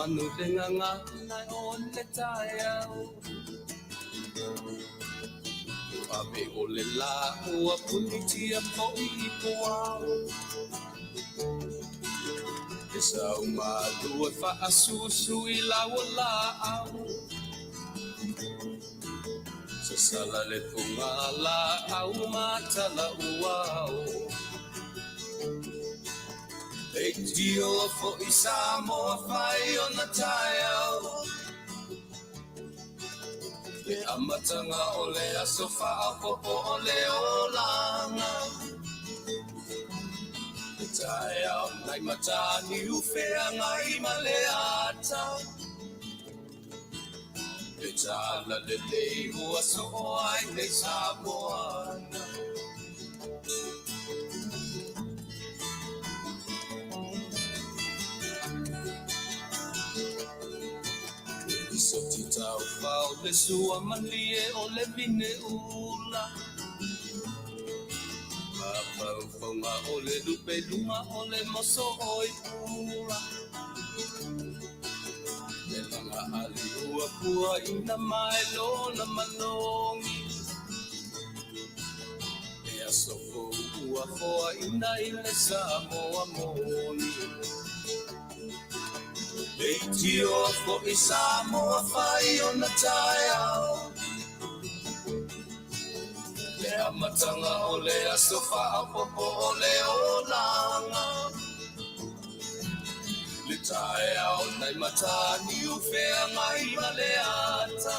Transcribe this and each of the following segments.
manu nganga nai on le taiao Abe ole la ua punitia po I poao Esa umalua fa asusu I lawa lao Sasala le pungala au mata la uao Dio fo I Samoa fai ona taiao Le amatanga ole aso Faapopo ole olanga Le taiao nai matani ufea ngai maleata Le tala le Leilua so ai le Samoana Sept tau fau le sua malie o le vine ula Faafofoga'aga o le lupe luma o le moso oi pula Le langa ali ua pua ina mai lona malongi E asofo ua foa ina I le Samoa moni Dio fo I Samoa fai ona taiao Le amatanga o le aso Faapopo o le olanga Le taiao nai matani ufea ngai maleata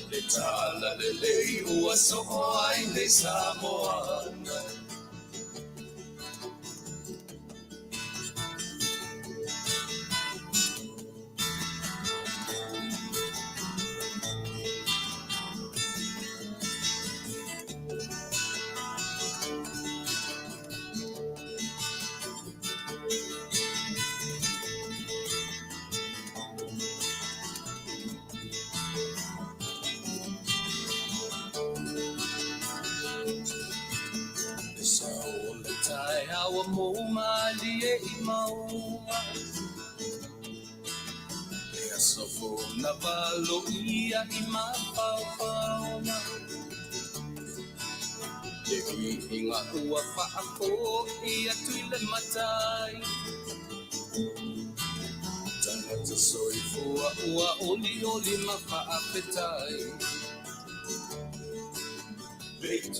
Le tala le Leilua so ai le Samoana Awa mo malie I maua E asofo na valo ia I mapaupauna E inga ua faako ia tuile matai Tangata soifua ua oli oli ma faafetai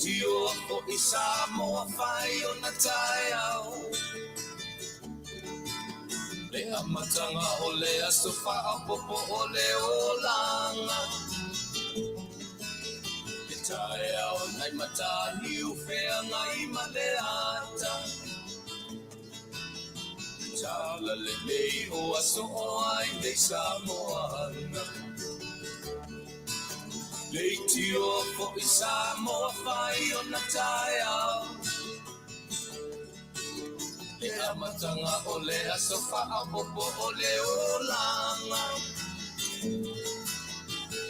Dio fo I Samoa fai ona taiao Le amatanga o le aso Faapopo o le olanga Le taiao nai matani ufea ngai maleata Tala le Leilua so ai le Samoana Dio fo I Samoa fai ona taiao Le amatanga o le aso Faapopo o le olanga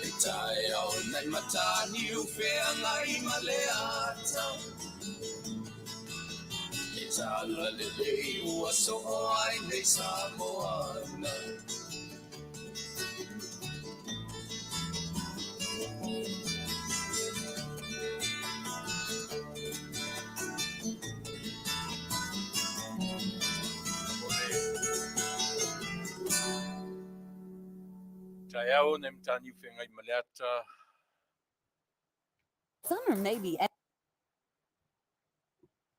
Le taiao nai matani ufea ngai maleata Le tala le Leilua so ai le Samoana Taiao nem tani whengai maleata. Some are maybe.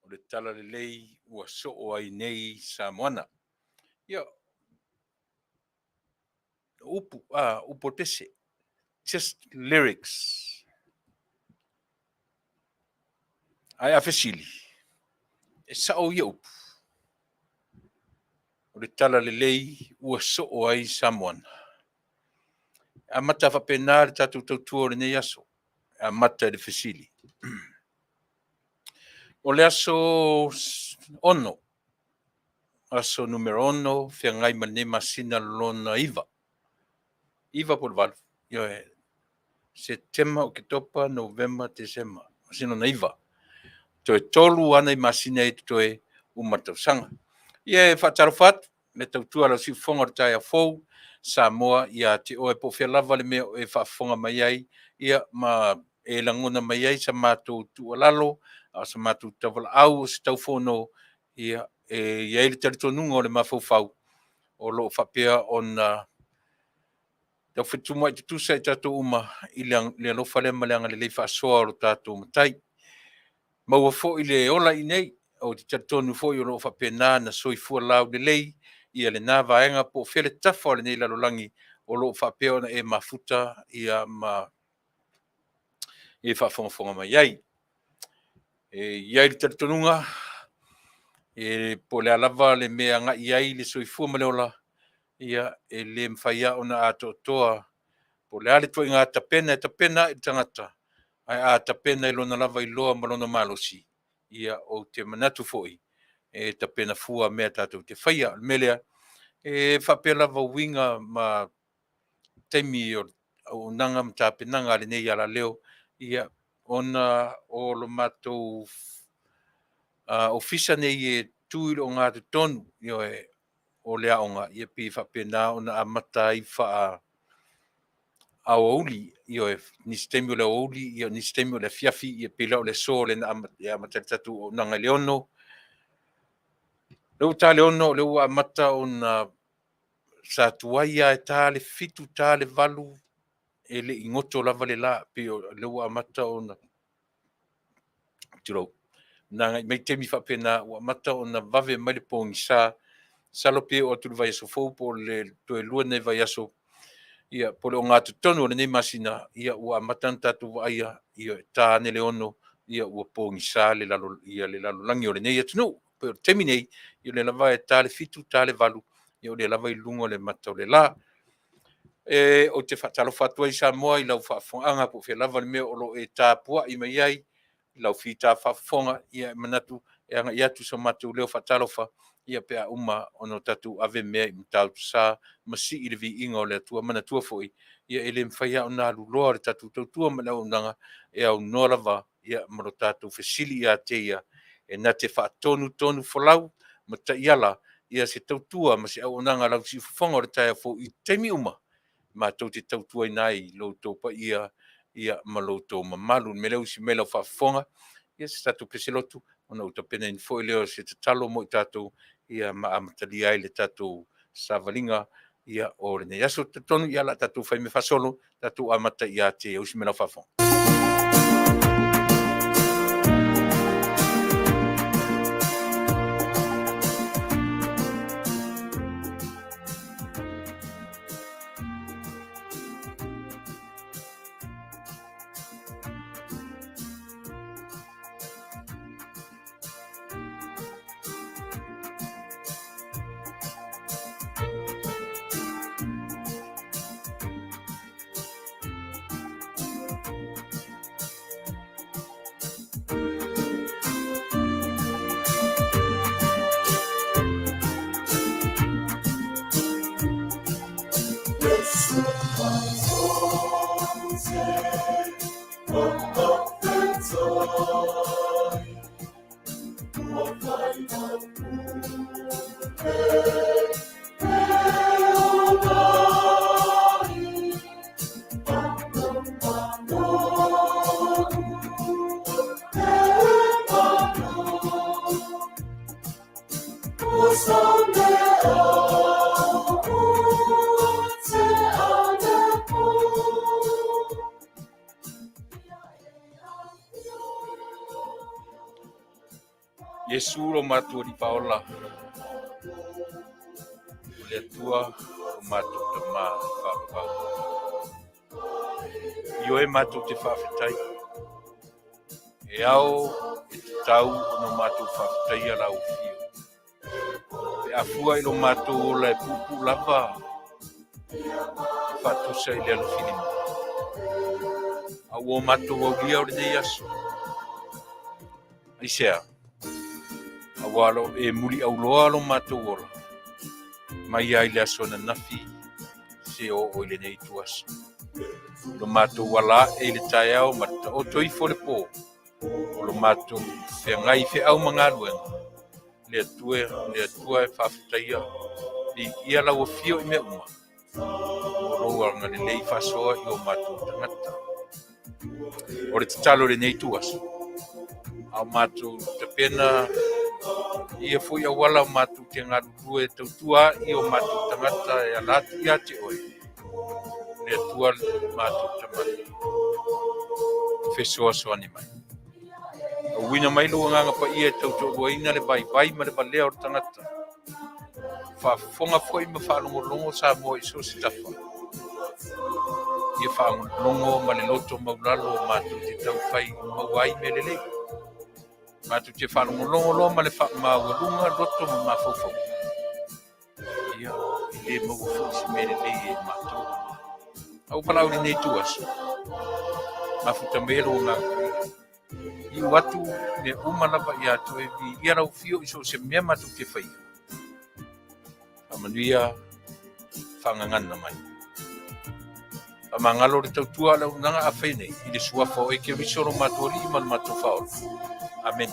O le tala le lei ua so'o ai nei Samoana. Ia, upo tese. Just lyrics. Ai afesili. E sa'o ia upu. O le tala le lei ua so'o ai Samoana. A mata whapena le tatu tautua o le nei aso. A mata le fesili. O le aso ono. Aso numero ono, whiangai mane masina lona iwa. Iwa por val. Yo September, Oktober, November, December. Masina na iwa. Toe tolu ana I masina e toe umatau sanga. Ie whatarofat, me tautua la si fonga o tai a fou, Samoa ia te oe po fia lava le mea e whaafonga mai ai, ia ma e langona mai ai sa mātou tualalo, sa mātou tavala au, sa tau whono, ia ia ele taritonunga o le mafaufau, o lo whapea on tau whetuma i te tusa i tātou uma, i le alofa le maleanga le lei whaasoa o lo tātou matai. Maua fo i le ola i nei, o te taritonu fo i o lo whapea nā na soifua lau le lei, ia le nā vaenga po fele tafa o le nei lalolangi, o lo whapea ona e mafuta ia ma e whaafongafonga mai ai. Iai le taritonunga, po le alava le mea nga iai le soifua maleola, ia e le mwhaia ona ato toa, po le ale tua i ngā tapena i tangata, ai a tapena i lona lava i loa ma lona malosi, ia o te manatu foi, e tapena fua mea tātou te whaia, melea, whapea lava winga ma teimi o nanga mta penanga le nei ala leo, ia ona o lo matou ofisa nei e tui o ngā te tonu, io o lea onga, ia pi whapea nā ona amata i wha auli, io nistemi o le auli, io nistemi o le Afiafi, ia pila o le so le na amata tatu o nanga leono. Leu tā leono, leu amata o na sa tuaia e tā le fitu, tā le valu, e le ingoto lava le la, pio leu amata o na tiro. Nanga mai temi whapena, o amata o na vave mai le pongi sa, salope o tulu vai aso fau po le toe lua nei vai aso, ia pole o ngā tutonu o le nei masina, ia ua amatan tatu vaia, ia tā ne le ono, ia ua pongi sa le lalo, ia le lalo langi o le nei atunu, pero temi nei, ia le lava e tā le fitu, tā le valu, ia o le lava i lungo le mata o le la, o te whatalo whatua i Samoa i lau whaafonga po whia lava le mea o lo e tā pua i mai ai, i lau whita whaafonga, ia manatu, e anga i atu sa matu leo whatalo wha, ia pea uma ono tatu ave mea i mtau sa masi i le vi inga o le atua manatua foi, ia ele mwhaia o nā luloa le tatu tautua mana o nanga, e au norava, ia maro tatu whesili ia te ia, e na te whaatonu tonu whalau, ma ta iala, ia se tautua, ma se au nanga lau si whafonga o le taia fo i teimi uma, ma tau te tautua i nai, lo taupa ia ma lo tau mamalu, me leu si me lau whafonga, ia se tatu peselotu, ona uta pena in foi leo se te talo mo i tātou, ia ma amatali ai le tātou savalinga, ia o le nei aso te tonu, ia la tātou whai me whasolo, tātou amata ia te usi me lau whafonga. Yesu lo matua di paola, le atua lo matua te ma Faafofoga'aga. Io e matua te Faafetai, e au e te tau no matua Faafetai ala ufio. E afua i lo matua la e pupu lava, fatusa i le Alofipo. Au o matua au lia o le nei aso. ASEA. Awalo e muli au loa lo matou ola. Mai ai le aso na nafi se o ile nei tuasa. Lo matou wala e le tae au mata o toi fo le po. O lo matou fe ngai fe au mangaluenga. Le atua e Faafetaia ia lau fio I me uma. O loa ngani lei fasoa I o mātou tangata. O re tatalo le nei tuas. Au mātou te pena ia fui a wala mātou te ngarurue tautua I o mātou tangata e alatu ia te oe. Le tua mātou tamata. Fesoa soani mai. Wina mai lo nganga pa ia tautua waina le bai ma le balea o tangata. Fonga foi ma whalongolongo sa mo I so sitafa. Ia whalongolongo ma le loto maulalo mātou te tau whai mawai me le lei. Mātou te whalongolongo lo ma le mawalunga loto ma mafofo. Ia, I le mawafo si me le lei e mātou. Au palau ni nei tuas. Mafuta melo nganga. I watu me umalava I atu e vi ia rau fio I so se mea mātou te whai. Manuia whangangana mai. A mangalo le tautua lau nanga a whainei I le suafa o eke risoro mātua li man mātua whaola. Amen.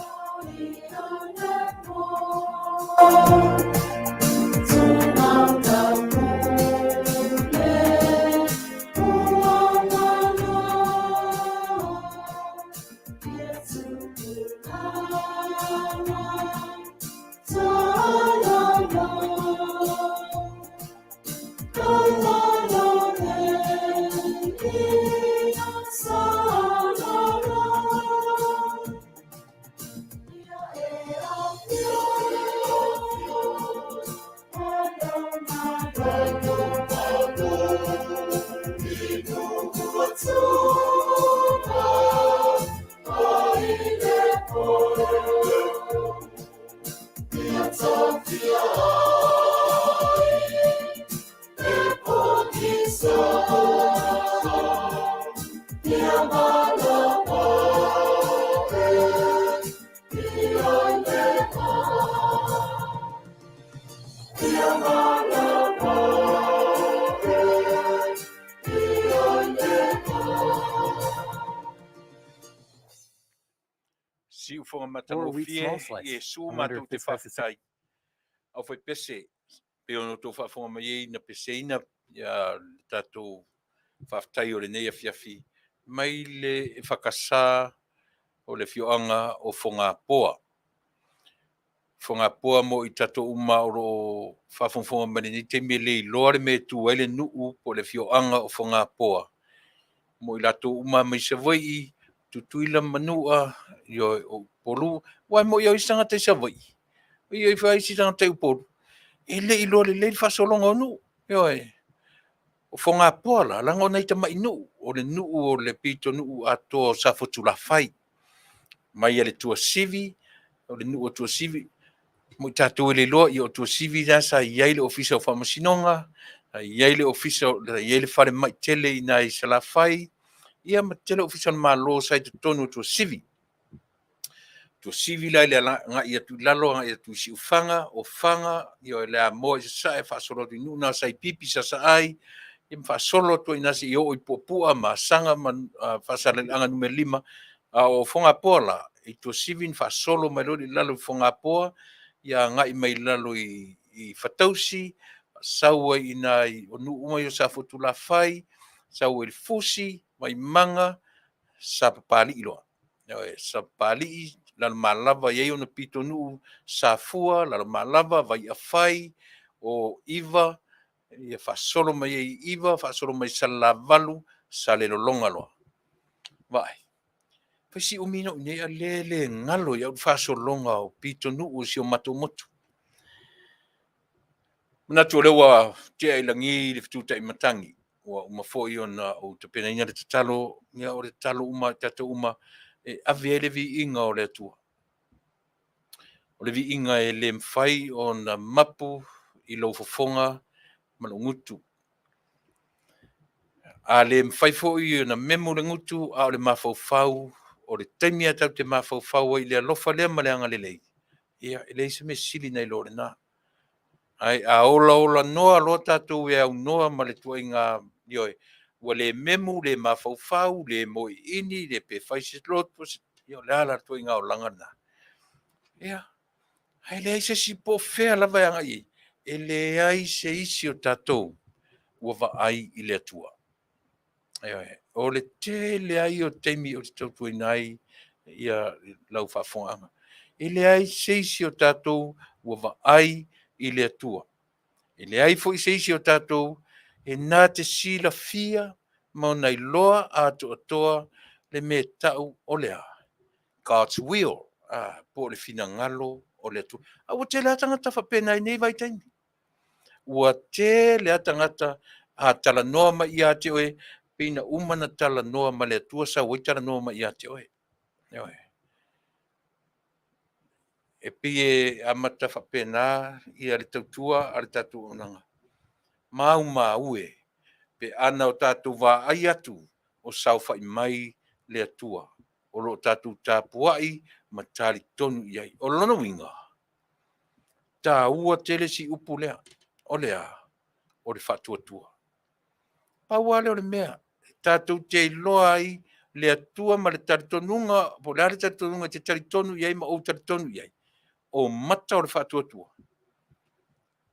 Si ufonga matamofie e su matou te Faafetai. Au foi pese pe ono to whaafonga mai na peseina ia tatou Faafetai o le nei Afiafi mai le whakasā o le fioanga o Fongapoa. Fongapoa mo I tatou uma o ro whaafonga mai ni te me Leilua le me Tuilaepa po le fioanga o Fongapoa. Mo I latou uma mai se vai tutuila manua yo o polu wai mo yo isanga te savai yo fai si tanga te polu ele ilo le fasolonga no yo o fonga pola la ngona ita mai no o le nu o le pito nu ato sa fotula fai mai ele tua sivi o le nu o tua sivi mo tatu le lo yo tua sivi da sa yele official famasinonga yele official yele fare mai tele ina isala fai ia matele official malo sai te tonu to sivi. To sivi la nga ia tu lalo nga ia tu si ufanga o fanga yo le mo sa e fa solo di nuna sai pipi sa ai im fa solo to ina si yo I popua ma sanga man fa sala anga numero 5 o fonga pola I to sivi fa solo mai lo lalo fonga poa ia nga I mai lalo I Faatuatua saua ina o nu uma yo sa fotula fai saua il fusi mai manga sa papali ilo. Sa papali la malava ye ona pito nu sa fua la malava vai afai o iva ia fa solo mai iva fa solo mai salavalu sale longa lo. Vai. Fisi umino ne lele ngalo ya fa solo longa o pito nu o si o matomoto. Na tolewa te ilangi le tutai matangi. Wa uma foi ona o te pena ina te talo ia o le talo uma tato uma e avele vi inga o le Atua. O le vi inga e le mfai ona mapu I lo fofonga malungutu. A le mfai foi ona memo le ngutu a o le mafaufau o le taimia tau te mafaufau I le alofa lea maleanga le lei. Ia ele se me sili nei lo le na. Ai a ola noa lo tatou e au noa ma le tuainga ioi. Ua le memu le mafaufau le moi ini le pe faise loto io le ala tuainga o langa na. Ia. Ai le se si po fea lava anga I. e le ai se isi o tātou ua vaai i le atua. O le te le ai o teimi o te tautu nai ia lau Faafofoga'aga. E le ai se isi o tātou ua vaai i le atua. E le ai fo'i se isi o tātou e nā te sila fia ma ona iloa a toa le me tau o lea. God's will. Po le fina ngalo o le atua. Ua te le atangata whapena i nei vai taimi. Ua te le atangata a talanoa ma ia te oe, pina umana talanoa ma le atua sa wai talanoa ma ia te oe. E pie amata whapena ia le tautua a le tatu onanga. Mau ue, pe ana o tatu wā ai atu o saufa i mai le atua. O lo tatu tāpuai ma tali tonu iai. O lono winga. Tā ua tele si upu lea. O lea. O le Faatuatua. Pauale o le mea. Tātou te iloa ai le atua ma le taritonunga, po le ale taritonunga te taritonu iai ma o taritonu iai. O mata o le Faatuatua.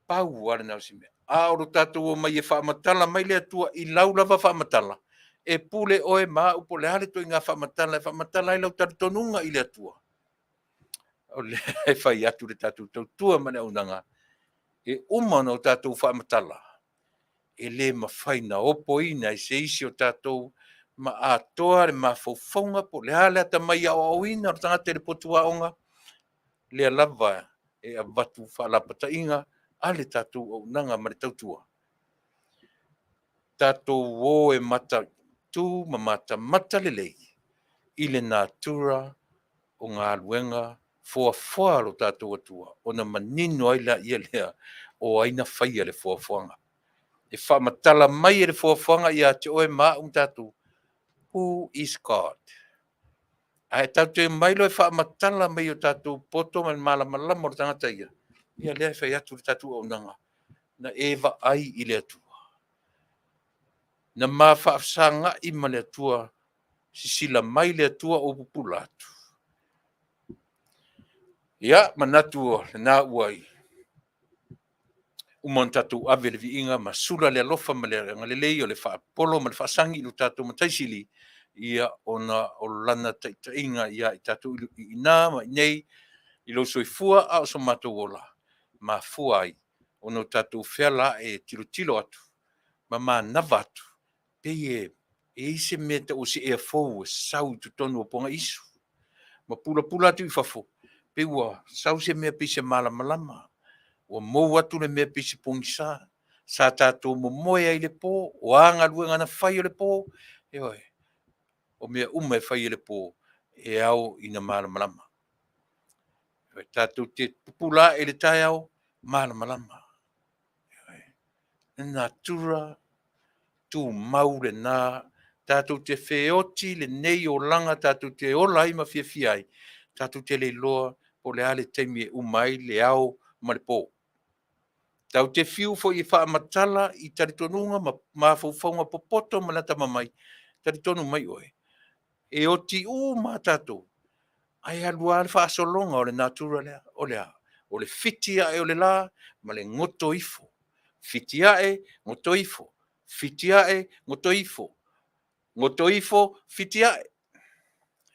Pauale nau si mea. A o lo tātou o mai e whaamatala mai le atua i lau lava whaamatala. E pule oe maa upo le hale toi ngā whaamatala i lau taritonunga i le atua. O le whai atu le tātou tautua mane unanga. E umana o tātou whaamatala. E le mawhaina opo ina i se isi o tātou ma atoa le mawhauwhaunga po le hale ata mai au ina o tangata le potua onga. Le lava e a watu whalapata inga a le tātou o nanga ma le tautua. Tātou o e mata tu ma mata lelei. I le natura o ngā luenga foa lo tātou atua. O na manino aila ia lea o aina whaia le foafoanga. E whaamatala mai e le foafoanga ia te oe maa tātou. Who is God? Ai tātou e mailo e whaamatala mai o tātou poto man malama o tangata ia. Ia lea e whai atu le tātou o nanga. Na ewa ai i le atua. Na maa whaafsanga i ma le atua. Sisila mai le atua o pupula atu. Ia, manatu o na uai. Umon tatu ave le viinga ma sula le alofa ma le ngalelei o le whaapolo ma le whaasangi ilu tatu ma taisili. Ia ona o lana tainga ia i tatu i ina ma nei i lo soifua a o so matou ola. Ma fuai ono tatu whela e tilo atu. Ma nava atu. Pei e ise meta o si e fou e sau tu tonu o ponga isu. Ma pula atu i fafo. Pei ua sau se mea pise malama. Ua mou atu le mea pisi pongisa, sa tātou mo moe ai le pō, o anga luenga na whai o le pō, e oi, o mea e whai o le pō, e au ina malama. Tātou te pupula e le tai au, malama. Nā tura, tu mau le nā, tātou te whioti le nei o langa, tātou te ola ima whiai, tātou te le loa, po le ale teimi e umai le au ma le pō. Tau te fiu fo i whaamatala i taritonunga ma whauwhaunga popoto ma lata mamai. Taritonu mai oe. E o ti ma tātou. Ai alua le whaasolonga o le natura lea. O lea. O le fitia e o le la ma le ngoto ifo. Fitia e ngoto ifo. Fitia e ngoto ifo. Ngoto ifo fitia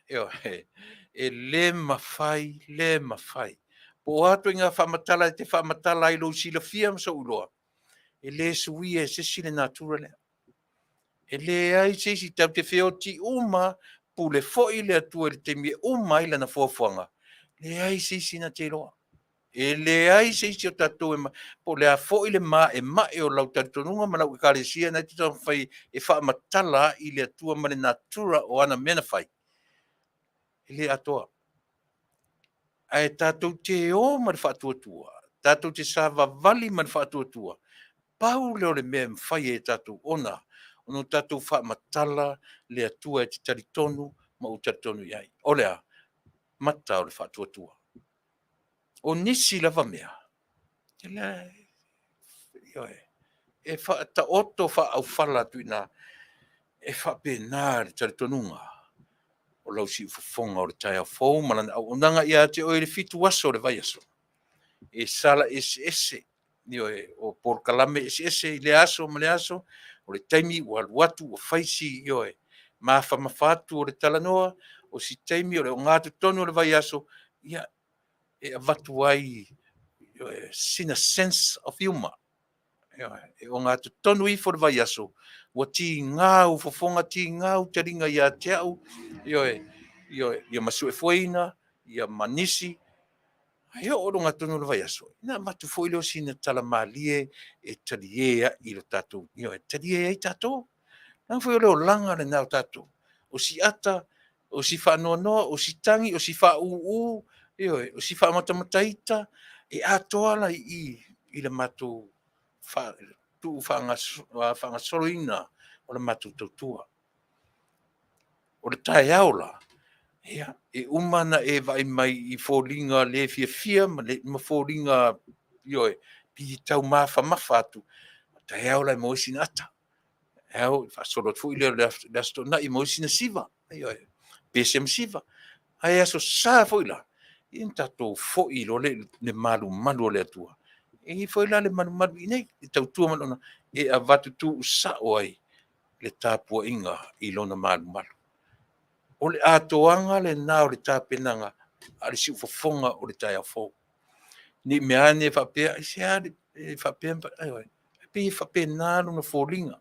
e. E le mawhai. Po atu inga whaamatala te whaamatala i lo sila fia msa uloa. E le sui e se sile natura lea. E le ai se si tau te whioti uma pu le foi le atua le te mie uma ila na fuafuanga. Le ai se si na te loa. E le ai se si o tatou e ma. Po le a foi le ma e o lau taritonunga ma lau ikaresia na te tau whai e whaamatala i le atua ma le natura o ana mena whai. E le atoa. Ai tātou te o ma le Faatuatua. Tātou te sāwa vali ma le Faatuatua. Pau leo le mea mwhai e tātou ona. Ono tātou whaamatala le atua e te taritonu ma o taritonu iai. O lea, mata o le Faatuatua. O nisi lava mea. Te lea, e ta oto au whala tuina. E whapena le taritonunga. O lau si ufafonga o le tai au fau, malana au onanga ia te oe le fitu aso le vai aso. E sala ese. o por kalame ese le aso ma le aso o le taimi o watu o faisi mafatu o le talanoa o si taimi o le ngatu tonu o le vai aso ia e watu ai sina sense of humor o ngatu tonu I for le vai aso o ti ngau fofonga ti ngau taringa ia teau ia masu e foina ia manisi Ai o ronga tonu le vai aso. Na matu foi leo sina tala malie e talie I lo tatou. Io e talie ai tatou. Na foi leo langa le nau tatou. O si ata, o si fa noa, o si tangi, o si fa u, o si fa matamataita, e atoala I le matu fa tu fa nga soroina o le matu tautua. O le tae aula. Ia, e umana e vai mai I fōringa le fia ma fōringa pi tau mafa atu. Ta heo lai moisi na ata. Heo, fa solo fu ile le sto na I moisi na siva. Pesem siva. Ai aso sa fo ila. Inta to fo ilo le malu le atua. E fo ila le malu ine tau tua malona e avatu tu sa oi le tapua inga I lona malu. O le atoanga le nā o le tāpenanga, a le si ufofonga o le tai afo. Ni meane whapea, I se a le whapea, pe whapea nāru na fōringa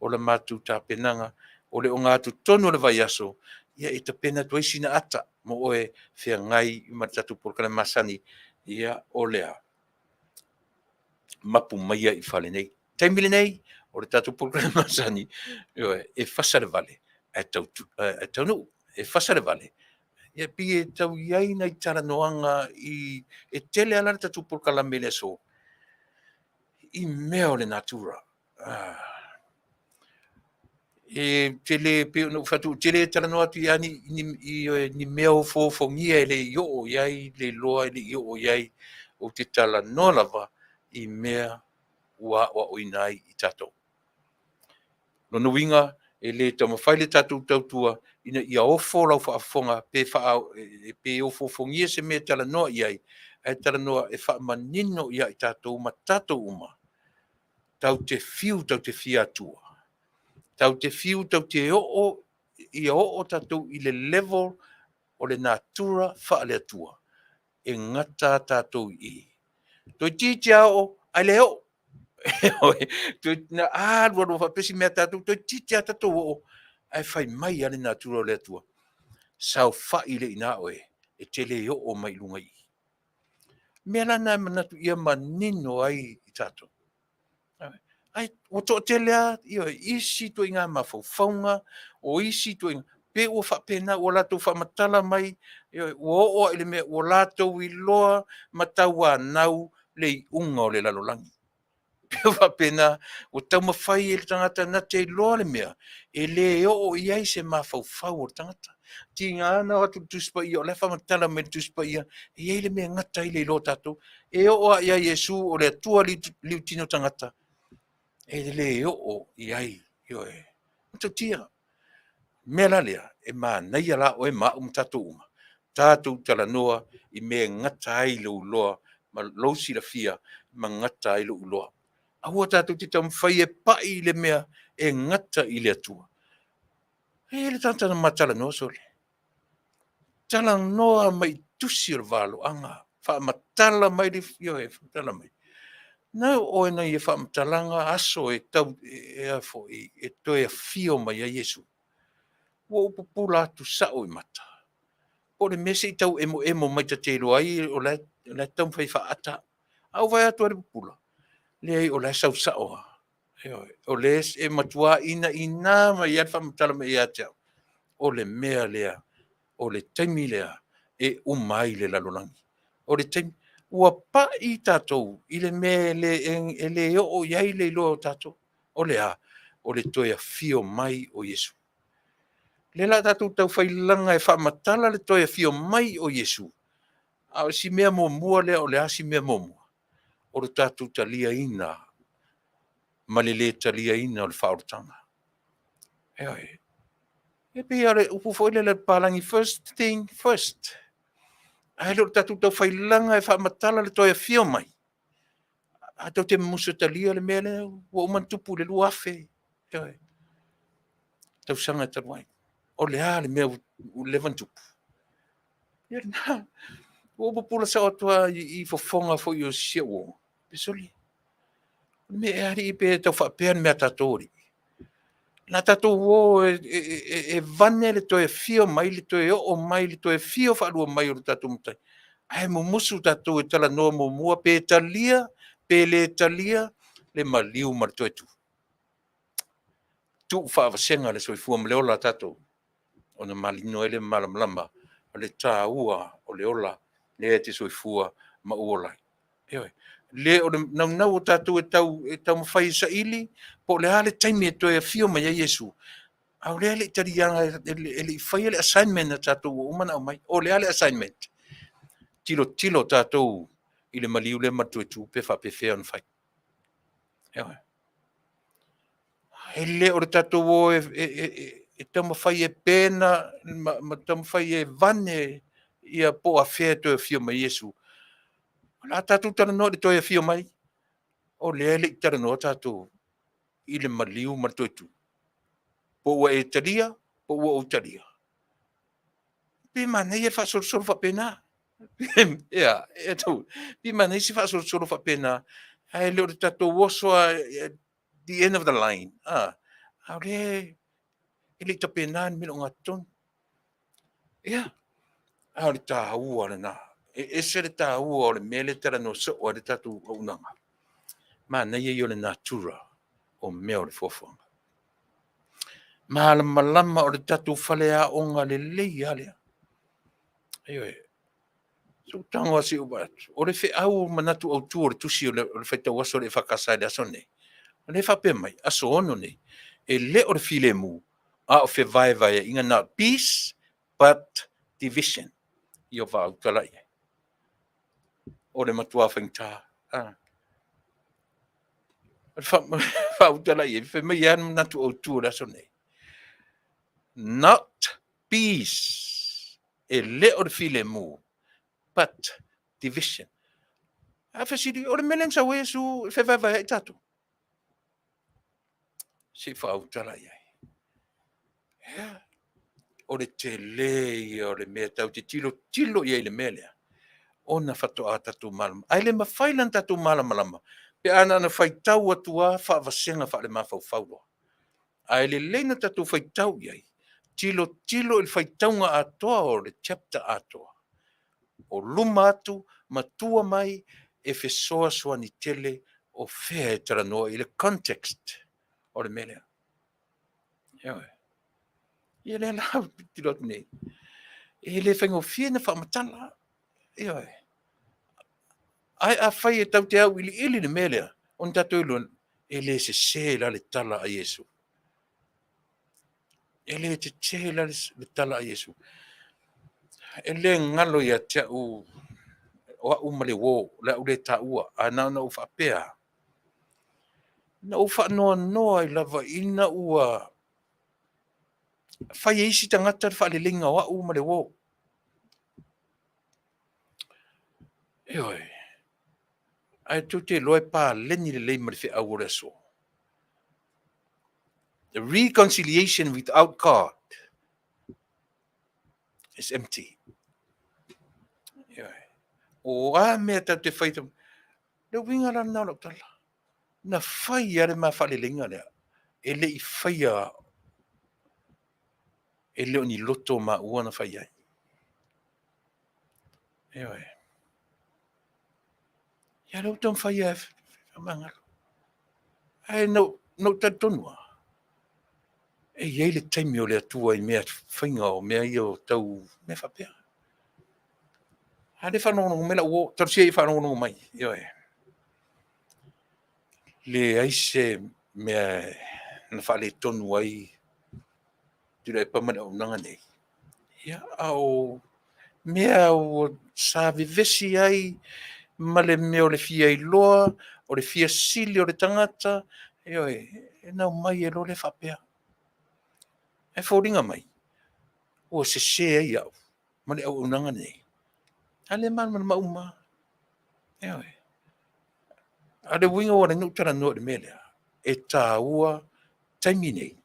o le mātu tāpenanga, o le o ngātu tonu le vai aso, ia e ta pena tuaisi na ata, mo oe whea ngai I matatu porkana masani, ia o lea mapu maia I whale nei. Taimile nei, o le tatu porkana masani, e Fasa le Vale, e Taunu'u. E Fasa le Vale. Ia pi e tau iai nei taranoanga I e tele ala tatu por kalamele so. I mea o le natura. E tele pe no fatu tele taranoa tu yani ni mea o fofongia ele yo iai le loa ele yo iai o te tala no lava I mea wa oinai I tato. No winga ele tama faile tatu tautua ina ia ofo lau whaafonga pe ofo fongia se me tala noa iai e tala noa e wha manino ia I tatou ma tatou uma tau te fiu tau te fiatua tau te fiu tau te o tatou I le level o le natura wha le atua e ngata tatou I toi titi ao ai le o na rua fa pesi mea tatou toi titi a tatou o ai fai mai ale natura le atua sau fai le ina oe e tele o mai lunga I mea lana manatu ia manino ai I tatou ai o to tele a isi to inga mafaufaunga o isi to inga pe o fa pena o lato fa matala mai o ele me o lato I loa mataua nau le unga o le lalolangi pe pena o tau mawhai e tangata na te loa le mea e le o iai se mafaufau o tangata ti ngā na watu Tusipa'i o le whamatala me Tusipa'i e iai le mea ngata I le lo tatou e o a iai Yesu o le atua liu tino tangata e le o iai tia mea la lea e ma nei ala o e ma tatou uma tatou tala noa I mea ngata ai le uloa ma lousi la fia ma ngata ai le uloa Aua tātou te tau mwhai e pai le mea e ngata I le atua. E le tātana matala noa sole. Tala noa mai tusi o Vaaaoanga. Wha matala mai le whamatala mai. Nau oe nei e whamatalanga aso e tau e afo e toi a fio mai a Yesu. Ua upupula atu sao I mata. O le mese I tau emo mai ta te roai o le tau mwhai whaata. Au vai atu are pupula. Le o le sau saoa. O le e matua ina mai ia whamatala mai ia tau. O le mea lea, o le taimi lea, e umai le lalolangi. O le taimi, ua pa I tatou, I le mea e le o iai le loa o tatou. O le a, o le toia fio mai o Yesu. Le la tatou tau whailanga e whamatala le toia fio mai o Yesu. A si mea mua lea o le a si mea mua. O le tatou talia ina, ma le talia ina o le whaorotanga. E pe ale upu foile le palangi first thing first. Ai lo tatu tau whailanga e whamatala le toia fio mai. Atau te musa talia le mele, wa umantupu le luafe. Tau sanga taruai. O le a le mea u levantupu. Ia na, o pupula sa Atua I fofonga fo I o sia o. Pesoli. Me e ari I pe tau whapea mea tatori. Na tatou o e vane le toe fio mai le toe o mai le toe fio whaalua mai o le tatou mutai. Ai mo musu tatou e tala noa mo mua pe talia, pe le talia, le maliu mar toe tu. Tu whaavasenga le soifua ma le ola tatou. O na malino ele malamlama, o le tāua o le ola, le e te soifua ma uolai. Ewe. Le o le nau o tatou e tau mawhai sa ili, po le ale taimi e toe a fio mai a Yesu. Au le ale tarianga ele whai ele assignment na tatou o umana o mai. O le ale assignment. Tilo tatou I le maliu le matuetu pe whapewhea on whai. Ewe. Ele o le tatou o e tama whai e pēna, ma tama whai e vane ia po a whea toi a fio mai Yesu. La tatou tana no le toi a fio mai. O le ele tana no tatou I le maliu matuetu. Po ua e talia, po ua o talia. Pe mana ia whasoro whapena. Ia, e tau. Pe mana isi whasoro whapena. Ai leo le tatou woso the end of the line. Au le, ele tapena mino ngaton. Ia. Au le tāua le na. E se le tāua o le mele tera no so o le tatou o unanga. Mana ia I o le natura o mea o le fofonga. Malama o le tatou whalea onga le leia lea. Ewe. So tango asi ubat. O le fe au manatu au tu o le tusi o le whaita waso le whakasai le aso nei. O le whape mai, aso ono nei. E le o le file mu. A o fe vai inga na peace, but division. I o Vaaaoao. O le matua whaingta. Vaaaoao e fe mai anu manatu au tu o le aso nei. Not peace. E le o le file mu. But division. Afasidi o le meleng sa wesu fe vai tatu. Si Vaaaoao ia. O le tele o le mea tau te tilo ia I le mea lea. Ona whatoa tatu malama. Ai le mawhailan tatu malama. Pe ana whaitau atua whaavasenga wha le mawhauwhauloa. Ai le leina tatu whaitau iai. Tilo il whaitaunga atoa o le chapter atoa. O luma atu, matua mai, e fesoa soa ni tele o whea e tara noa I le context o le mea lea. Ewe. Ia le lau pilot nei. E le whaingo whia na whamatala. Ia e. Ai a whai e tau te au ili le melea. On tato iluan. E le se la le tala a Yesu. E le te la le tala a Yesu. E le ngalo ia tia u. O a umale wo. La u le ta ua. A na u whapea. Na u whanoa noa I lava ina ua. Whai e isi tangata le whaalelinga o a umale wo. Eoi. Ai tu te loe pa leni le leima le whi au ora so. The reconciliation without God is empty. Eoi. O a mea tau te whaita. Le winga la nao tala. Na whai are ma whaalelinga lea. E le I whaia. E leo ni loto ma ua na whai ai. Eoi. Ia leo tam whai ai. Mangaro. Ai no tatonua. E iei le taimi o le atua I mea whainga o mea I o tau mea whapea. Hade whanongo mela uo, tarusia I whanongo mai. Ioe. Le aise mea na whale tonu ai Tuilaepa mana o nanga nei. Ia au mea o sa vivesi ai ma le mea o le fia iloa, o le fia sili o le tangata. Ioe, e nau mai e lo le whapea. E whauringa mai. O se ai au. Ma le au nanga nei. Ale man mauma. Eoi. Ale winga wana nutara no de mele. E taua taimi nei.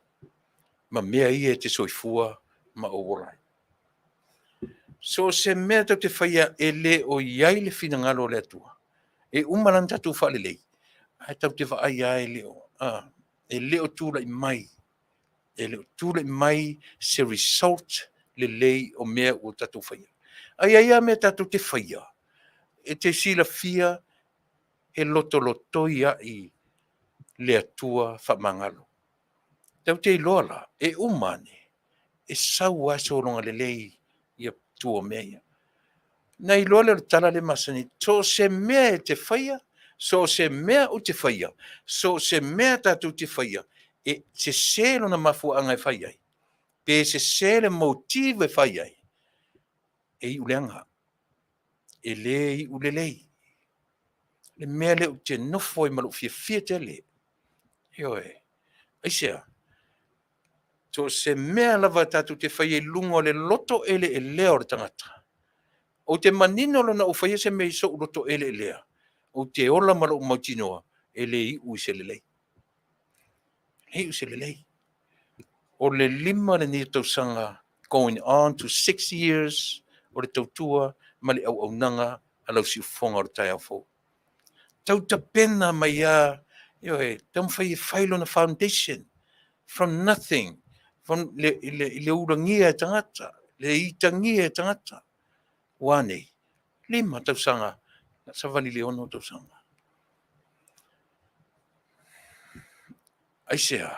Ma mea ia te soifua ma o worai. So se mea tau te whaia e le o iai le fina ngalo le atua. E umalan tatu whale lei. Ai tau te whaai ai le o. E le o tūla i mai. E le o tūla i mai se result le lei o mea o tatu whaia. Ai ai a mea tatu te whaia. E te sila fia e loto loto ia i le atua whamangalo. Tau te iloala e umane. E sau aso ronga le lei ia tua mea. Nei loa le tala le masani. So se mea e te whaia. So se mea o te whaia. So se mea tatu te whaia. E se selo na mafuanga e whaia. Pe se sele motive e whaia. E i uleanga. E le i ulelei. Le mea le o te nofo i malu fia te le. Io e. Aisea. So se mea lava tatu te whaia lungo le loto ele e leo le tangata. O te manino lona o whaia se mei so loto ele e lea. O te ola malu mautinoa. Ele i ui se lelei. Hei se lelei. O le lima le ni tausanga going on to 6 years o le tautua mali au nanga alau si fonga o le tai au fo. Tau ta pena mai a tam whai on a foundation from nothing, from le urangia tangata, le itangia tangata. Wane, lima tausanga, sa vali le ono tausanga. Aisea,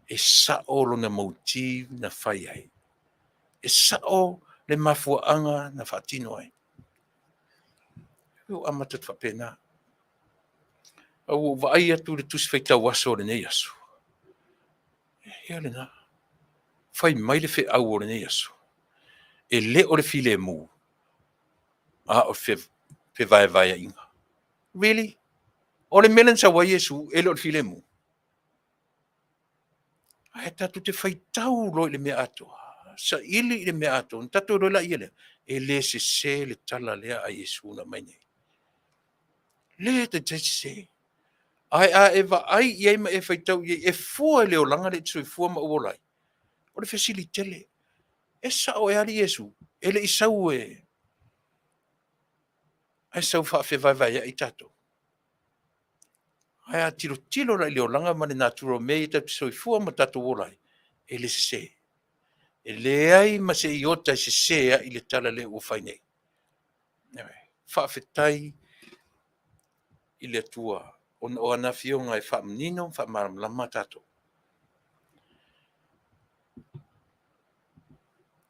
e sao lo na motive na whai ai. E sao le mafuaanga na whatino ai. Yo amata twa pena. Au vai atu le tusi feita waso le nei aso. Ia le na. Fai mai le fe au o le nei aso. E le o le file mu. O fe vai inga. Really? O le melen sa wai esu e le o le file mu. Ai tatu te fai tau lo le mea ato. Sa ili le mea ato. Tatu lo la ile. E le se le tala lea a Yesu na mai nei. Le te se. Ai a eva ai ia ma e fai tau e fua le o langa le tsui fua ma uolai. O le fesili tele. E sa o e ali Yesu. E le isau e. Ai sau whaafe vai i tato. Ai a tilo la le o langa ma le naturo me i tatu soi fua ma tato uolai. E le se. E le ai ma se iota se se i le tala le o fai nei. Faafetai i le atua. O ana fionga e wha mnino, wha maramlama tato.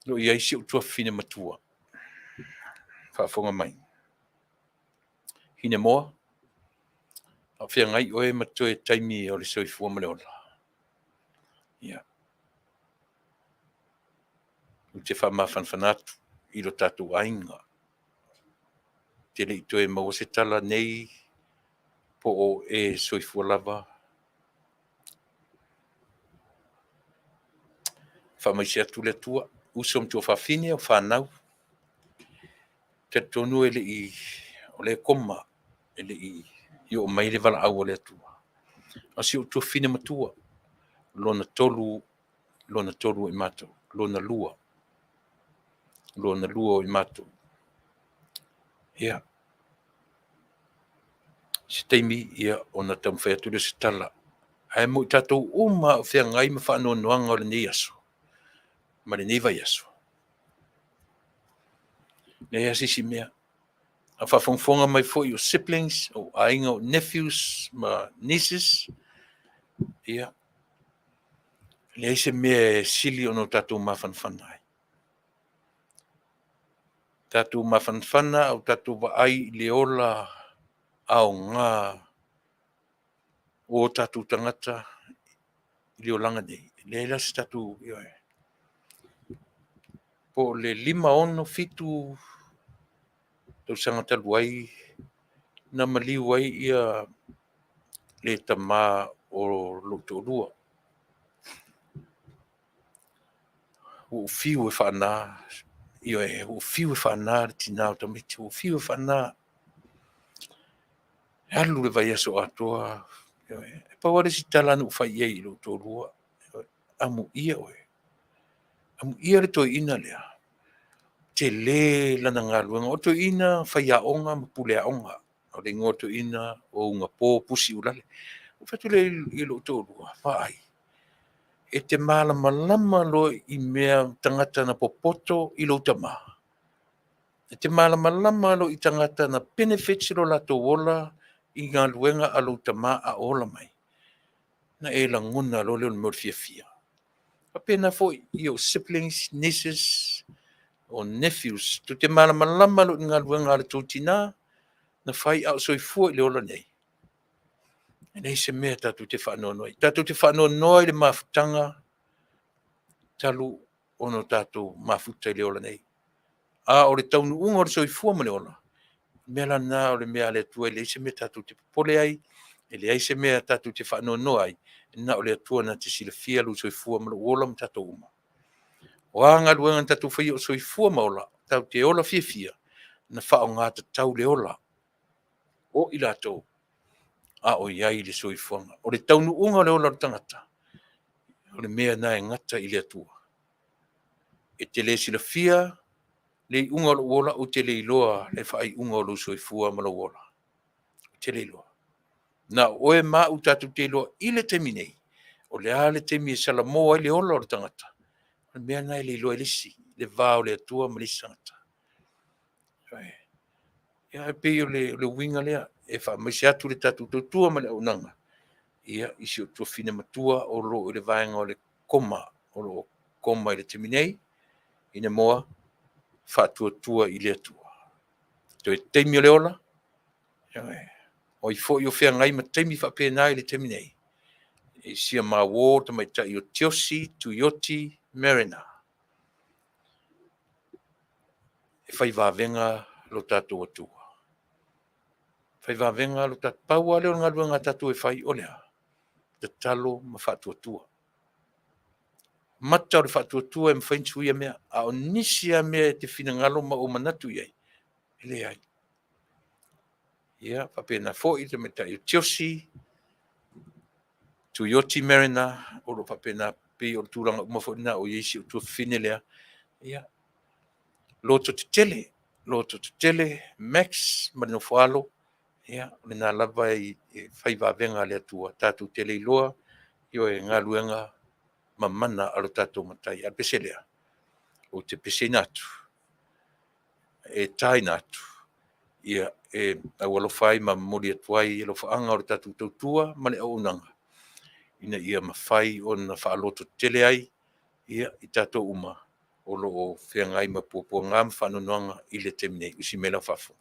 Lo ia isi utua fine matua. Whaafonga mai. Hine moa. A whia ngai oe matua e taimi o le soi fua male ola. Ia. U te wha mawhanwhanatu i lo tatu ainga. Te le ito e maua se tala nei po o e soi fua lava. Wha mai se atu le tua. Usom tua whawhine o whanau. Te tonu ele i o le koma. Ele i o mai le vala au o le atua. Asi o tua fine matua. Lona tolu i mato. Lona lua o i mato. Ia. Se teimi ia o na tamwhai atu le se tala. Ai mo i tatou uma o whea ngai ma whaano noanga o le nei aso. Ma le nei vai aso. Nei asisi mea. A whawhongwhonga mai fo i o siblings, o ainga o nephews, ma nieces. Ia. Le se mea sili o no tatou mawhanwhana ai. Tatou mawhanwhana au tatou wa ai le ola au ngā o tatou tangata i o langa nei. Le las tatou, ia. Po le 5 fitu tau sanga talu ai na maliu ai ia le tama o lotorua. O fiu e whaana, o fiu e whaana tina o tamiti, o fiu e whaana. Alu le vai aso Atua. E pa wale si talanu fai ei lo tōrua. Amu ia oe. Amu ia le toi ina lea. Te le lana ngā luenga. O toi ina fai aonga ma pule aonga. O le ngoto ina o unga pō pusi ulale. O fatu le i lo tōrua. Whaai. E te malama lama lo i mea tangata na popoto i lo tama. E te malama lama lo i tangata na benefits lo la tō wola i ngā luenga a lo tama a ola mai. Na e la nguna lo leo mo fia. Apena fo i o siblings, nieces, o nephews. Tu te malama lama lo i ngā luenga a le tōtina na fai au soifua i le ola nei. E nei se mea tatu te whanau noi. Tatu te whanau noi le mafutanga talu ono tatu mafuta i le ola nei. A o le Taunu'u o le soifua ma le ola. Mea lana o le mea le atua le ise mea tatu te pole ai, e le ise mea tatu te whanau noi ai, na o le atua na te silafia lu soifua ma le ola ma tatu uma. O anga luenga tatu whai o soifua ma ola, tau te ola fia, na whao ngāta tau le ola. O i lato, a o iai le soifuanga. O le Taunu'u le ola tangata, o le mea na e ngata i le atua. E te le silafia, le unga lo wola o te Leilua le whai unga lo soifua ma lo wola. Te Leilua. Na oe ma u tatu te loa i le temi nei. O le ale temi e Samoa i le ola o le tangata. O mea nai Leilua i lisi. Le vāo le atua ma lisi tangata. Ia e pei o le winga lea. E wha maise atu le tatu tautua ma le aunanga. Ia isi o tua fina matua o lo i le vaenga o le koma. O lo koma i le temi nei. Ina moa. Faatuatua i le atua. Toi teimi o le ola. O i fo i o whea ngai ma teimi whapena i le temi nei. E sia ma wō ta mai tai o Tasi, Tuioti, Merina. E whai wāwenga lo tātou atua. Whai wāwenga lo tātou paua leo ngā ruanga tātou e whai o lea. Te talo ma Faatuatua. Mata o le Faatuatua e mwhaintu ia mea. A o nisia mea te whina ngalo ma o manatu iai. Ele ai. Ia, whapena fo i te mai tai o Tasi, Tuioti Merina, o lo whapena pi o tūranga umawhorina o Yeisi o tua whine lea. Ia. Loto te tele, Max, marino whaalo. Ia, le nā lava i whai wāwenga le atua. Tātou te Leilua, io e ngā luenga mamana alo tātou matai. A pese lea. O te pese natu. E tai natu. Ia, e au alofai ma mori atuai, alofaanga o le tātou tautua, ma le au unanga. Ina ia mawhai o na whaaloto tele ai, ia i tātou uma. O lo o whengai ma pōpua ngām whanonoanga i le temine. Usi mela whafo.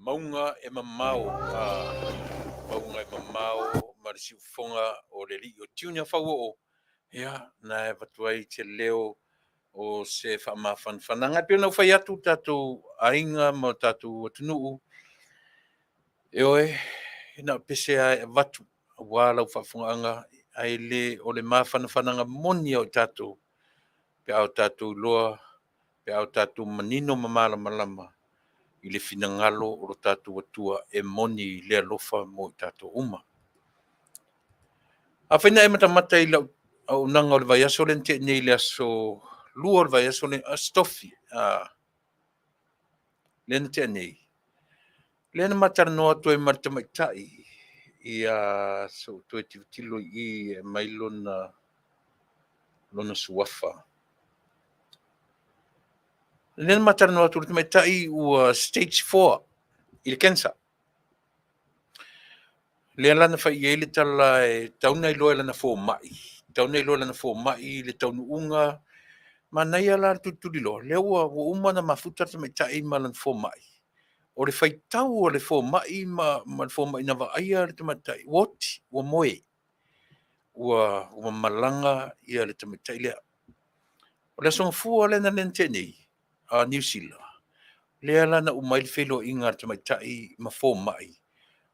Maunga e mamau, maunga e mamau, marisi ufonga o le li o tiunia fau o, ia, na e watuai te leo o se whamawhanwhananga. Pio nau whai atu tātou ainga mo tātou Taunu'u, e oe, na pese a e watu, wālau whawhunganga, ai le o le mawhanwhananga moni o tātou, pe au tātou loa, pe au tātou manino mamala malama, i le finangalo o lo tātou atua e moni le alofa mo i tātou uma. A whaina e matamata i lau au nanga o le vai aso le nte nei le aso lua o le vai aso le stofi. Le nte nei. Le na matara noa to e marita maitai i so to e tivutilo i e mai lona suafa. Le na matara noa to le maitai ua stage 4 i le cancer. Le lana fai e le tala e tauna i loa lana fo mai. Tauna i loa lana fo mai le taunu'unga. Ma nei ala tuturi lo. Le ua umana mafuta te mai tai ma lana fo mai. O le fai tau o le fo mai ma le fo mai na wa aia le te mai tai. Woti, ua moe. Ua malanga ia le te mai tai lea. O le songa fua le na lente nei. A New Zealand. Le ala na umai le felo inga te mai tai ma fo mai.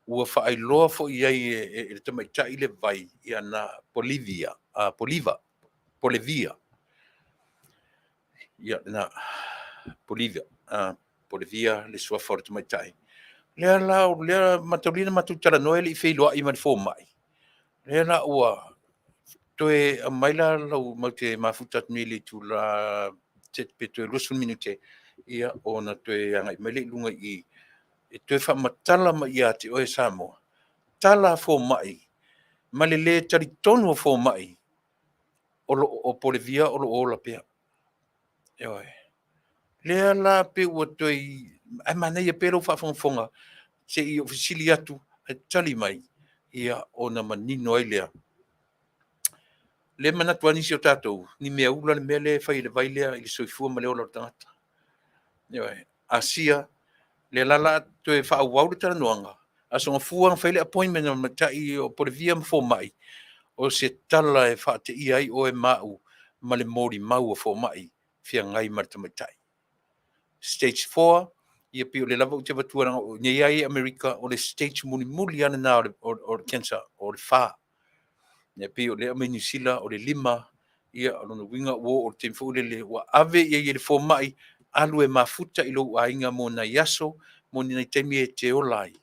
Ua whaailoa fo iai e te mai tai le vai ia na Polevia, Polevia. Ia na Polevia, Polevia le sua for te mai tai. Lea la, lea mataulina matutala noe li whailoa i man fo mai. Lea la ua, toe a maila lau maute mafutat nili tu la te toe lusun minute ia o na toe angai mele lunga i e toe whamatala ma ia te oe Samoa. Tala fo mai, ma le tari tonu fo mai, o Polevia o lo ola pia. Eoi. Lea la pe ua toi, ai manei e pero whafonga, se i ofisili atu, e tali mai, ia o na manino ai lea. Le manatu anisi o tātou, ni mea ula le mea le whai le vai lea, i le soifua ma leo lau tangata. Eoi. ASEA, le lala toe whaauau le Talanoaga. A songa fuang whaile appointment o matai o Polevia mfo mai. O se tala e whaate i ai o e mau ma le mori mau o fo mai fia ngai marta matai. Stage 4, ia pio le lava utewa tuaranga o nei ai Amerika o le stage muli ana na o le cancer o le wha. Ia pio le ame New Zealand o le 5, ia alona winga uo o le temfu le wa ave ia le fo mai alu e mafuta i lo ainga mo na yaso mo ni temi e te olai.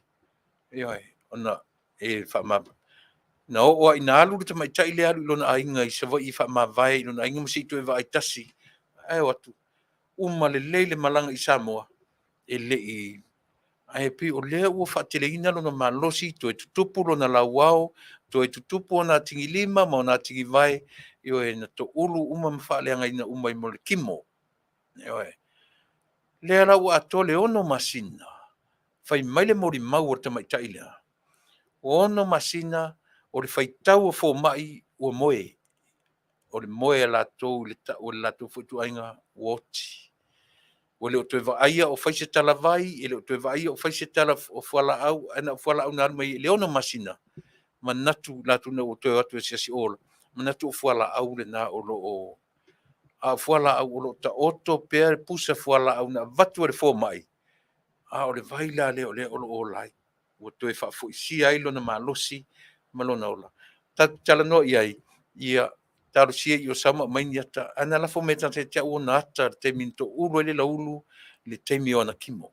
Ia ona e wha ma na o ina alu te mai tai le alu lona ainga i sawa i wha ma vai lona ainga masitu e vai tasi. Ai watu. Uma le leile malanga i Samoa e le i ai pi o lea ua whaateleina lona malosi to e tutupu lona lauao Toe tutupu na tingi lima, ma na tingi vai, ioe na to ulu uma mawhaaleanga ina umai mo le kimo. Ioe. Lea la ua atole ono masina. Fai maile mori mau o tamaitai lea. Ono masina, o le faitau o fo mai ua moe. O le moe la tau, o le la tau futu ainga woti. O le o toe vaia o faise tala vai, ele o toe vaia o faise tala o fuala au, ana fuala au na almai, le ono masina. Manatu la tu na o toe atu e siasi ola. Manatu o fuala au le na o lo o. A fuala au o lo ta oto pere pusa fuala au na vatu le fo mai. A o le vaila le o le o lo o lai. O toe fa fo si ai lo na malosi, malona ola. Ta tala no iai, ia taru sia i o sama mai ni ata, ana la fo meta te tia o na ata, te minto ulu ele la ulu, le te mi ona kimo.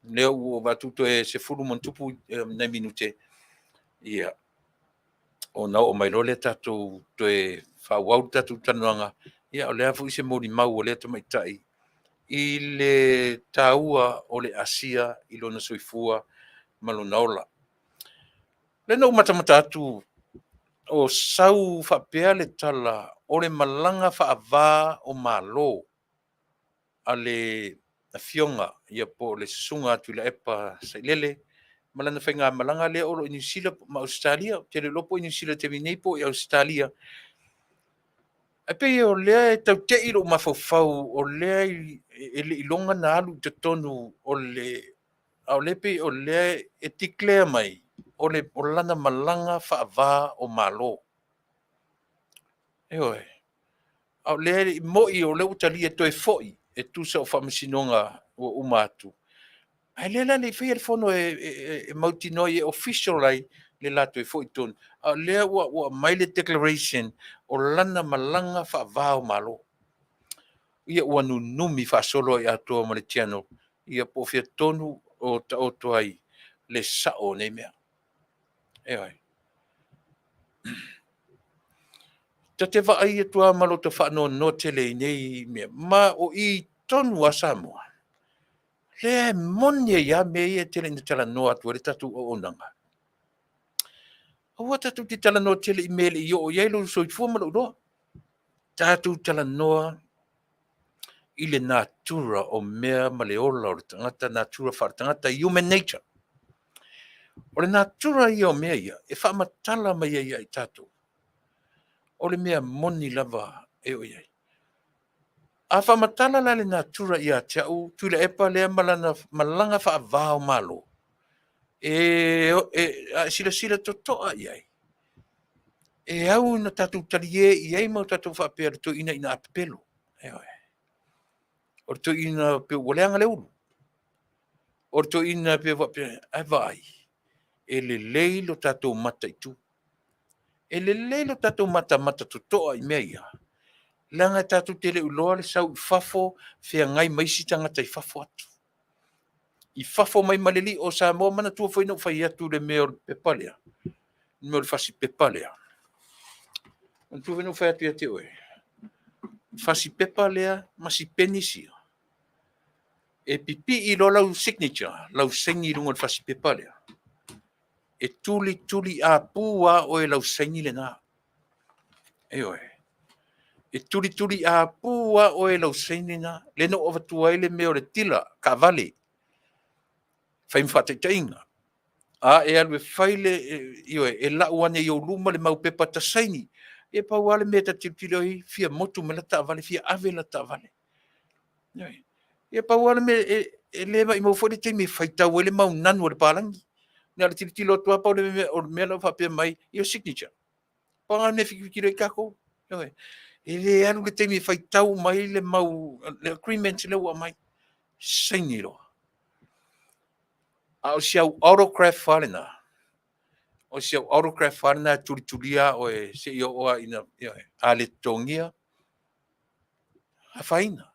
Leo o vatu to e se fulu mantupu na minute, ia. O na o mai lole tatu to e whauau tatu tanuanga, ia o lea fu se mori mau o lea to mai tai. I le taua o le ASEA, i lona soifua, malona ola. Le no matamata atu, o sau whapea le tala, o le malanga whaava o malo, a le fionga, ia po le sunga Tuilaepa sailele, malana whainga malanga le oro i New Zealand ma Australia, te le lopo i New Zealand te mineipo i Australia. A pe o lea e tau te iro mawhawhau, o lea e le ilonga na alu te tonu, o le pe o lea e tiklea mai, o lana malanga whaava o malo. Eoi. Au le moi o le utali e toi foi e tu sa o whamasinonga o umatu. Ai le la le fai al fono e mautinoi e official ai le lato e foi ton. Au le ua maile declaration o lana malanga whaavao malo. Ia ua nunumi whaasolo e atua ma le tiano. Ia po fia tonu o ta oto ai le sao nei mea. Eoi. Ta te wa ai atua malo ta whaano no tele nei mea. Ma o i tonu a Samoa. Le monia ia me ia tele ni tala no atua le tatu o onanga. Awa tatu ti tala no tele i mele i o ielo so i fua malo doa. Tatu tala noa i le natura o mea maleola o le tangata natura wha tangata human nature. O le natura i o mea ia e wha matala mai ia i tatu. O le mea moni lava e o iai. A whamatala la le natura i a tiau, Tuilaepa lea malanga whaavao malo. Sila to toa iai. E au na tatu talie iai mau tatu whapea to ina apelo. O to ina pe waleanga le ulu. O to ina pe wapea avai. E le leilo tatu mata i tu. E le leilo tatu mata to toa i mea ia. Langa tatu tele uloa le sau i fafo fea ngai maisi tangata i fafo atu. I fafo mai malili o Samoa mana tua foi no fai atu le meo pepalea. Meo le fasi pepalea. Mana tua foi no fai atu ia te oe. Fasi pepalea masi penisia. E pipi i lo lau signature, lau sengi rungo le fasi pepalea. E tuli a pua o e lau sengi le na. E oe. E tuli a pua o e lau sengi na. Le no ova tua ele meo le tila, ka vale. Fai mwhataitainga. A e alwe faile, e la uane i o luma le mau pepa tasaini. E pa wale mea ta tilpilo hi, fia motu me la ta vale, fia ave la ta vale. E pa wale me, e leva i mau fwere te me faitau ele mau nanu le palangi. Nea le tiltilo tua pa o le mea la whapea mai, i o signature. Pa ngā me whikiro i kako. E le anu le te me faitau mai le mau, le agreement le ua mai. Saini roa. A o siau autograph whare na. O siau autograph whare na tulia o e se i oa ina a le tongia. A whaina.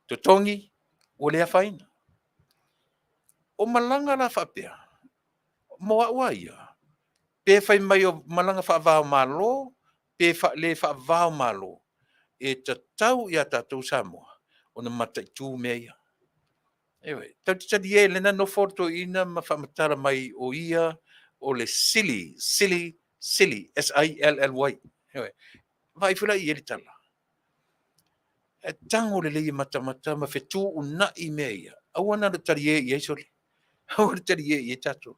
To tongi, o le a whaina. O malanga la whapea. Moa ua ia. Pe whai mai o malanga whaavao malo, pe le whaavao malo. E ta tau i a tātou Samoa. O na mata i tū mea ia. Ewe, tau te tadi e lena no forto ina ma whamatara mai o ia, o le silly, SILLY. Vai fula i ele tala. E tango le lei mata ma fetu una i mea. Awana le tarie i soli. Awana le tarie i tatu.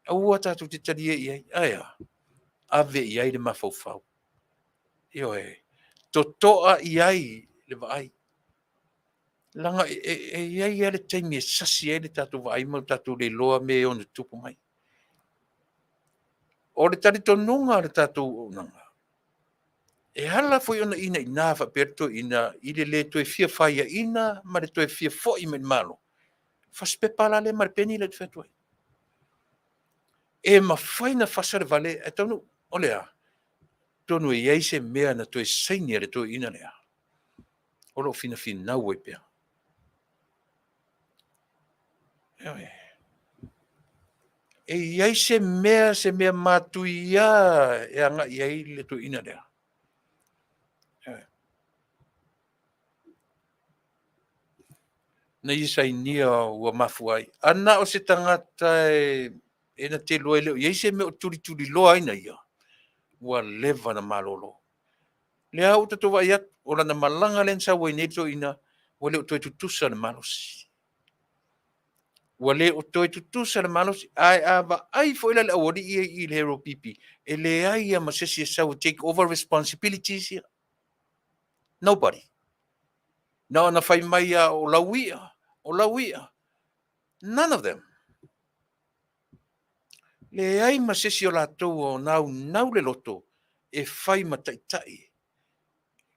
Aua tatu te tarie i aya. Ave i ai le mafaufau. Totoa i ai le vai. Langa e ai le taimi e sasi ai le tatu vai ma tatu le loa me o na tupu mai. O le tari tonunga le tatu nanga. E hala foi ona ina ina fa perto ina ile le to e fia faia ina ma le to e fia fo i malo. Fa spepala le marpeni le fetu. E ma fai na fasa le vale e tonu olea. Tonu e ai se mea na to e saini le to ina lea. Olo fina na ue pea. E iai se mea matuia e anga iai le to ina lea. Na isai nia ua mafuai. Ana o se tangata e na te loa leo. Iai se mea o turi loa ina ia. Ua leva na malolo. Le au te towa iat, o na malanga len sa wai neto ina, ua leo toi tutusa na malosi. Ua leo toi tutusa na malosi, ai ava, ai fo ila le awari i le hero pipi. E le ai ia masesi e sa take over responsibilities here. Nobody. Na fai mai o lauia. None of them. Le ai masesi o latou o nau le loto, e fai mataitai.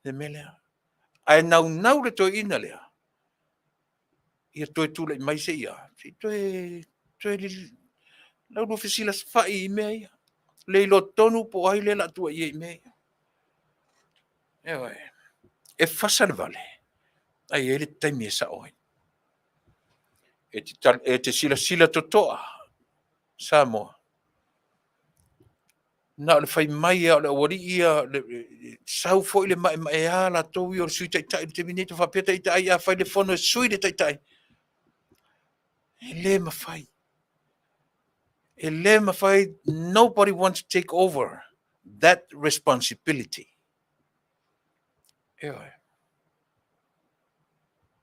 Le melea. Ai nau le toi ina lea. Ia toi tula i mai se ia. Toi li lau no fisila fai i mea ia. Le ilo tonu po ai le la tua i mea ia. E fasa le vale. Ai ele taimi e sa oi. E te sila totoa. Samoa. Na le fai mai o le awari ia sau fo ile mai e ala tou i o sui taitai te minito fa peta i tai a fai le fono e sui le taitai. E le mawhai. Nobody wants to take over that responsibility.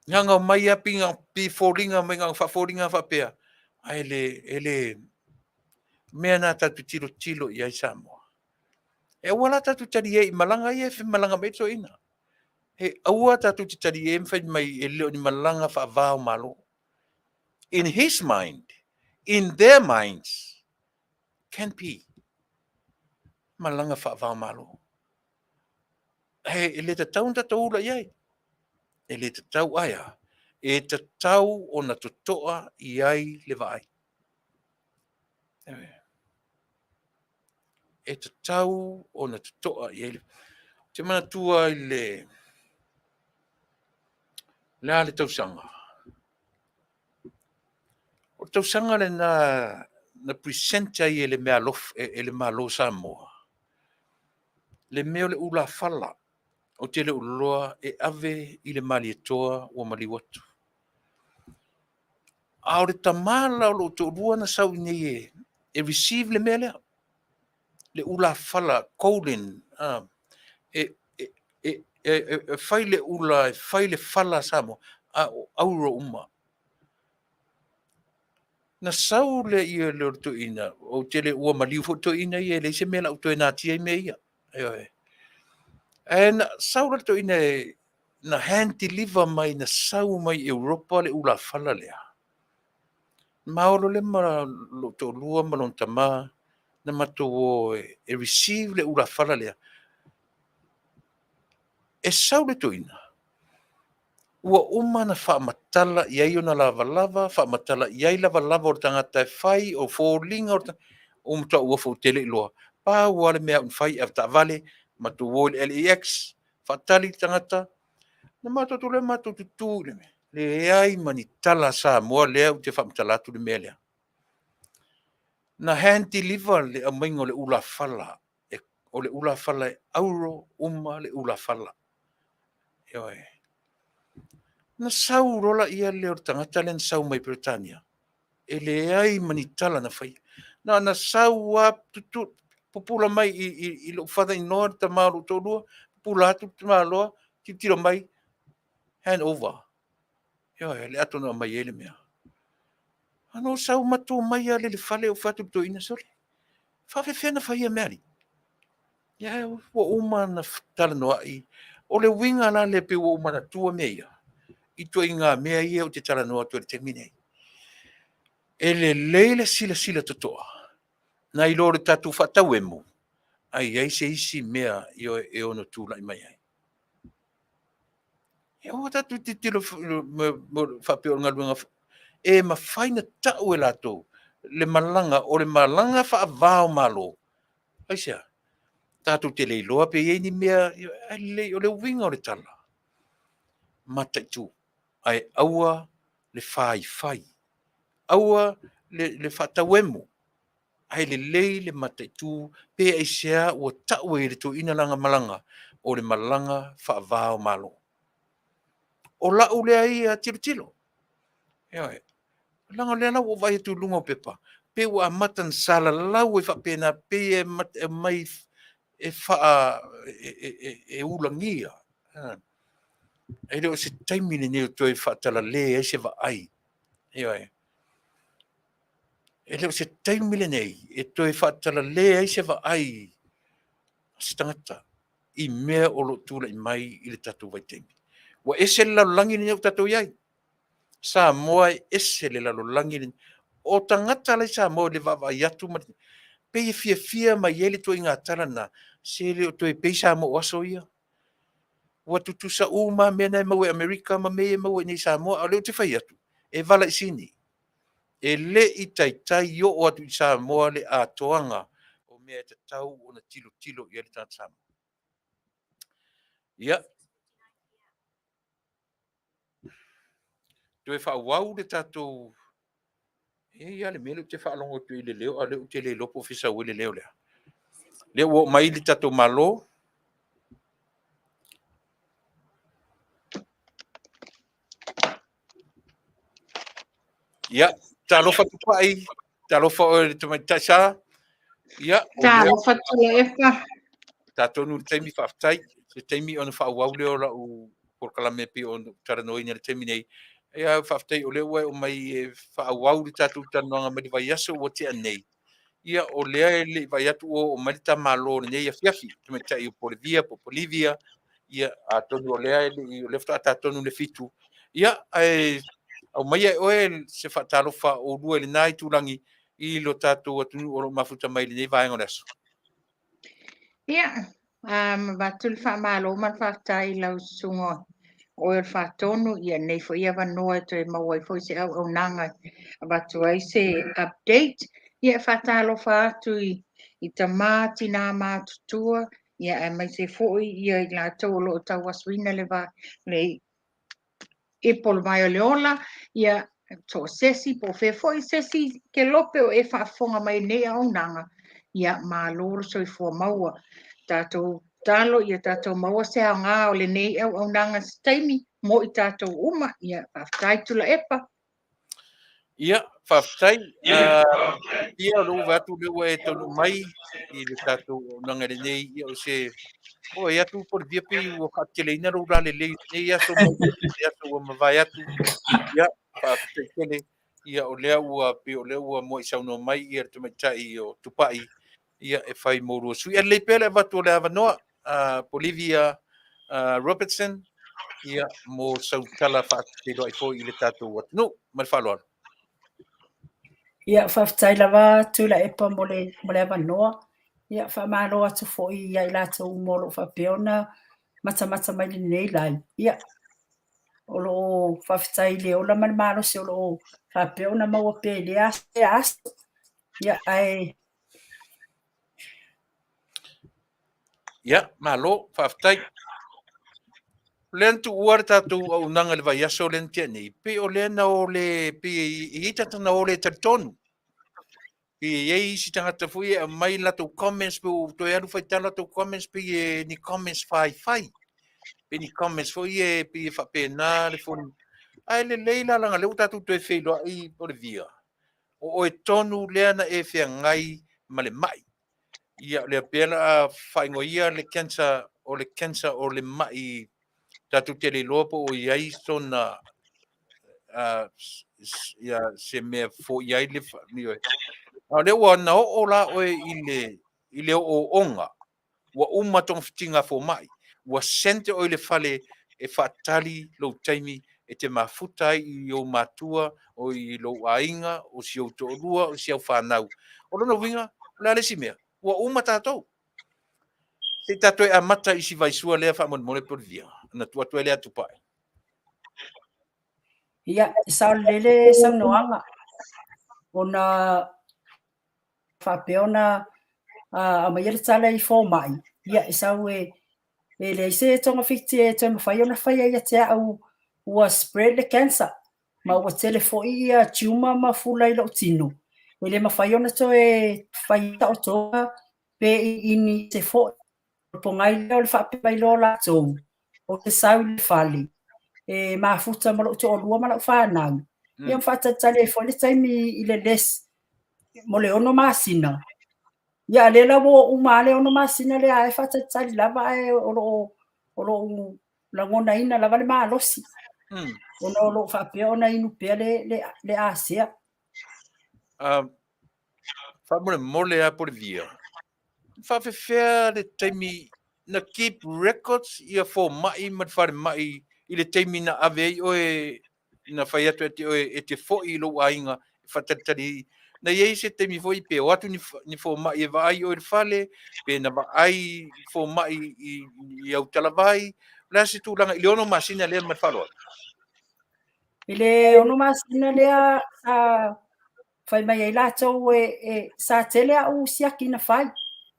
Nganga mai api ngā piforinga mai ngā whaforinga whapea. Ele mea nā tatu tilo i ai Samoa. E wala tatu tari e i malanga i e whi malanga meto ina. He aua tatu tari e mwhai mai e leo ni malanga Vaaaoao. In his mind, in their minds, can be malanga Vaaaoao. He ele te taunta taula iai. Ele te tau aia. E te tau o na totoa i ai le vai. E te tau o na totoa i ai le vai. Te mana tua i le ale tausanga. O tausanga le na presenta i ele mea lo Samoa. Le mea le ula fala. O te le uloa e ave i le mali etoa o mali watu. A o le tamala o lo te urua na sau nei e receive le mea lea. Le ula fala, Colin, fai le ula, fai le fala Samoa, auro uma. Na sau le ia le to ina, o te le ua mali to ina ia, le se mea la uto e nātia i mea ia. E na sau le to ina na hand deliver mai na sau mai Europa le ula fala lea. Maolo le ma lo to lua malon tama na mato o e receive le ula fala lea. E sau le to ina. Ua uma na whaamatala i ai o na lava, whaamatala i ai lava o tangata e whai o fōlinga o mta ua fōtele i loa. Pā ua le mea un whai e ta Vale, matu o le LEX, whaatali tangata, na matoto le matoto le me. Le ai mani tala Samoa lea u te whaamatala tu le mea lea. Na hand deliver le amaingo le ula fala, o le ula fala e auro uma le ula fala. Na sau rola ia leo tangata len sau mai Britania. E le ai manitala na whai. na saua tutu pupula mai I lo fata inoa ta malu tolua pula tu malo tiro mai hand over yo le atu no mai ele mea ano sau matu mai ale le fale o fatu to ina sole fa fe fena fa ia meri ya o uma na tala no ai o le winga la le pe o uma na tua mea I to inga mea ia o te tala no to te mine ele leile sila totoa na I lore tatu fatau emu ai se isi mea io e ono tula I mai ai e o tatu te tilo fa pe o ngalunga e ma faina tau e lato le malanga o le malanga fa vao malo ai sia tatu te Leilua pe e ni mea le o le winga o le tala mata tu ai aua le fai aua le fatauemu ai le mata tu pe ai sia o tau e le tu ina langa malanga o le malanga fa vao malo o la u le ai a tilo e langa le o vai tu lunga pepa pe wa matan sala lau e fa pena pe e mai e fa e ulangia e le o se taimi ne to e fa tala le e se va ai e le o se taimi nei e to e fa tala le e se va ai stangata I mea o lo tula I mai I le tatu vai taimi wa ese la langi ni o tatu iai Samoa ese le la langi ni o tangata le Samoa le va yatu ma pe fia mai ele to inga tala na se le to e pe Samoa so ia wa tutu sa uma mena e mau e Amerika ma me mau e ni Samoa o le te fai atu e vala I sini e le I taitai o o atu I Samoa le a toanga o mea te tau o na tilo I le tata Samoa ia to e whauau le tatou ia le mele te whaalongo tu I le leo a le te le lopo fisa o le leo lea le o mai le tatou malo ia talofa Tupa'i talofa o le tumaitasa ia o lea Talofa Tuilaepa tatou nu le taimi Faafetai le taimi ona whauau leo la u por kalame pi on taranoi le taimi nei ia Faafetai o lea o mai e whauau le tatou tanoanga mai vai aso o te anei ia o lea le vai atu o mai ta malo nei Afiafi tumatai o Polevia ia a tonu o lea le lefta ta tonu le fitu ia au mai o se faatalofa o lua le nai tulangi I lo tatou atu o lo mafuta mai le nei vaenga leso ia batul fa malo man fa tai lau sungo o el fa tonu ia nei fo ia va no to e mau fo se au nanga batu ai se update ia fa talo fa tu I tamati na ma tutua ia e mai se fo ia I la to lo ta waswina le va le e pol mai o leola ia to sesi po fe foi sesi ke lope o e fa fonga mai nei au nanga ia ma lor so I fo maua tatou talo ia tatou maua se anga o le nei au nanga staimi mo I tatou uma ia Faafetai Tuilaepa ia Faafetai ia lo vatu le e tonu mai I le tatou nanga le nei ia o se o ia tu por via pe o kateleina ro la le nei ia so mai ia so ma vai atu ia Faafetai kele ia o lea ua pe o lea ua mo I sauno mai ia te maitai o Tupa'i ia e fai moru su ia le pele vatu le avanoa Polevia Ropertson ia mo sautala Faafetai lo ai fo I le tatou atunu mal falo ia Faafetai lava Tuilaepa mo le avanoa ia faamalo atu fo'i ia I latou mo lo faapeona matamata mai lenei lai ia o lo Faafetai le ola ma le malo se o lo faapeona maua pe le aso ia ai ia malo Faafetai len tu ua tatou aunaga le vaiaso len tianei pe o lena o le pe I tatana o le talitonu pe iai isi tagata foi e mai latou comments pe toe alu faitala latou comments pe ni comments fai pe ni comments foi e pe faapena le foni ae lelei lalaga leu tatou toe feiloaʻi Polevia o e tonu lea na e whiangai ma le mai. Ia le pēla whaingoia le cancer o le mai tatu te le lopo o iai sona ia se mea fo iai le whanioe. A le ua na o la oe i le o onga, ua umatong fitinga fo mai, ua sente o le fale e whaatali lo taimi e te mafuta i o matua o i lo ainga o si o to'olua o si au whanau. O lona winga, la le si mea, ua umatatou. Se tato e amata i si vaisua lea wha mole Polevia, na tuatua lea Tupa'i. Ia, sa lele sang noanga. Ona whapeona a maia tala i fō mai. Ia, sau e le se tonga fiti e tōna whai ona whai ia te au ua spread the cancer. Ma ua tele fo ia tiuma ma fula i lau tino. E le mawhai ona to e whai ta o toa pe i ini te fo. Po ngai leo le whape mai lo la tōu. O te sau le whali. E mafuta ma lau to o lua ma lau whanau. Ia mwhata tale e fo le taimi i le les. Mo le ono masina. Ia le la wo umale ono masina le ai fata tali lava e olo la ngona ina lava le malosi. Ono lo fa pe ona inu pe le ASEA. Fa mole a Polevia. Fa fe le taimi na keep records ia fo mai ma fa mai i le taimi na ave o e na fa atu e te fo i lo ainga fa tali na ye se te mi foi pe o atu ni fo mai e vai o il fale pe na ai fo mai i au talavai la se tu langa i ono masina le ma falo Ile ono masina le a fai mai ai la tau e sa tele au siaki na fai.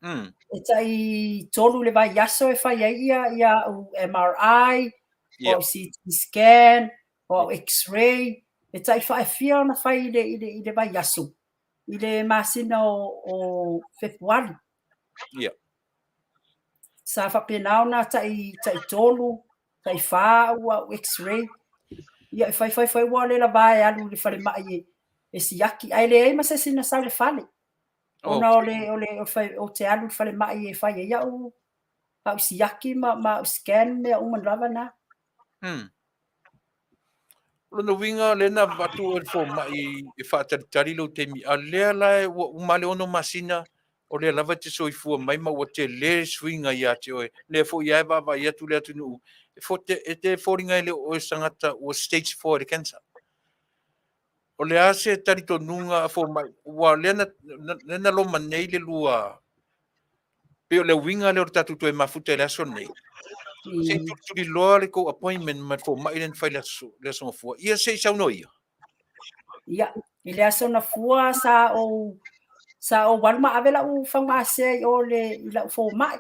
E tai tolu le vai yaso e fai ai ia u MRI o CT scan o X-ray e tai fai fia na fai ile vai yaso. Ile masina o Februari. Ia. Sa whapenau na tai tolu, tai wha ua X-ray. Ia fai wale la vai alu le fale mai e siaki. Ai le eima se sina sau le fale. Ona o te alu fale mai e fai e iau au siaki ma scan mea uman lava na. Lona winga lena watu e fo mai e whaatari lo te mi a lea lai umale ono masina o lea lava te soifua mai ma o te le swinga ia te oe lea fo ia eva ia tu lea tunu e te fōringa ele o sangata o stage 4 de cancer. O lea se tari to nunga fo mai wa lena lo manei le lua pe o le winga le o tatu to e mafuta e lea son nei. Se tu loa le ko appointment ma fo mai len fai le so fo ia se sau no ia. Ia, ile aso na fua sa o walma avela u fanga se o le ila fo mai.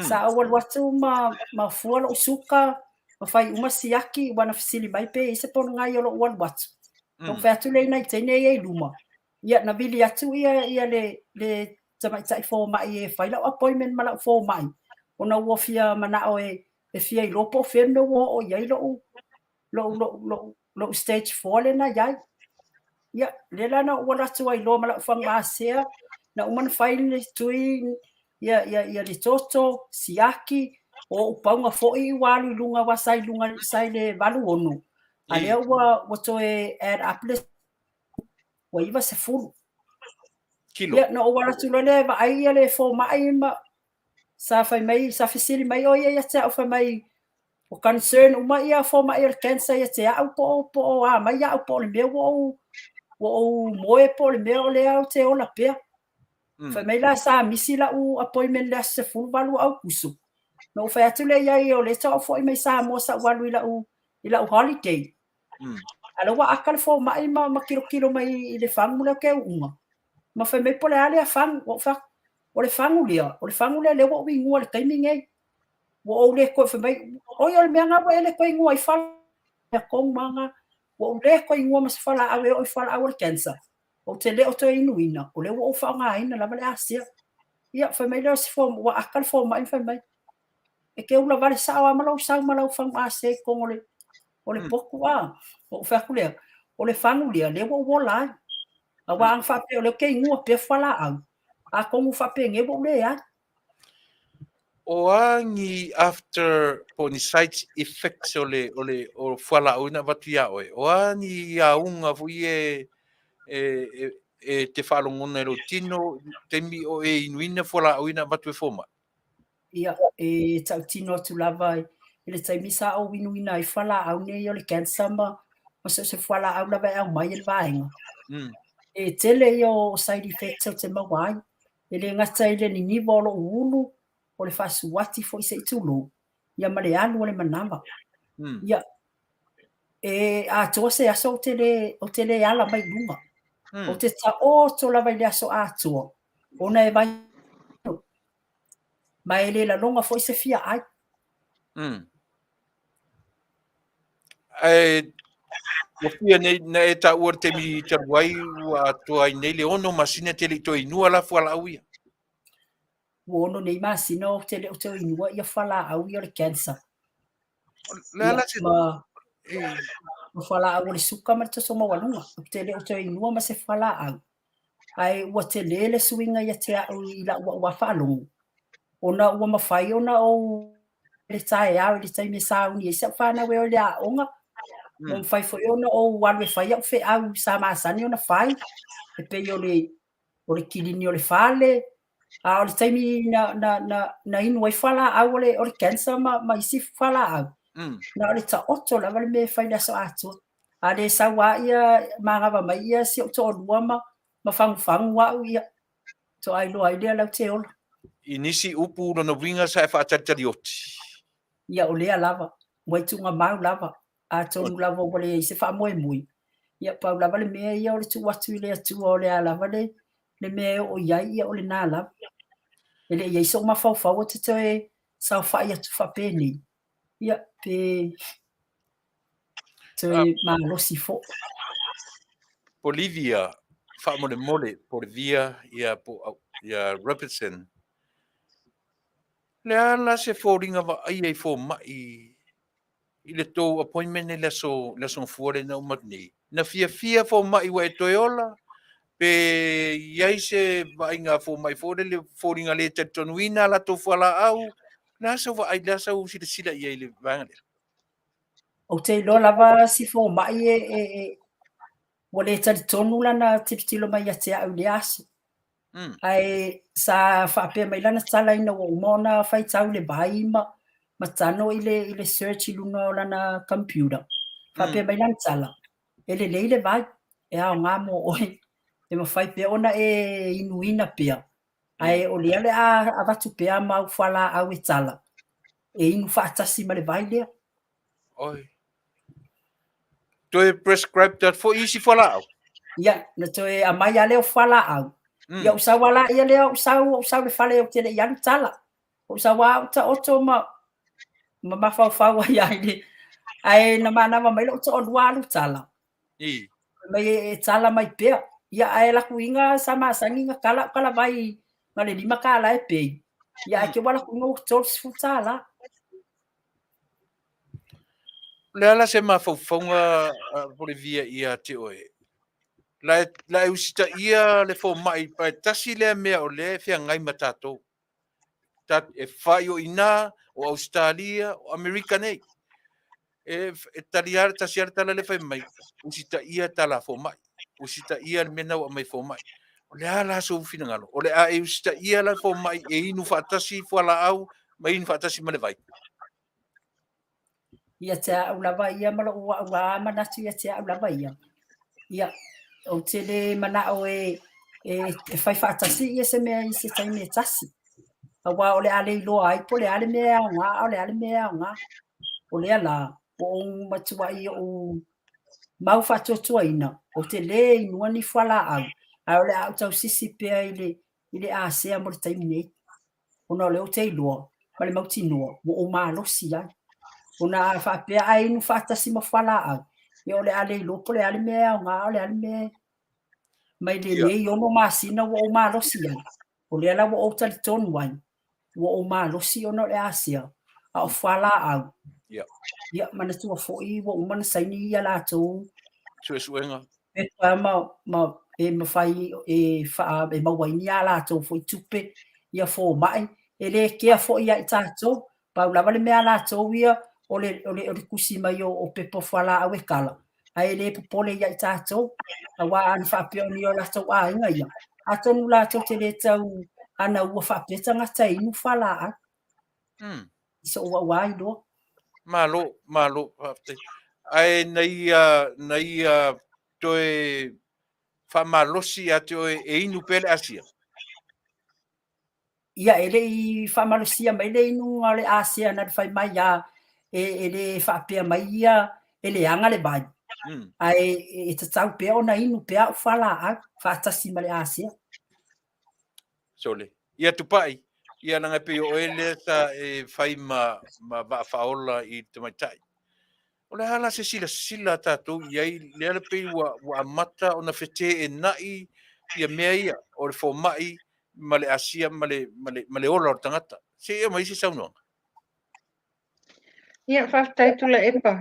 Sa o wal watu ma fua lo suka ma fai uma siaki wana fasili mai pe se pon ngai o wal watu. No fa tu le nai tene e luma. Ia na vili atu ia le tamai tai fo mai e fai la appointment ma la fo mai. Ona wo fia mana o e fia i lopo fe no o ia lo stage 4 le na ia. Ia, le lana wala tu ai lo mala fanga ASEA na uman faile tui ia le toto siaki o upanga foi walu lunga wasai lunga sai le valu ono. Ale wa to e add up le wa iwa se full Kilo. Ia no wala tu le va ai le fo mai ma sa fai mai sa fisili mai o ia te o fai mai o concern uma ia fo mai el cancer ia te au po a mai au po le meu o moe po le meo le au te ola pea. Fai mai la sa misi la u appointment le se full valu au kusu. No fai atu le iai o le tau fo i mai sa mo sa walu ila u holiday. Ala wa akal fo mai ma kilo mai i le fangu le ke unga. Ma fai mai po le ale a fangu o le fangu le wo wingu le taimi ngai. Wo o le ko fai mai o yo le mea nga wa ele ko ingu ai fal ya kong manga wo le ko ingu ma se fala awe o fala awe cancer. O te le o te inuina, o le o whaanga ina lama le ASEA. Ia, whai mai leo si fo, wa akal fo mai whai mai. E ke ula vale sao amalau whanga ASEA kong o le poku a. O whaku lea, o le whangu lea, le o wolai. A wang whape o leo kei ngua pe whala au. A kongu whape ngebo le ai. O angi after po ni side effects o whala au na watu ia oe. O angi a unga fui e te whalongona ero tino, te mi o e inuina whala au ina watu e foma. Ia, e tau tino atu lava e le taimisa au inuina i whala au nei o le cancer ma se whala au lava au mai e le vaenga. E tele i o side effects o te mawai. E le ngata i le niniwa o lo ulu o le whasuati fo i se itulu. Ia ma le alu o le manama. Ia, e a toa se aso o te le ala mai lunga. O te ta o to lava i le aso a toa. Ona e vai mai le la longa fo i se fia ai. O fia nei na e ta ua te mi te wai wa toa i nei le ono masina te li toi nua la whala au ia. Wono nei masina o te le o te inua ia whala au ia le cancer. Lala se... Ma whala au le suka ma te soma walunga. O te le o te inua ma se whala au. Ai ua te le suinga ia te au i la ua whalungu. Ona ua mawhai ona o le tae au le taime sa uni e sa whana we o le a onga. Mo mwhai fo ona o walwe whai au fe au sa maasani ona whai. E pe o le kilini o le whale. A o le taimi na inu ai whala au o le cancer ma isi whala au. Na o le ta oto la wale me whai la so atua. A le sa wa ia maagawa mai ia si o to o lua ma whangu wa ia. To ai lo ai lea lau te ola. Inisi upu no winga sa e whaatari oti. Ia o lea lava. Waitunga mau lava. A tonu lava o le se wha moe mui. Ia pau lava le mea ia o le tu watu i le atua o le a lava le mea o iai ia o le nā lava. Ele ia iso ma fau te te sa whai atu whapeni. Ia pe te losi fo. Polevia, mole, Polevia, ia Ropertson. Le ala se fōringa wa ai ei fō mai i le tō appointment e le so fuare na umatni. Na fia fō mai wa e toi ola, pe iai se vai ngā fō mai fōre le fōringa le te tonuina la tō whala au, na sa wa ai la sa u sila iai le vangale. O te ilo lava si fō mai wale tari tonu lana tipitilo mai a te au le aso. Ai sa whapea mai lana tala ina wa umona whai tau le vai ma tano i le search i luna o lana computer. Whapea mai lana tala. E le leile vai, e ao ngā mo oi. E ma whai pea ona e inuina pea. Ai o lea le a watu pea mau whala au e tala. E inu whaatasi ma le vai lea. Oi. Toi prescribe that for easy whala au? Ia, na toi a mai a leo whala au. Ia usau wala ia leo usau le whale o te le ianu tala. Usau wa uta oto ma mawhau ai ni. Ai na mana mai lo to onwa lu tala. Mai e tala mai pea. Ia ai la kuinga sama sanginga kala vai ngale lima kala e pe. Ia ke wala kuinga to futala. Le ala se mawhauwhaunga Polevia ia te oe. La e usita ia le fō mai pa tasi le mea o le fia ngai matato. Tat e whai o ina o Australia o Amerika nei. E taliara tasiara tala le whai mai. Usita ia tala fō mai. Usita ia le mena o mai fō mai. O le ala so ufina ngalo. O le a e usita ia la fō mai e inu whaatasi whala au ma inu whaatasi ma le vai. Ia te au lava ia mala ua manatu ia te au lava ia. Ia, o te le mana o e whai whaatasi ia se mea i se taime e tasi. Awa o le ale iloa ai po le ale mea o ngā, o le ale mea o ngā. O le ala, o matua i o mau whatuatua ina. O te le inua ni whala au. A o le au tau sisi pea i le ASEA mo le taime nei. O na o le o te iloa, ma le mauti noa, o maa losi ai. O na whapea ai nu whaatasi ma whala au. Ia o le ale ilo po le ale mea o ngā, o le ale mea. Mai le nei ono masina o maa losi ai. O le ala o tali tonu ai. O maa losi ono le ASEA. A o whala au. Ia, mana tua fo'i o umana saini ia la tō. Tue suenga. E pa ma e mawhai e wha e mawaini a lātou fo i tupe ia fō mai e le kea fo ia i tātou pau lava le mea lātou ia o le kusi mai o pepo whala au e kala ai le popole ia i tātou a wā an whapeoni o lātou a inga ia a tonu lātou te le tau ana ua whapeta ngata inu whala a iso ua wai do Malo ai nei toe whamalosi atu e inu pele asia. Ia ele i whamalosia mai le inu ale ASEA na whai mai ia ele whapea mai ia ele anga le mai. Ai e tatau pea ona inu pea whala a whatasi mai le ASEA. Sole. Ia Tupa'i. Ia nanga pe o ele sa e whai ma whaola i te maitai. O le hala se sila tātou iai lea pe wa amata o na whete e nai ia mea ia o le whomai ma le ASEA ma le ola o tangata. Se ia mai si saunoanga. Ia Faafetai Tuilaepa.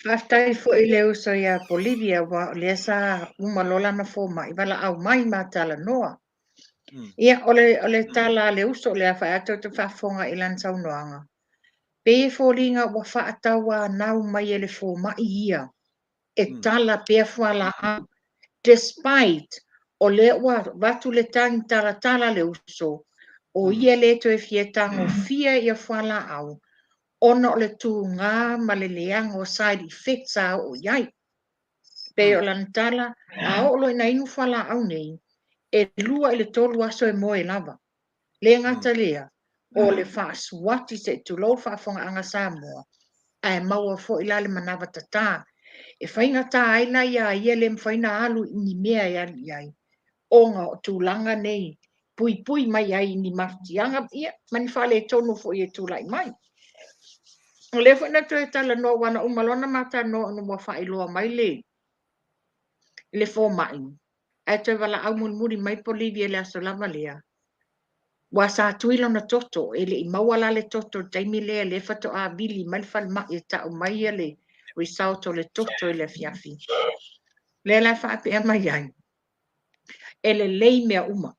Faafetai fo i le uso ia Polevia wa lea sa umalola na whomai wala au mai ma tala noa. Ia ole tala le uso le awha ato te whafonga i lan saunoanga. Pe fōringa wa whaatawa nau mai ele whomai ia. E tala pe whala au. Despite o le watu le tangi tala le uso. O ia le to e fietang o fia ia whala au. Ona o le tū ngā ma le leanga o side effects a o iai. Pe o lan tala a o lo ina inu whala au nei. E lua i le tolu aso e moe lava. Le ngata lea, o le whaaswati se tu lau whaafonga Samoa, a e maua fo ila le manawa tata. E whainga tā aina ia le mwhaina alu ni mea iai. O ngā o tūlanga nei, pui mai ai ni maftianga, ia, mani whale tonu fo i e tūlai mai. O le whaina tu e tala no wana umalona mata no anu mua whailoa mai le fo mai. E te wala au muri mai Polevia le aso lava lea. Wa sa tuila na toto, ele i mawala le toto, taimi lea le fato a bili, mai ma e ta o mai le risauto le toto le Afiafi. Le la whaape a mai ai. Ele lei mea uma.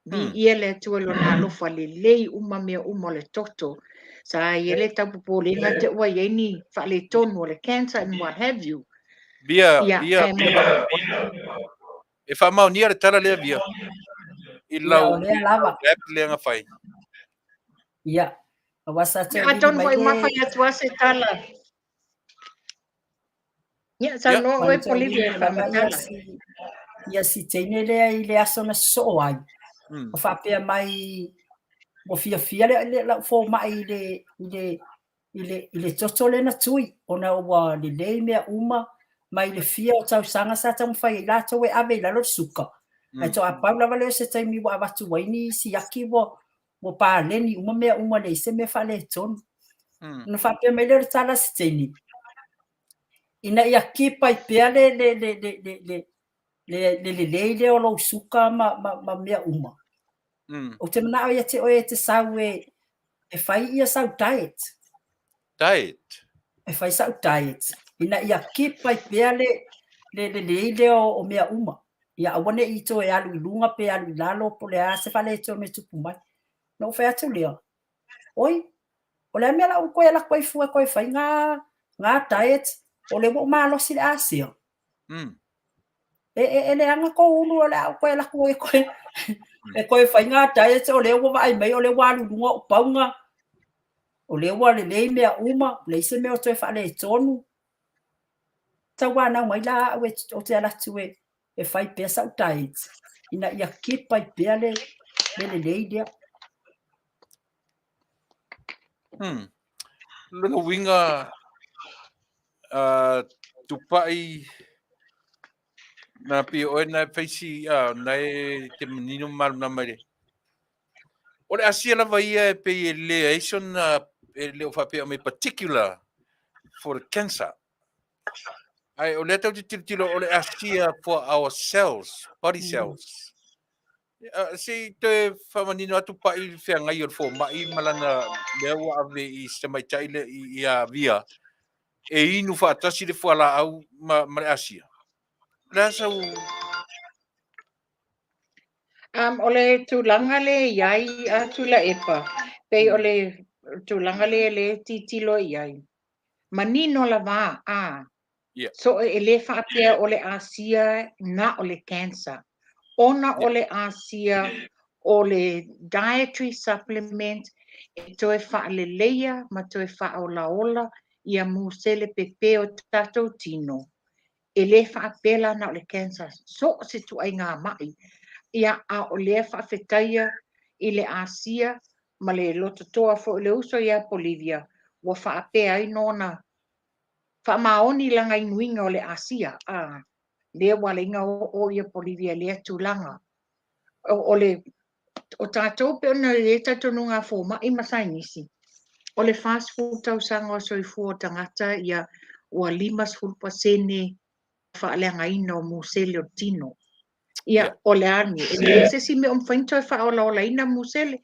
Bi ia le tuelo na alofa le lei uma mea uma le toto. Sa ele tapupo le nga te ua ieni wha le tonu le cancer and what have you. Bia. E wha ni le tala lea bia. I lau le nga whai. Ia. Awasa te a tonu wai mafa ia tua se tala. Ia, sa no e Polevia e whamatala. Ia si teine lea i le aso na so ai. O whapea mai mo fia le fo mai le toto le na tui. Ona ua le lei mea uma mai le fia o tau sanga sa tau mwhai la tau e ave lalo suka. Ai to a paula wale se taimi wa watu waini si aki wo pa leni uma le se me fale ton. No whapea mai le tala si teini. Ina ia ki pai pea le o lo suka ma mea uma. O te mana o ia te oe te sau e whai ia sau diet. E whai sau diet. Ina ia ki pai pea le o mea uma. Ia awane i to e alu i lunga pe alu i lalo po le a se whale to me tupu mai. No whai atu lea. Oi, o le mea la u koe la koe fua koe whai ngā diet. O le mo malo si le ASEA. E le anga ko ulu o le au koe la koe koe. E koe whai ngā diet o le ua vai mai o le walu lunga o paunga. O le ua le lei mea uma. Le ise mea o toi whale e tonu. Tau wana mai la o te alatu e whai pia sau diet. Ina ia kipa i pia le lei lea. Luna winga Tupa'i na pi o na faisi na te menino malu na mai. O le ASEA lava ia pe leation le o fape me particular for cancer. Ai o le tau te tilo o le ASEA for our cells, body cells. Si te whamanino atu pai whea ngai o fo mai malana lewa ave i samai taile i a via. E inu whaatasi le whala au ma le ASEA. Nā sau Ole tūlanga le iai a Tuilaepa. Pei ole tūlanga le titilo iai. Manino la wā a. Yeah. So e le whaapea ole ASEA na ole cancer. Ona ole ASEA ole dietary supplement e toe whaaleleia ma toe whaolaola ia musele pepe o tatou tino. E le whaapela na ole cancer. So se tu ai ngā mai. Ia a o le Faafetaia i le ASEA ma le loto toa fo le uso ia Polevia ua whaapea ai nona whaamaoni langa inuinga o le ASEA le wale inga o ia Polevia le tūlanga o tātou pe ona le tātou nunga fō mai masainisi o le fast food tau sanga o soifu o tangata ia ua 5% whaaleanga ina o musele o tino. Ia o le ani, e se si me whainto e whaola ina musele,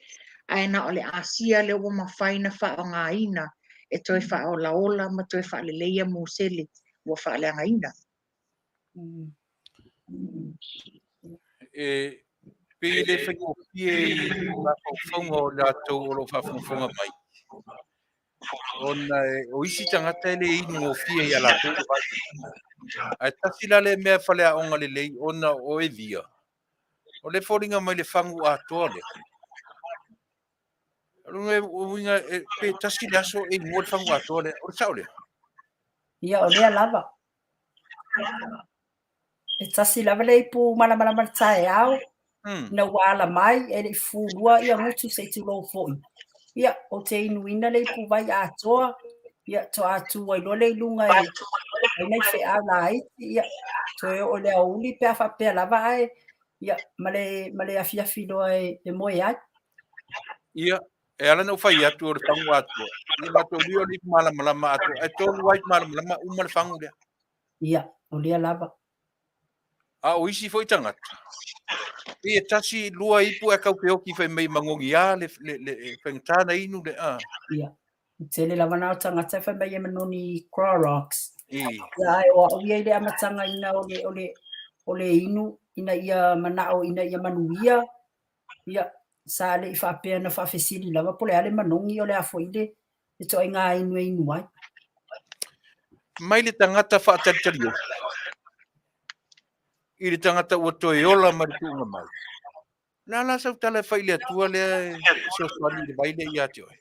aena o le ASEA le ua mawhaina whaonga ina, e toi whaola ma toi whaaleleia musele, ua whaaleanga ina. Pe le whaingopie I la whauwhaunga o lātou o lo whawhungwhunga mai. Ona o isi tangata le inu o fia I a lātou le vai. Ai tasi la le mea whale a onga le lei ona o e via. O le whoringa mai le whangu Atua le. Runga winga pe tasi le aso e mua le whangu Atua le. O le sao le? Ia o lea lava. E tasi lava le ipu mana tae au. Na wala mai e le furua ia ngutu se tu lo foi. Ia o te inuina le ipu vai atoa. Ia to atu ai lo le lunga e. Nei fe ala ai. Ia to e o le auli pe afa pe lava ai. Ia male afiafi lo e moe ai. Ia e ala no fai atu o le whangu Atua. Ia mato rio li malama Atua. E tolu wai malama uma le whangu lea. Ia o lea lava. A o isi foi tangata. E tasi lua ipu e kau peoki fai mei mangongi a le whengtana inu le a. Ia. Te le lava nao tangata fai mei e manoni Clorox. I. Ia e o ia ile amatanga ina o le inu ina ia manao ina ia manuia. Ia sa le whapea na whawhesiri lava pole ale manongi o le afo ile. E to ai ngā inu ai. Mai le tangata whaatari o. I le tangata ua toe ola maritunga mai. La sau tala whai le atua le soswani le baile I ate oi.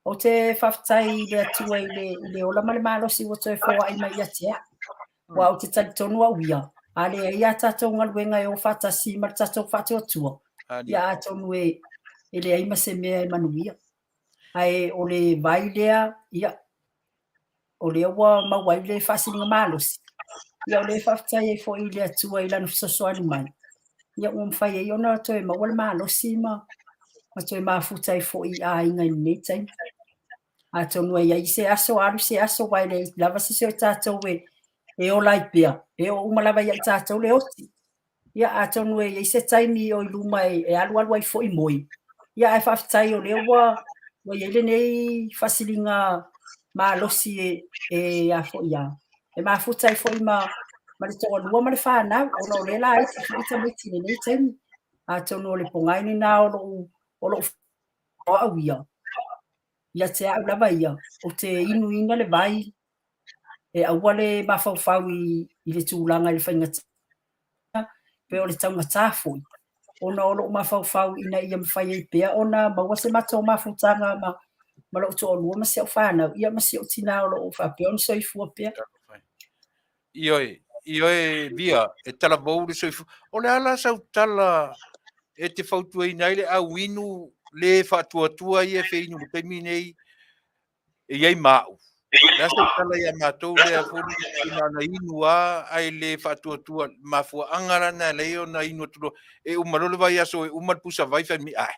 O te Faafetai le atua I le ola ma le malosi o toe fōa ai mai atea. Wa o te Taunu'u ia. A le ia tātou ngaluenga e o Tasi ma tātou Faatuatua. Ia a tonu e le Amesene e Manuia. Ai o le vailea ia o le ua mauai le whasilinga malosi. Ia o le Faafetai e fo I le atua I lana fisosoani mai. Ia ua mwhai e ona toe maua le malosi ma toe mafutai fo I a inga nei taimi. A tonu e ia se aso alu se aso wai le lava se o tātou e o laipea. E o umalava ia tātou le oti. Ia a tonu e ia se taimi o iluma e alu ai fo I moi. Ia e Faafetai o le ua ia le nei fasilinga malosi e a fo ia. E mafutai fo I ma le toa lua ma le whanau. O le la iti fo I tamiti le nei taimi. A tonu o le pongaini na o lo o ia. Ia te au lava ia, o te inuina le vai, e aua le mawhauwhau I le tūlanga I le whaingata, pe o le taungata foi. Ona o lo mawhauwhau ina ia mwhai e pea, ona maua se mato mawhautanga ma lo to o lua ma se au whanau, ia ma se o tina o lo whapea, on soifua pea. Ioi via, e tala vau le soifu. O le ala sau tala e te whautua I nei le au inu le Faatuatua I e whinu le peimi nei e iai mau. Lea sau tala I a mātou le a fōri ina na inu a ai le Faatuatua mafua angara na leo na inu atulo e umarole vai aso e umar pusa vai whai mi ai.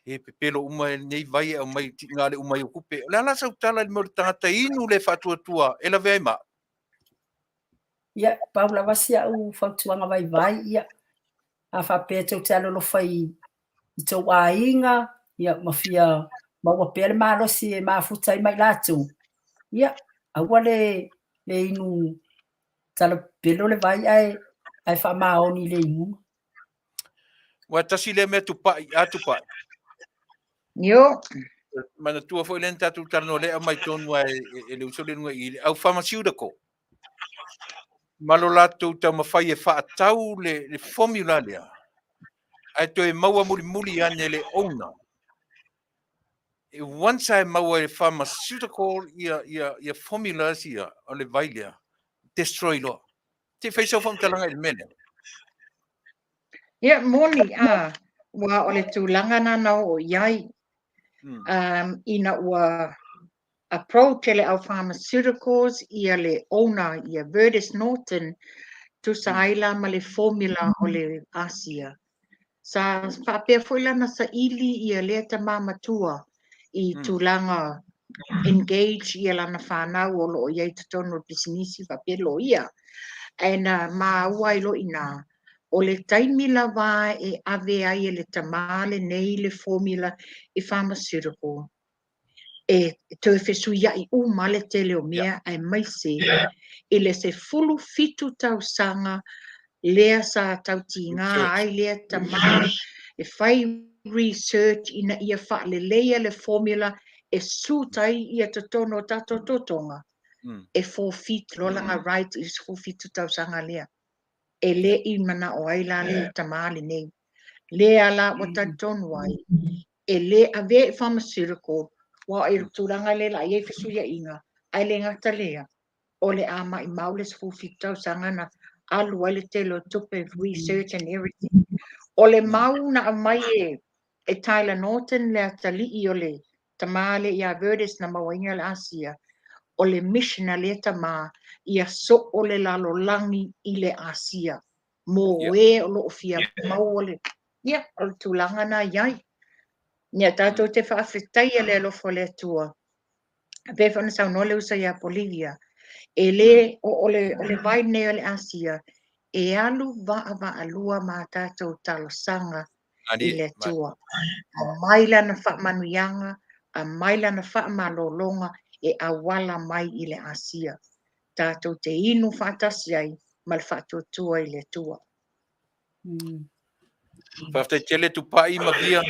E pepelo uma nei vai au mai ngā le umai ukupe. Lea la sau tala le mori tangata inu le Faatuatua e la vei mau. Ia, paula wasi au whautuanga vai, ia. A whapea tau te alolo whai I tau ainga, ia mawhia maua pele malosi e mafutai mai lātou. Ia, aua le inu tala pelo le vai ai ai whamaoni le ingu. Wa tasi le me tupa'i atupa'i. Yo. Mana tua foi len tatu tarno le mai tonu e le usole nua i au pharmaceutical. Malo latou tau mawhai e whaatau le formula lea. Ai to e maua muli ane le owner. E once ai maua e pharmaceutical ia formulas ia o le vai lea. Destroy lo. Te whaisau whamtalanga i le mene. Ia, moni, wa o le tūlanga nana o iai. Ina ua approach ele au pharmaceuticals ia le owner ia Verdis Norton tu saila ma le formula o le ASEA. Sa whapea foi lana sa ili ia lea ta mamatua i tūlanga engage ia lana whanau o lo iai tutono bisinisi whapea lo ia. Aina ua ilo ina o le taimi lava e ave ai le tamale nei le formula i pharmaceutical. E te whesu ia i male tele o mea ai maise i le se fulu fitu tau sanga lea sa tau tinga ai lea tamā e whai research ina ia wha le leia le formula e sūtai ia totono tato totonga e 4 feet lolanga right is 4 feet tau sanga lea e le i mana o ai la le tamā le nei lea la o tatonu ai e le ave pharmaceutical wa i tūranga le la iei whesuia inga ai le ngata lea o le ama i maule se 4 feet tau sanga na alu ai le telo tupe research and everything. O le mau na mai e Tyler Norton le atali i o le tamale i a Verdis na mawainga le ASEA. O le mission a le tama i a so o le lalo langi i le ASEA. Mo e o lo ofia mau o le o le tūlanga na iai. Nia tātou te Faafetai a le alofo le atua. Befa na sau no le usa ia Polevia. E le o le vai nei o le ASEA. E alu va alua ma tātou talo sanga i le tua. A maila na wha manuianga, a maila na wha malolonga e awala mai i le ASEA. Tātou te inu whaatasi ai ma le whaatuatua i le tua. Faafetai tele Tupa'i ma via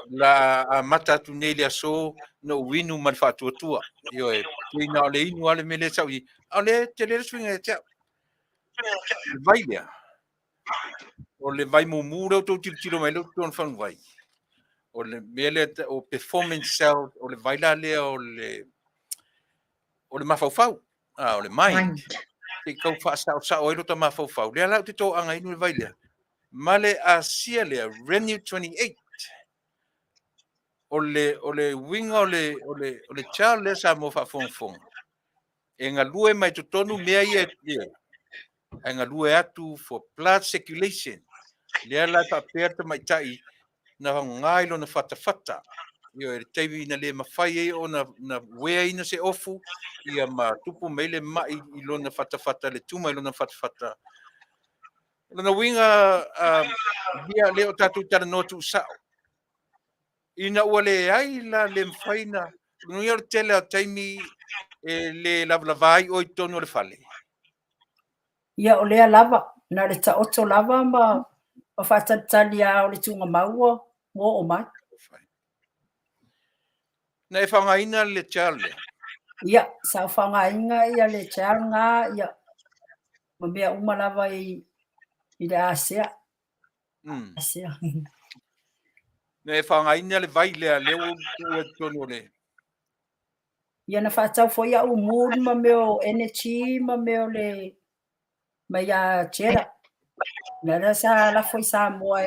la mata tu nei le aso no winu ma le Faatuatua. Io e ina o le inu ale mele sau i. O le tele swinga e tea. Vai lea. O le vai mumu reo tau tiro mai leo tuan whanu vai. O le mele o performance cell, o le vai la lea o le mafaufau. O le mind. Te kau whaasau sa o ero ta mafaufau. Lea lau te tō anga inu le vai lea. Male ASEA lea, Renew 28. O le winga o le child lea sa mo whaafonga. E ngā lue mai tonu mea ia e. E ngā lue atu for blood circulation. Lea lai whaapea mai tai na ngai lo na whatawhata. Io e teiwi na le mawhai e o na wea ina se ofu. Ia ma tupu meile mai i lo na whatawhata, le tuma i lo na whatawhata. Lana winga bia leo tatu tara notu sao. Ina ua le ai la le mwhaina. Nuia tele a taimi le lavai o i tonu le fale. Ia o lea lava. Na le ta oto lava ma whatatali a o le tunga maua. Mo o mai. Na e whangaina le chale. Ia, sa whangainga ia le changa ia. Ma mea umalava i le ASEA. ASEA. Na e whangaina le vai lea leo o tonu le. Ia na whatau fo ia o mood ma meo energy ma meo le ma ia chera. Na ra sa la foi Samoa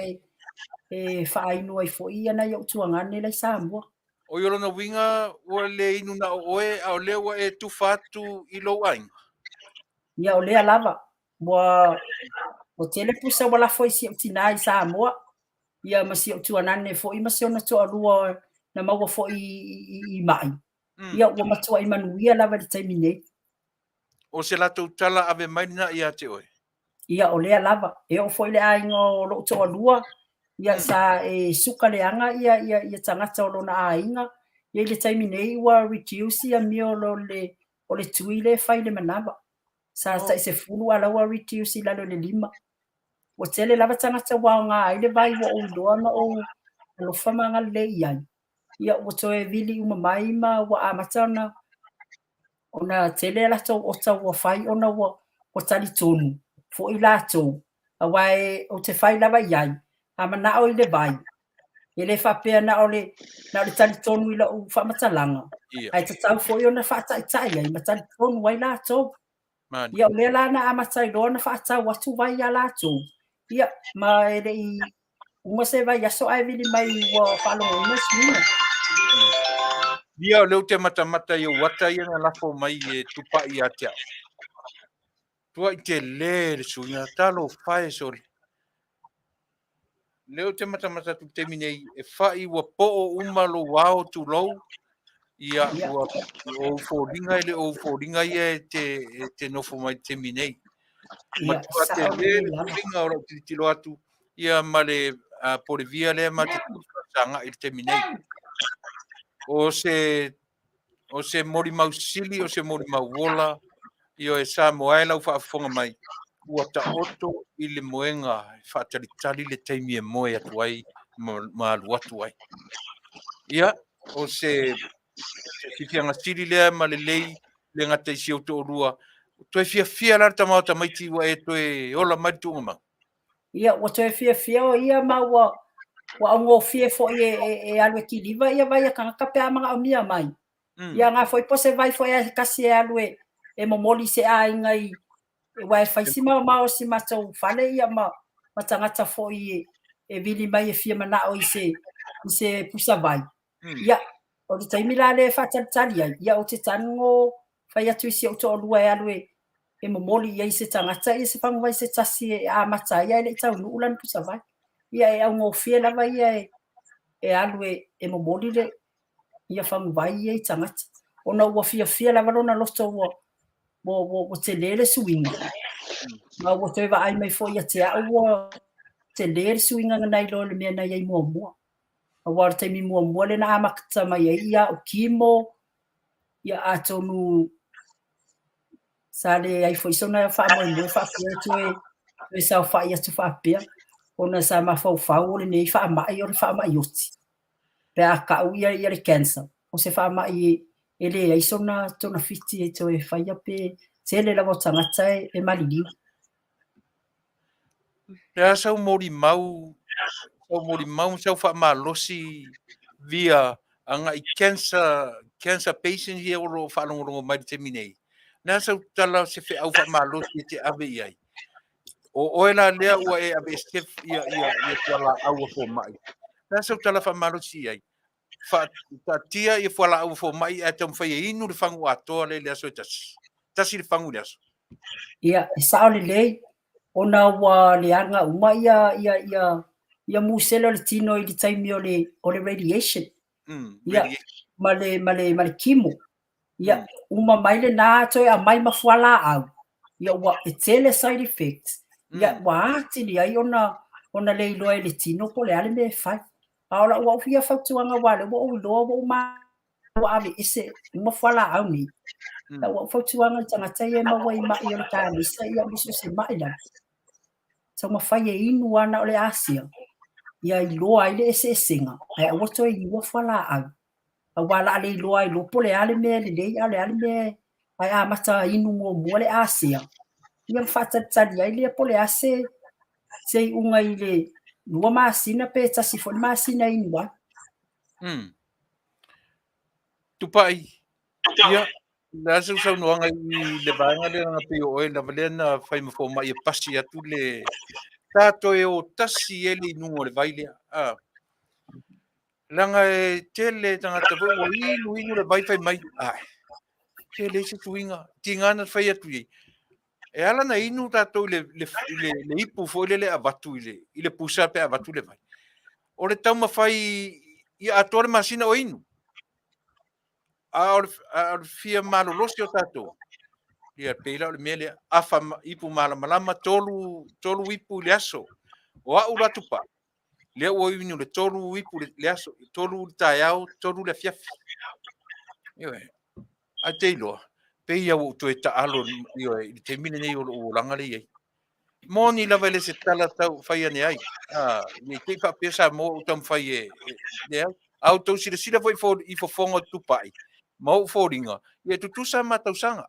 e whainu ai fo ia na iau tuangane le Samoa. O yoro na winga o le inu na oe au lewa e tufatu i lo aing. Ia o lea lava. Mua o tele pusa wala foi si o tina i Samoa. Ia ma si o tuanane fo i ma si ona toa lua na maua fo i mai. Ia ua matua i Manuia lava le taimi nei. O se lato tala ave maina i ate oe. Ia o lea lava. E o foi le aingo lo toa lua. Ia sa e suka leanga ia tangata o lona ainga. Ia le taimi nei ua reduce ia mio lo le tuile fai le manava. Sa i se fulu ala ua reduce lalo le 5. o tele lava tangata wanga ai le vai wa o loa ma o alofa manga le iai ia o toe vili uma mai ma wa amatana ona tele la to o tau wa fai ona wa tali tonu fo i lato a wai o te fai lava iai a mana o i le vai e le whapea na o le tali tonu i la u whamatalanga ai te tau fo i ona whaatai ai ma tali tonu wai lato ia o le lana a matai lona whaatau watu vai a lato ia ma e le i uma se vai aso ai vili mai wa whalongo ina suina Ia o leo te matamata i o wata ia na lafo mai e Tupa'i atea. Tua i te le suina talo whae sori. Leo te matamata tu te minei e whai wa po'o umalo wao tu lou ia ua o fōringa ile o fōringa ia te nofo mai te minei. Ma tua te le suinga o te tilo atu ia ma le Polevia le ma te sanga i te minei. O se mori mausili o se mori mauola i o e Samoa lau whaafonga mai. Ua ta oto i le moenga whaatalitali le teimi e moe atu ai ma alu atu ai. Ia, o se whiwhianga siri lea ma le lei le ngata isi o to rua. Toe fia la tamau tamaiti wa e toe ola mai tunga ma. Ia, o toe fia o ia ma wa ongo fia fo e alwe ki liva ia vai a kanga pe a mga omia mai. Ia ngā foi pose vai foi a kasi e alwe e momoli se a ingai e wai fai sima ma o si matou fale ia ma tangata fo e vili mai e fia mana o i se pusa vai. Ia, o te taimi la le whaatalitali ai, ia o te tango fai atu isi o to olua e alwe e momoli ia i se tangata ia se pangu vai se tasi e a mata ia ele Taunu'u lan pusa vai. Ia e au ngofia lava ia e alwe e momoli le ia fangu vai ia i tangata. Ona ua fia lava lona loto wo te lele suinga. Ma ua te wa ai mai fo ia te au te lele suinga ngai lo le mea nai ai mua. A wara taimi mua le na amakata mai ia o kimo ia a tonu sale ai foi sona fa mo fa e sa fa ia tu fa pia ona sa ma fa o le nei fa mai oti pe a ka ia le cancer o se fa mai ele ai sona tona fiti e to e fa ia pe tele la votanga tai e maliliu Ia sau mori mau sau fa malosi via anga i cancer patient here o fa longo mai te minei. Na sau tala se fe au fa malosi te ave iai. O ela lea ua e ave stef ia tala au fo mai. Na sau tala fa malosi ai. Fa tia i fo la au fo mai e tam fai inu le fangu atoa le aso tasi le fangu le aso. Ia e sao le lei ona wa le anga uma ia muselo le tino i le taimi o le radiation. Ia male kimo. Ia uma mai le nā toi a mai mafuala au. Ia wa e tele side effects. Ia wa atili ai ona Leilua e le tino po le ale me fai. Aola ua ufia fautuanga wale wa uloa wa uma wa ave ese mafuala au ni. La wa fautuanga tangata ia mawai mai o le kāmisa ia miso se mai la. Sa mawhai e inu ana o le ASEA. Ia i loa ai le ese esenga. Ai awato e iwa whala au. A wala ale i loa i lopo le ale mea le lei ale mea. Ai a mata inu mua le ASEA. Ia mwhatatali ai le po le ase. Se i unga i le lua maasina pe tasi fo le maasina inu wa. Tupa'i. Ia. Na se usau noanga i le vaenga le nga pe o e na vale na fai mafo mai e pasi atu le tato e o tasi e le inungo le vaile. Langa e tele tangata vo o inu le vai fai mai. Tele se tuinga. Tingana fai atu i. E ala na inu tato le ipu fo le avatu i le pusa pe avatu le vai. O le tau mawhai i atore masina o inu. A fia malo losi o tato. Ia peila o le mele afa ipu malama tolu ipu le aso. O au ratu pa. Lea ua inu le tolu ipu le aso. Tolu le taiao, tolu le Afiafi. Iwe. A te iloa. Peia o tu e ta alo i te mine nei o langa le iei. Moni lava le se tala tau fai ane ai. Ni te pa pesa mo utam fai ne ai. Au tau sila foi i fofonga Tupa'i. Mau fōringa. Ia tutusa matausanga.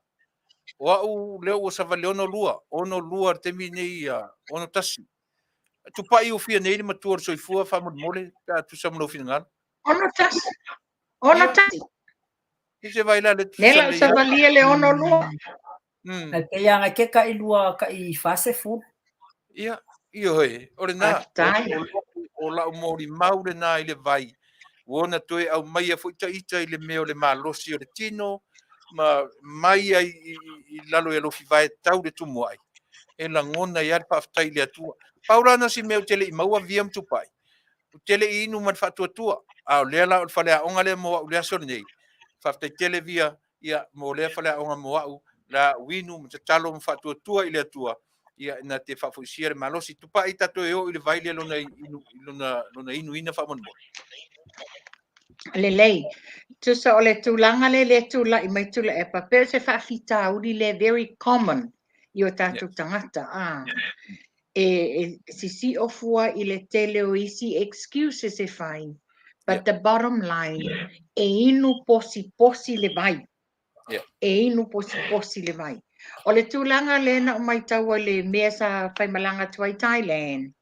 O au leo o savale ono lua te mi nei ono tasi. Tupa'i o fia nei ma tuar soifua fa mole ta tusa mo fina ngal. Ono tasi. Se vai la le tusa Nela sa valia le ono lua. Ke ia ke ka ilua ka I fase fu. Ia, he. Ore na. O la mori maure na ile vai. Wona toe au mai foi ita ile meo le malosi o le tino. Ma mai ai I lalo e lofi vai tau le tumu ai. E la ngona ia Faafetai le Atua. Paulana si meo tele I maua viam Tupa'i. Tele inu man Faatuatua. Au lea la o fale aonga le moa u lea soni nei. Faafetai tele via ia mo lea fale aonga moa u la winu mo te talo mo Faatuatua I le Atua. Ia na te whafuisia le malosi. Tupa'i tato e o I le vai le lona inu ina whamon. Lelei. Tusa o le tūlanga le tūla I mai Tuilaepa. Pero se whaafita uri le very common I o tātou tangata. Si ofua I le tele o isi excuses fine. But the bottom line, inu posi le vai. Inu posi le vai. O le tūlanga le na o mai taua le mea sa whaimalanga tuai Thailand.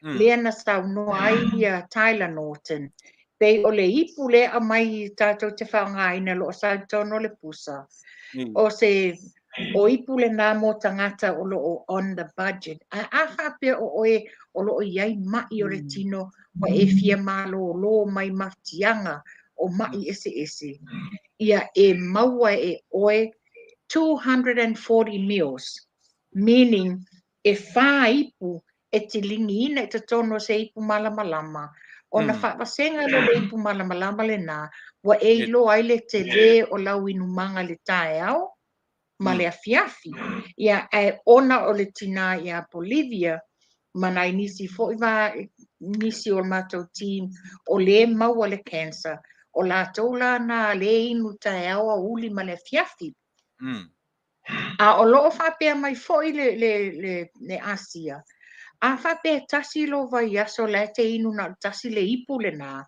Lea na Taunu'u ai Thailand Pei o le ipu le a mai tātou te whaongaina lo o sa tono le pusa. O se o ipu le nā mō tangata o lo o on the budget. A whapea o oe o lo o iai mai o le tino wa e fia malo o lo mai maftianga o mai ese. Ia e maua e oe 240 meals. Meaning e wha ipu e te lingi ina e te tono se ipu malamalama. O na whaawasenga lo le ipu malamalama le nā, wa e lo aile te le o lau inumanga le tae au, ma le Afiafi. Ia e ona o le tina ia Polevia, mana I nisi fo iwa nisi o mātou team, o le maua le cancer, o la tola na le inu tae au a uli ma le Afiafi. A o loo whapea mai fo I le ASEA. A whape tasi lo vai aso le te inu na tasi le ipu le nā.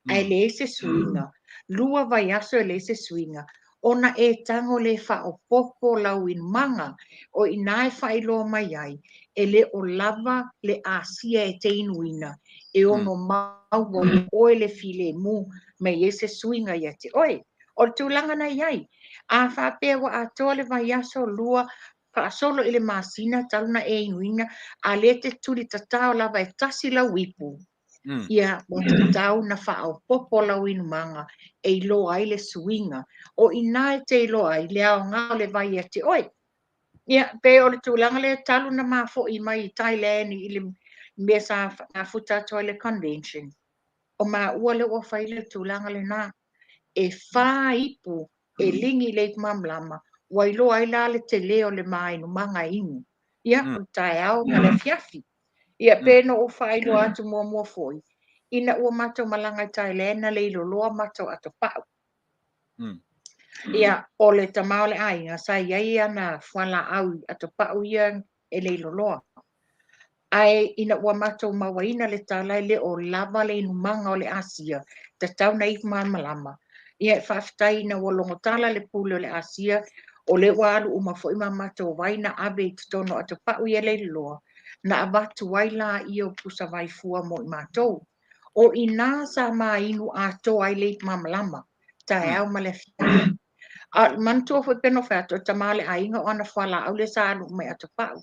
Ai le se swinga. Lua vai aso le se swinga. Ona e tango le wha o popo lau in manga. O inae whai loa mai ai. E le o lava le ASEA e te inuina. E ono mau oe le file mu. Me e se swinga ia te oi. O tūlanga na iai. A whape wa a toa le vai aso lua. Solo ile masina taluna e inuina a le te tuli tatao lava e tasi la wipu. Ia o tatao na whao popo la winumanga e ilo ai le swinga. O ina e te ilo ai le ao ngao le vai e te oi. Ia pe o le tūlanga le taluna mafo I mai Thailand I le mesa na futa toa le convention. O ma ua le ua whai le tūlanga le nā. E wha ipu e lingi le mamlama. Wailo ai la le te leo le mai no manga inu. Ia, o tae au ma le Afiafi. Ia, pēno o whailo atu mua foi. Ina ua mato malanga Thailand na Leilua mato ato pau. Ia, o le tamao le ainga, sa iai ana whala au ato pau ia e Leilua. Ai, ina ua mato mawaina le talai le o lava le inu manga o le ASEA. Ta tau na ik malama. Ia, Faafetai na walongo tala le pule o le ASEA. O le walu uma fo ima mato waina abe tono ato pau ia Leilua. Na abatu waila iyo pusa vai fua mo mato. O ina sa ma inu ato ai le mamalama. Tae au malefia. A mantua fo peno fato tamale ainga ona fala au le sa alu mai ato pau.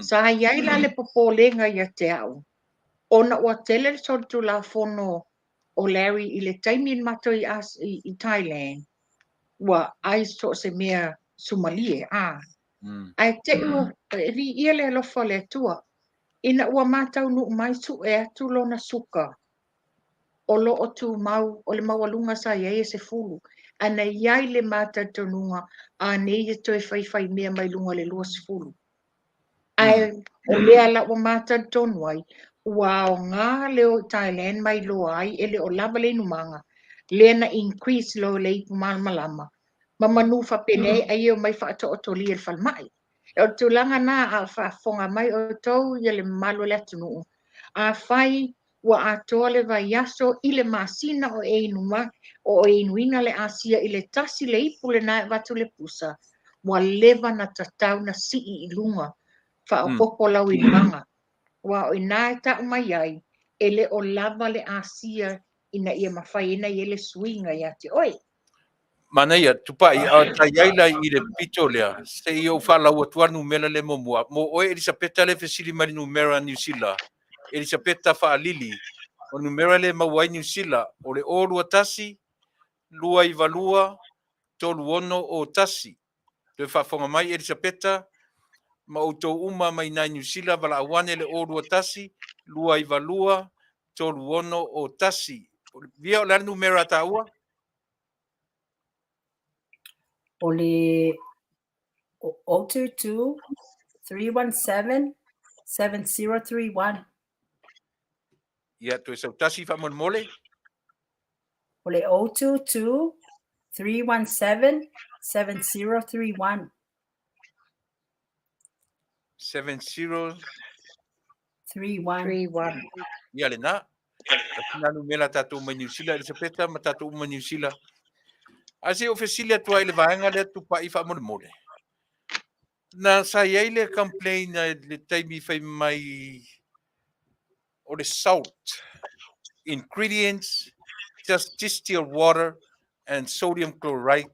Sa iai la le popolenga ia te au. Ona ua tele sortu la fono o Larry I le taimin mato I Thailand. Ua ai so se mea sumalie ai te ri ia le alofa le tua ina ua matau nu mai su e atu lona suka o lo o tu mau o le mawalunga sa ia se fulu ana iai le mata tonunga a nei e toi fai mea mai lunga le luas fulu ai o lea la ua mata tonuai ua o ngā leo Thailand mai lo ai ele o lava le numanga le na increase lo le ipu malama Mama nu fa pene ai o mai fa to li el falmai. O tulanga na a whaafonga mai o tau ia le malo le Taunu'u. A whai ua atoa le vaiaso i le masina o inuina le ASEA i le tasi le ipu le nae watu le pusa. Wa lewa na tatau na sii i lunga. Whaopopo lau inanga. Wa o inae ta umai ai e le o lava le ASEA ina ia mawhai ina i ele suinga ia te oi. Manuia, Tupa'i, tai aila i le pito lea, se i o whalauatua numera le momua, mo oe Elisapeta le fesili mari numera New Zealand, Elisapeta whaalili, o numera le mauai New Zealand, o le orua Tasi, lua i valua, tolu ono o Tasi, le whaafonga mai Elisapeta, ma o tau uma mai nai New Zealand, wala awane le orua Tasi, lua i valua, tolu ono o Tasi, via o le numera taua? O le 022-317-7031. Ia, tu e sau Tasi whamon O le 022-317-7031. 7031. Ia le na. Nā numela tātou mai New Zealand, Elisapeta, ma tātou mai New Zealand. Ase o fesili atua i le vaenga le Tupa'i whamole. Na sa iei le complain le taimi whai mai o le salt, ingredients, just distilled water and sodium chloride,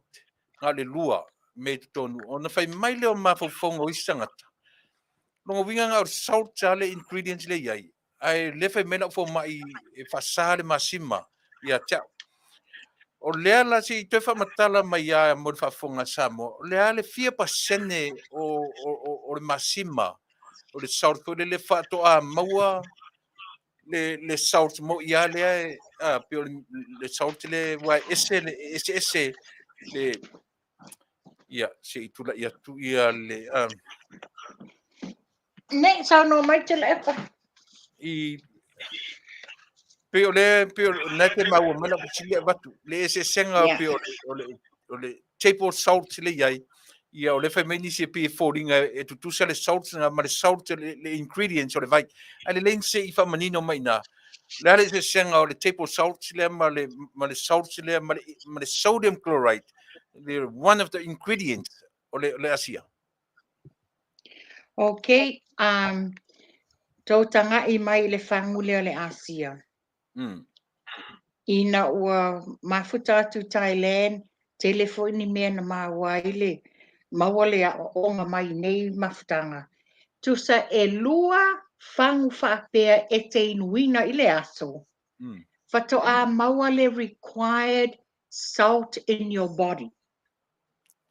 ngā le lua me tonu. O na whai mai leo mawhauwhaunga o isangata. Longa winga ngā o salt sa le ingredients le iei. Ai le whai mena fo mai e Fasa le masima ia tau. O lea la si te whamatala mai a mo le whaafonga Samoa. O lea le 4% o le masima, o le salt, ko le whaatoa maua, le salt mo ia lea, pio le salt le wa ese, le, ia, se i tula ia tu ia le, Ne, sa no mai te lepa. i, pio nete maua mana kusilia watu, le ese senga pio o le table salt le iai, ia o le fai mai nisi e pi fōringa e tutusa le salt nga ma le salt le ingredients o le vai. A le lein se i wha manino mai nā. Le ale se senga o le table salt le ma le salt le ma le sodium chloride. They're one of the ingredients o le ASEA. Okay, tau tanga i mai le whangule o le ASEA. Ina ua mafuta atu Thailand, telefoni mea na maua ile, maua le a onga mai nei mafutanga. Tusa e lua whangu whaapea e te inuina i le aso. Whatoa maua le required salt in your body.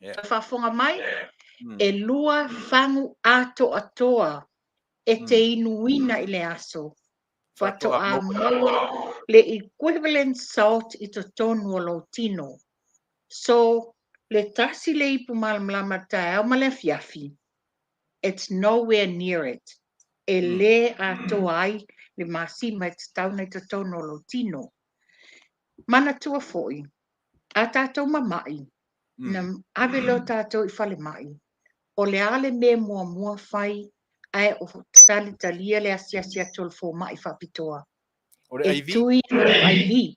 Whafonga mai, e lua whangu ato atoa e te inuina i le aso. Whatoa maua le equivalent salt i to tonu o lo tino. So, le tasi le ipu malamlama tae au male Afiafi. It's nowhere near it. E le atoa ai le masima e tauna i to tonu o lo tino. Mana tua foi. A tātou mamai. Na ave lo tātou I whale mai. O le ale me mua whai ai o talia le asiasia tolfo mai whapitoa. O le E IV? tui lo IV.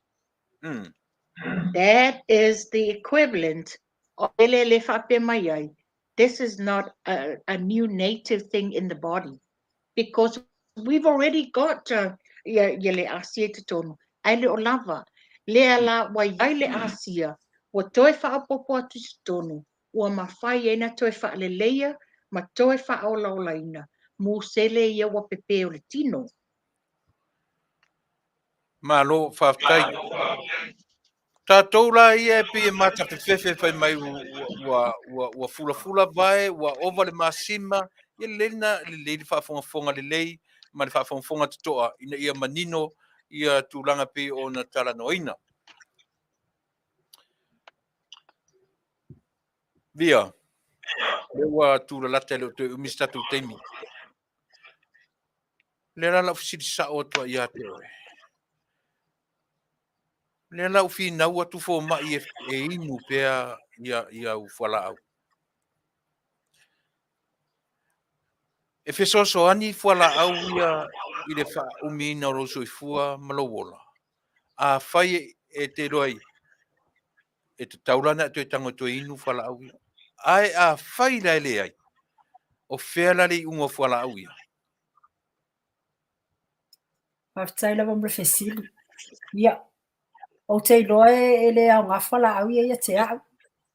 That is the equivalent of le whape mai ai. This is not a new native thing in the body. Because we've already got le asia te tonu. Ai le o lava. Le ala wai ai le asia. Wa toe whaapopo atu te tonu. Ua mawhai ena toe whaaleleia. Ma toe whaolaolaina. Mu sele ia wa pepe o le tino. Malo Faafetai. Tātou la ia e pi e mata whewhewhe whai mai ua fula vai, ua ova le masima, ia leina le leili whaafonga le lei, ma le whaafonga tutoa, ina ia manino, ia tūlanga pi o na talanoina. Via, le ua tūla lata leo te umistatu teimi. Le rala ufisiri sa o tua ia te oe. Le la ufi na ua tu fo mai e inu pea ia u wala au. E fesoso ani fuala au ia i le fa umina o lo soifua malowola. A fai e te roi e te taulana te tango to inu fuala au ia. Ai a fai lai le ai. O fea li ungo fuala au ia. Faafetai lava ma le fesili. Ia, o te iloa e le au ngā whala au ia te au.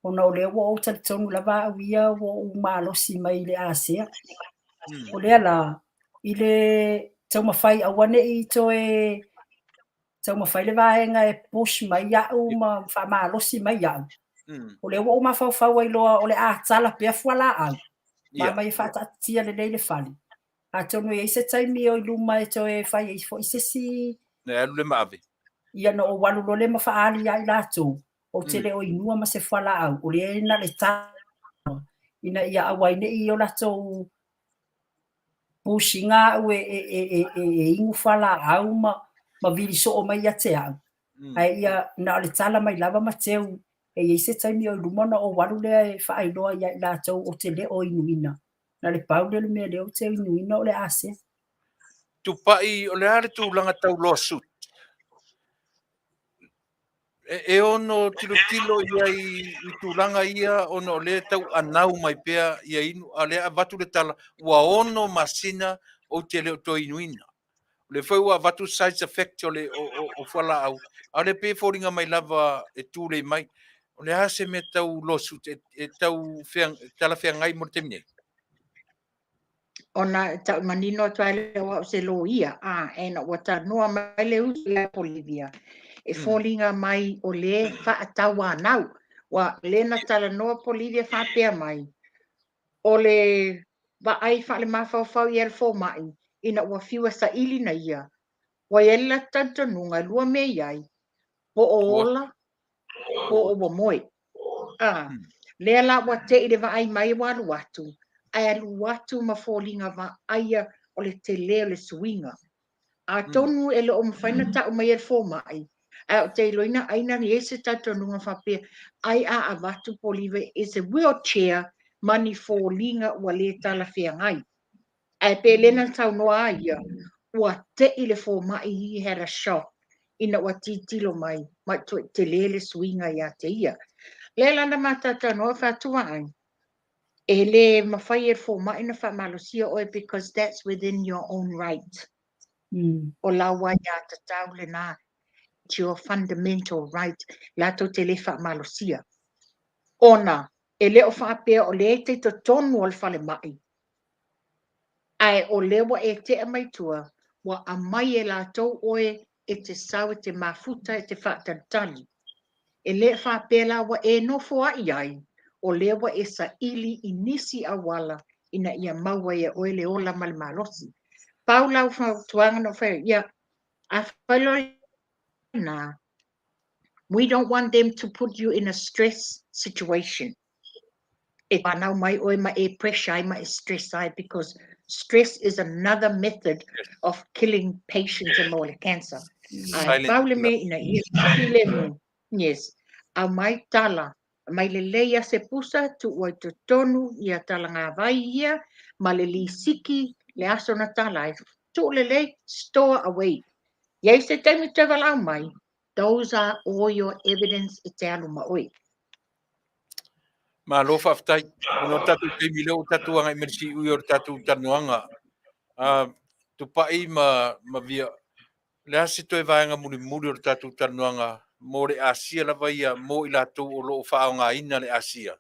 Ona o lea wa o talitonu lava au ia wa o maalosi mai le ASEA. O lea la, i le tau mawhai awane i to e tau mawhai le vaenga e push mai au ma wha maalosi mai au. O lea wa o mawhau ai loa o le tala pia fuala au. Ma mai whaatatia le leile whali. A tonu e se taimi o luma e to e whai e fo i se si... Ne alu le maawe. Ia no o walu lo le mawhaali ai lato. O te le o inua ma se whala au. O le ena le tā. Ina ia awaine i o lato pushinga au e ingu whala au ma vili so o mai a te au. Ai ia na le tala mai lava ma teu. E i se taimi o lumona o walu le e whaailoa i ai lato o te le o inuina. Na le pau le mea leo te inuina o le ASEA. Tupa'i o le ale tūlanga tau loa sut. E ono tilo ia i tūlanga ia ono le tau anau mai pea ia inu a le avatu le tala ua ono masina o te leo to inuina. Le foi ua avatu size effect o le o whala au. A le pe fōringa mai lava e tūle mai. O le ase me tau loa sut e tau tala whea ngai mo te mine. Ona ta manino twaile wa se lo ia ena wa ta noa mai le usi la Polevia e fallinga mai o le Faataua nau wa le na tala noa Polevia fa pe mai o le ba ai fa le mafau ia fo mai ina wa fiwa sa ili na ia wa ela tanto nunga lua me iai po ola po o moi le la wa te i le va ai mai wa watu ai alu watu ma fallinga va aia o le tele o le swinga. A tonu e le o mwhaina ta o mai e fo mai. A o te iloina aina ni ese tatonu nga whapea. Ai a avatu Polevia is a wheelchair mani fallinga ua le tala whea ngai. Ai pe lena tau noa ia ua te i le fo mai he had a shock. Ina ua titilo mai. Ma te le swinga ia te ia. Le lana matata noa Faatua'i. E le mawhai e fo mai na whamalosia oe because that's within your own right. O lawa ia ta tau le nā. It's your fundamental right. Lato te le whamalosia. Ona, e leo whapea o le te to tonu o le whale mai. Ai o lewa e te amaitua, wa a mai e lato oe e te sau e te mafuta e te whaatatali. E le whapea la wa e no fua iai. O lewa e sa ili inisi awala ina ia maua e oe le ola malimalosi. Pau lau tuanga no whare, ia, a whailoi na, we don't want them to put you in a stress situation. E whanau mai oe ma e pressure ma e stress ai because stress is another method of killing patients and more cancer. Ai paule me ina ia yes. A mai tala mai le leia se pusa tu o te tonu ia tala ngā vai ia ma le li siki le aso na tala ai tu le store away. Iai se taimi te walau mai. Those are all your evidence e te alu ma oi. Ma lo Faafetai, ono tatu te mileo tatu anga emersi ui o tatu tanuanga. Tupa'i ma via. Le ase toi vaenga muri o tatu tanuanga. Mo le ASEA lava ia mo i latou o loo whaonga ina le ASEA.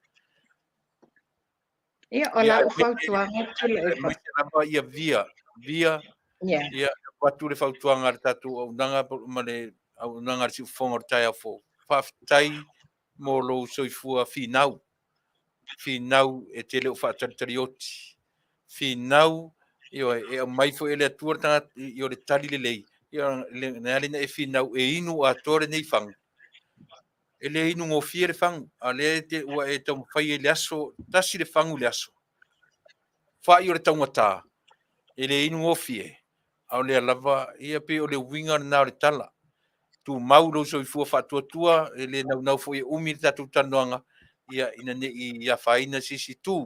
Ia o la ufautuanga Tuilaepa. Mai se lava ia via. Ia watu le whautuanga le tatu au nanga ma le au nanga si ufonga o tai au fo. Faafetai mo lo soifua finau. Finau e te leo whaatarioti. Finau e mai fo ele atua tanga i o le tali le lei. Na alina e finau e inu a tore nei whang. E le inu ngō fie le whang. A le te ua e tau whai e le aso. Tasi le whangu le aso. Whai o le taunga tā. E le inu ngō fie. A o le alava ia pe o le winga na o le tala. Tu mauro so i fua Faatuatua. E le nau fo i umi tatu tanoanga. Ia ina ne i a whaina sisi tū.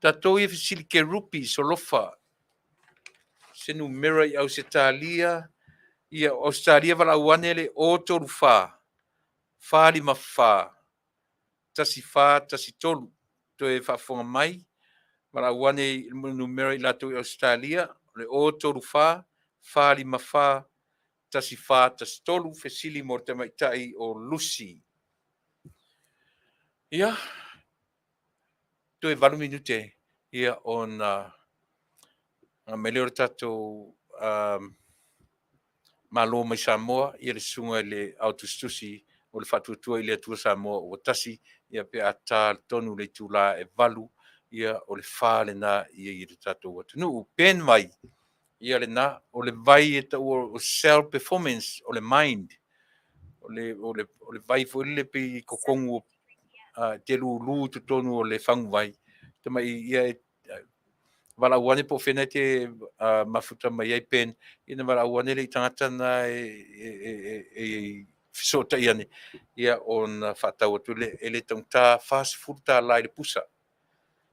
Tatou ia fisili ke rupi solofa. Se numera I Australia, ia Australia valauane le o tolu fā. Fā lima fā. Tasi fā, tasi tolu. Toe whaafonga mai. Valauane numera I latou I Australia, le o tolu fā, fā lima fā, tasi fā, tasi tolu, fesili mo te maitai o Lucy. Ia, toe 8 minute ia on meleo tatou malo mai Samoa, ia le sunga le Tusi o le Faatuatua I le atua Samoa o Tasi, ia pe ata tonu le tula e valu, ia o le wha le na ia I le tatou Taunu'u. Pen mai, ia le na, o le vai e tau o self performance, o le mind, o le vai fo le pe kokongu te lulu tu tonu o le whangu vai. Tama ia valauane po whena te mafuta mai ai pen, ina valauane le tangata na fisota iane, ia on Faataua le tangta fast food ta lai le pusa.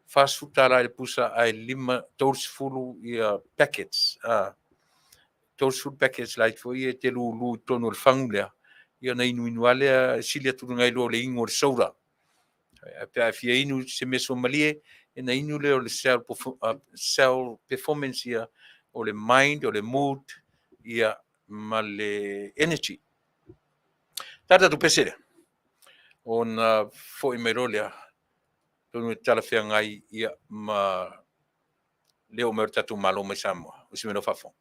Fast food ta lai le pusa ai 5 tolsfulu ia packets. Tolsfulu packets lai fo ia te lulu tonu o le whangu lea. Ia na inu alea silia turungai lo le ingo le soura. Pe afia inu se meso malie, ina inu le o le self performance ia, o le mind, o le mood, ia ma le energy. Tata tu pesere. On fo I meirolea, tonu e tala fea ngai ia ma leo mero tatu malo mai Samoa. Usi meno fafo.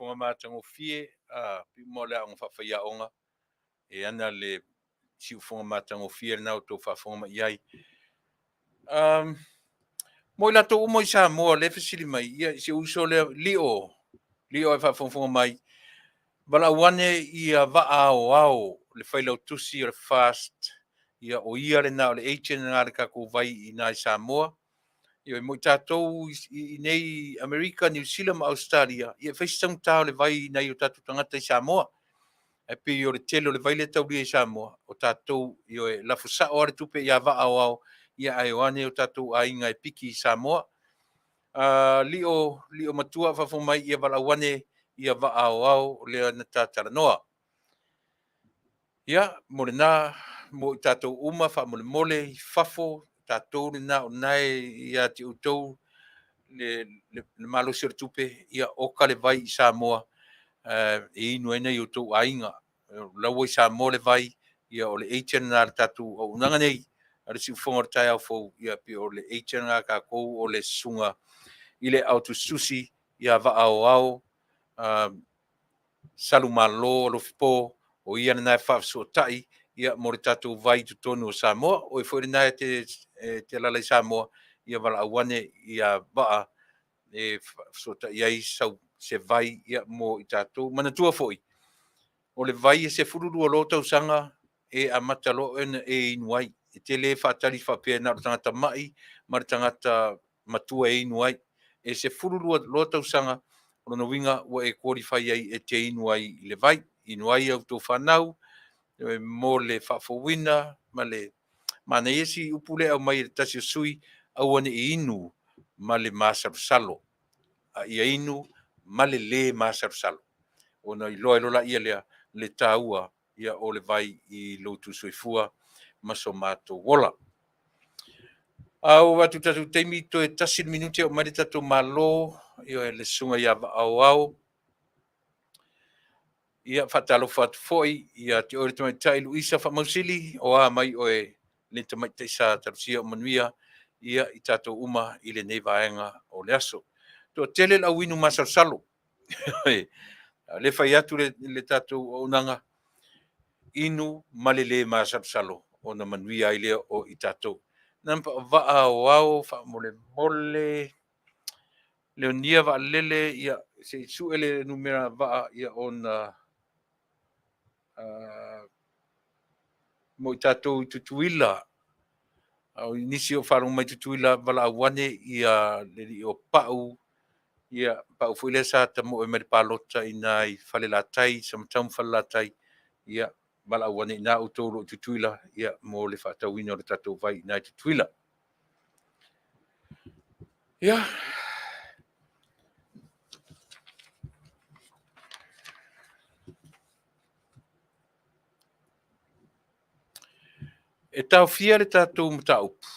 whaafonga mātango fie, pi mo le ang whawhaiaonga, e ana le si whonga mātango fie nao tō whaafonga ma iai. Mo i lato umo i Samoa, le fasili mai, ia si uso le lio e whaafonga mai, wala wane ia Vaaaoao, le Failautusi o le fast, ia o ia le nao le eichen ngā le kako vai i nā i Samoa, ia mo i tātou i nei Amerika, New Zealand ma Australia, ia whaisitang tāo le vai nei o tātou tangata i Samoa, e pi o le telo le vai le tauria i Samoa, o tātou i o e lafusa o are tupe ia Vaaaoao, ia ai wane o tātou ainga e piki i Samoa, lio matua whawhong mai ia wala wane ia Vaaaoao lea na Faatalanoaga. Ia, mo le nā, mo i tātou uma, wha mole i whafo, tātou le nā o nai ia te utou, le malosi o le tupe, ia oka le vai i Samoa, e inu ena i utou ainga, laua i Samoa le vai, ia o le eichen nā le tātou o unanga nei, ale si ufonga o tai au fau, ia pi o le eichen nā kākou o le sunga, i le autosusi, ia Vaaaoao, Salumalo, Alofipo, o ia na Faafetai, ia mo le tātou vai tutonu o Samoa, o e fwere nai te lala i Samoa, ia wala awane, ia Vaa, e Faafetai ai sau se vai, ia mo i tātou, manatua foi. O le vai e se fururu o lo tausanga, e amatalo e inuai, e te le whaatari whapea na tangata mai, ma tangata matua e inuai, e se fururu o lo tausanga, o na winga wa e qualify ai e te inuai le vai, inuai au tō whanau, mo le Faafowina, ma le mana esi upule au mai Tasi o sui, au ane i inu, ma le masarusalo, ia inu, ma le masarusalo. O na i loa lola ia lea, le tāua, ia o le vai i loutu soifua, maso mātou wola. Au watu tatu teimi to e tasi minuti o mai tatu malo, ia le sunga ia Vaaaoao, ia whatalo whatu foi, ia te ore tamai tailu isa whamausili, o a mai o e le tamai teisa tarusia o Manuia, ia i tātou uma i le nei vaenga o le aso. To tele la winu masarusalo, le whai atu le tātou o unanga, inu malele masarusalo, o na Manuia i lea o i tātou. Nampa Vaaaoao, mole, Leonia Vaalele, ia se suele numera Vaa, ia on mo i tātou i tutuila, au nisi o wharong mai tutuila wala awane ia le o pau, ia pau fuile sa ta mo e mele palota i nai Failautai, samataum Failautai, ia wala awane na utoro i tutuila, ia mo le whatauina o le tātou vai i nai tutuila. Ia, e tau fia le tātou mataupu,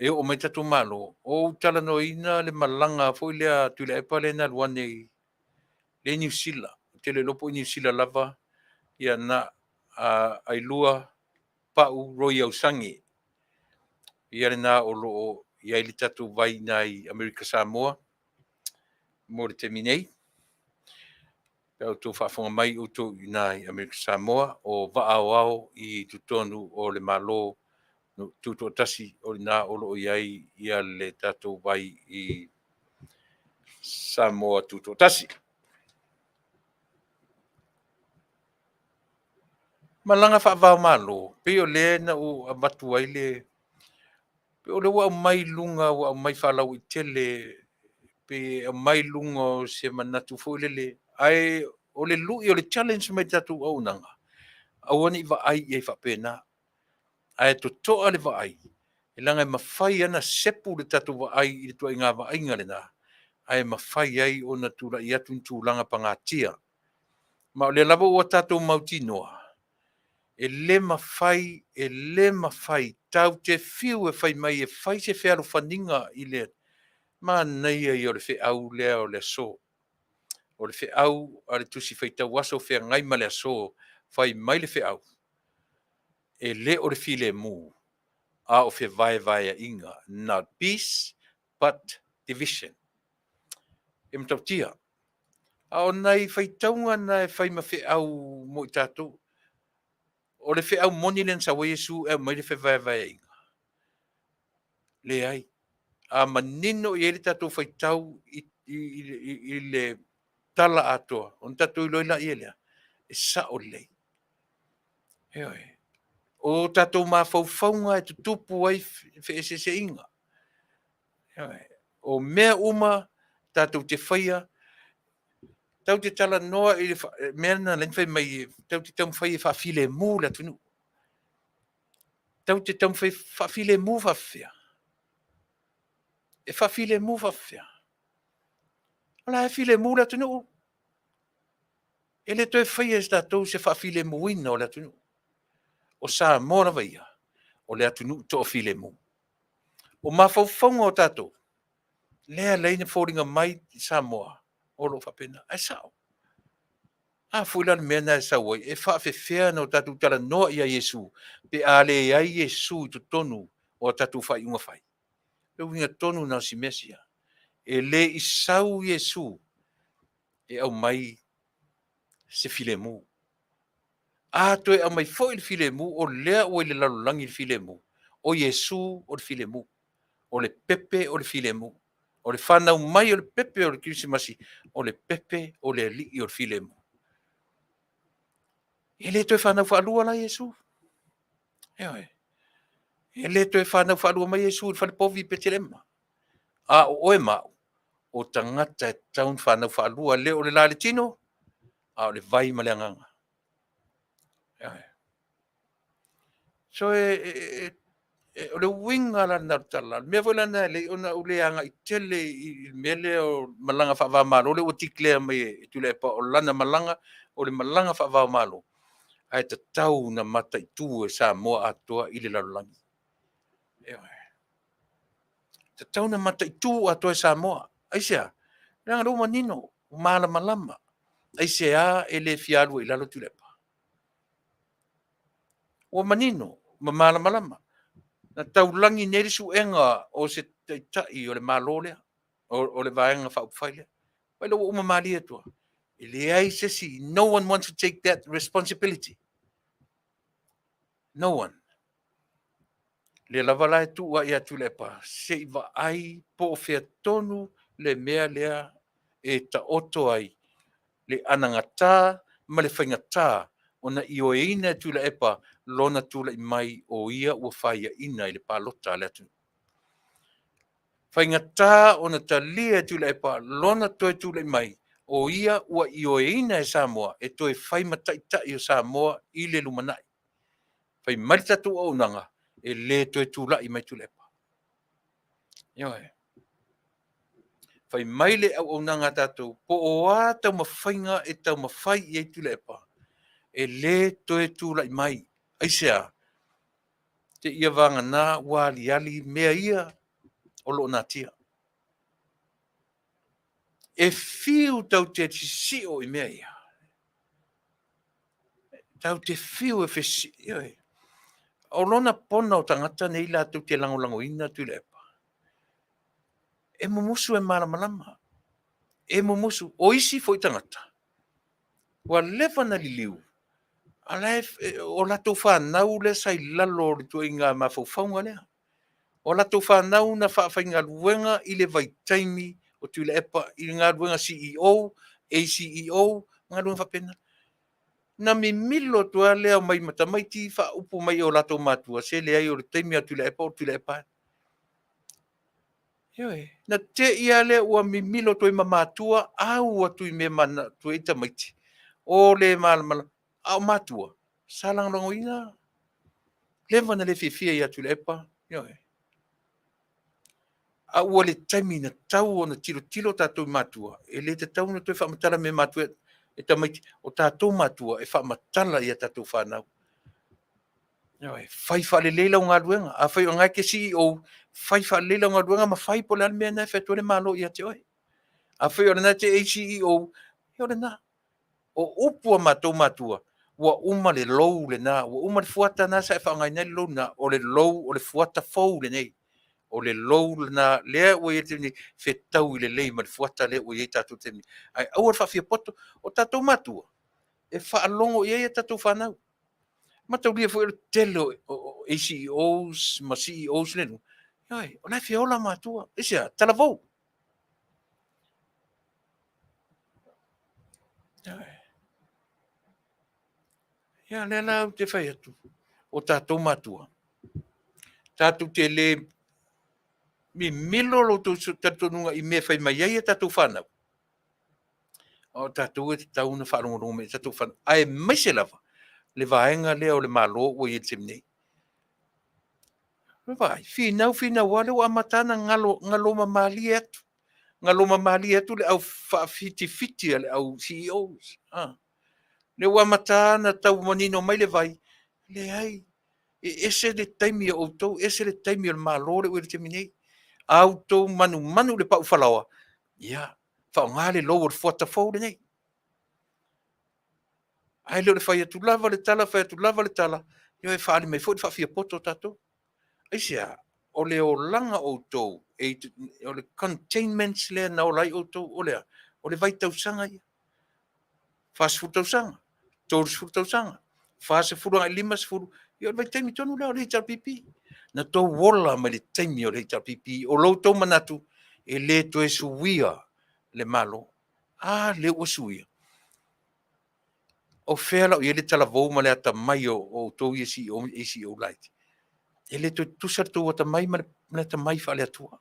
e o mai tātou malo, o talanoina le malanga, foi lea Tuilaepa le na luane le New Zealand, te le lopo i New Zealand lava, ia na ailua pau roi au sangi, ia le na o loo, ia ili tātou vai nai Amerika Samoa, mo le teminei, pēo tō whaafonga mai uto i nai Amerika Samoa, o Vaaaoao i tutonu o le malo, no tuto Tasi o na olo iai ia le tātou vai i Samoa tuto Tasi. Malanga whaavao malo, pe o le na o abatu ai le, pe o le wa mai lunga, wa mai whalau i tele, pe o mai lunga o se manatu fōlele, ai o le lui o le challenge mai tātou au nanga. Awane i wa ai i whapena, ai to toa le wa ai. E langa e mawhai ana sepu le tātou wa ai i le tua i ngā wa ai ngare nā. Ai mawhai ai o na tūra i atu tūlanga pa ngā tia. Ma o le lava ua tātou mautinoa. E le mawhai, tau te whiu e whai mai, e whai se whiaro whaninga i le, ma nei ai o le whi au lea o le so. O le whi au, a le tusi whai tau waso whea ngai ma le so, whai mai le whi au. E le o le whi le mū. A o whi vai inga, not peace, but division. E mtau tia. A o nei whaitaunga na e whai mawhi au mo i tātou. O le whi au moni len sa wa Yesu e mai le whi vai inga. Le ai. A manino i ele tātou whaitau i le tala atoa. On tātou i loila i elea. E sa o lei. Heoi. O tātou mā whauwhaunga e tutupu ai whi se inga. Heoi. O mea uma tātou te whaia. Tau te tala noa i mea na len whai mai. Tau te tau whai e whawhile mū la tunu. Tau te tau whai whawhile mū whawhia. E whawhile mū whawhia. Ala e while mū la tunu. E le toi whai e tātou se whawhile mū ina o la tunu. O sa mora vaia. O le atunu to o while mū. O ma whauwhaunga o tātou. Lea leine whoringa mai i Samoa. O lo whapena. Ai sao. A fuilan mea na e sauai. E whawhewhea no tātou tala noa ia Yesu. Pe ale ai Yesu i to tonu o tātou whai unga whai. E winga tonu na si mesia. E le i sau Yesu. E au mai se while mū. A toi au mai fo il while mū. O lea o le lalulangi il while mū. O Yesu o le while mū. O le pepe o le while mū. O le whanau mai o le pepe o le kirisimasi. O le pepe o le li o le while mū. E le toi whanau whaalua la Yesu. Eoi. E le toi whanau whaalua mai Yesu. Le whale povi petelema. A o oe mau. O tangata e taun whanau whaalua le o le lale tino. A o le vai ma le anganga. Eoi. So o le winga la na tala. Mea vola na le ona ule anga i tele i mele o malanga whaava malo. Ole o tiklea mai e Tuilaepa o lana malanga. O le malanga whaava malo. Ai te tau na mata i tū e Samoa Atua i le lalulangi. Eoi. Te tau na mata i tū Atua e Samoa. Aisea. Ranga roma nino. Malama lama. Aisea e le fialua i lalo Tuilaepa. O manino. Malama lama. Na taulangi neri su enga o se taitai o le malolea. O le vaenga whaupwhailea. Wailo o umamali atua. Ele ai sesi. No one wants to take that responsibility. No one. Le lavala e tua ia Tuilaepa. Se iwa ai po o fea tonu le mea lea e ta oto ai. Le anangata ma le whaingata o na i o e ina Tuilaepa lona tula i mai o ia ua whaia ina i le palota le atu. Whaingata o na talia Tuilaepa lona toe tula i mai o ia ua i o e ina e Samoa e toe whai mataitai o Samoa i le lumanai. Whai maritatu o unanga e le toe tula i mai Tuilaepa. Ioe. Whai maile au unanga tātou po o a tau mawhainga e tau mawhai i Tuilaepa. E le toe tula i mai. Aisea. Te ia vanga nā wali ali mea ia o lo nā tia. E fiu tau te tisio i mea ia. Tau te fiu e fesi. O lona pona o tangata nei la tau te langolango ina Tuilaepa. E mumusu e malamalama. E mumusu. O isi foi tangata. Wa lewa na liliu. Alai o lato whanau le sai lalo le tu inga mawhauwhaunga lea. O lato whanau na whaafai luenga i le vaitaimi o Tuilaepa i ngā luenga CEO, ACEO, ngā luenga whapena. Na mi milo tua lea mai matamaiti wha upu mai o lato matua se lea i o le taimi a Tuilaepa o Tuilaepa. Na te ia lea ua mi milo toi mamatua au atu i me mana tu e tamaiti. O le malamala. Au matua. Salang longo ina. Lewa na le fifia i a Tuilaepa. A ua le taimi na tau o na tilo tātou matua. E le te tau na toi whamatala me matua e tamaiti. O tātou matua e whamatala i a tātou whanau. Whai whale leila o ngā ruenga. A whai o ngai ke CEO. Whai whale leila o ngā ruenga ma whai po le almea na whai tuare malo i a te oi. A whai o na te ACEO. E o na. O upua mātou matua. Ua uma le lou le nā. Ua uma le fuata nā sa e whaangai nei lou nā. O le lou o le fuata fau le nei. o le lou na lea ua ia tini fetau I le lei ma le fuata lea ua ia tatou tini. Ai au fa fia poto o tatou matua. E whaalongo ia tatou whanau. Matau lia fo tele o ACEOs, ma CEOs lenu. Ai, o lai fiola matua. Isia, talavou. Ia, lea lau te whai atu. O tatou matua. Tatou te le mi milo lo tu tatou nunga I me whai mai ia tatou whanau. O tatou e tau na wharongo me tatou whanau. Ai, mai se lava. Le vaenga lea o le malo o I temnei. Vai, finau wale o amatana ngalo mamali atu. Ngalo mamali atu le au fiti le au CEOs. Le o amatana tau manino mai le vai. Le ai, ese le taimi o tau, ese le taimi o le malo le o temnei. Au tau manu le pau whalawa. Ia, whao ngale lo o fuata fau le nei. Ai leo le whai atu lava le tala. Yo e whaali mai fo le whawhia poto tatou. Aisia, o le o langa o tau, o le containments le na o lai o tau, o le vai tausanga ia. Fast tausanga, tōru sfuru tausanga, fase furu ai lima sfuru, ia o le vai taimi tonu leo le HRPP. Na tō wola mai le taimi o le HRPP, o lau tau manatu, e le to e suia le malo. Le o suia. O whea lau, ia le talavou ma le ata mai o tau i o laiti. Ele to tusar tu wata mai ma le tamai fa le atua.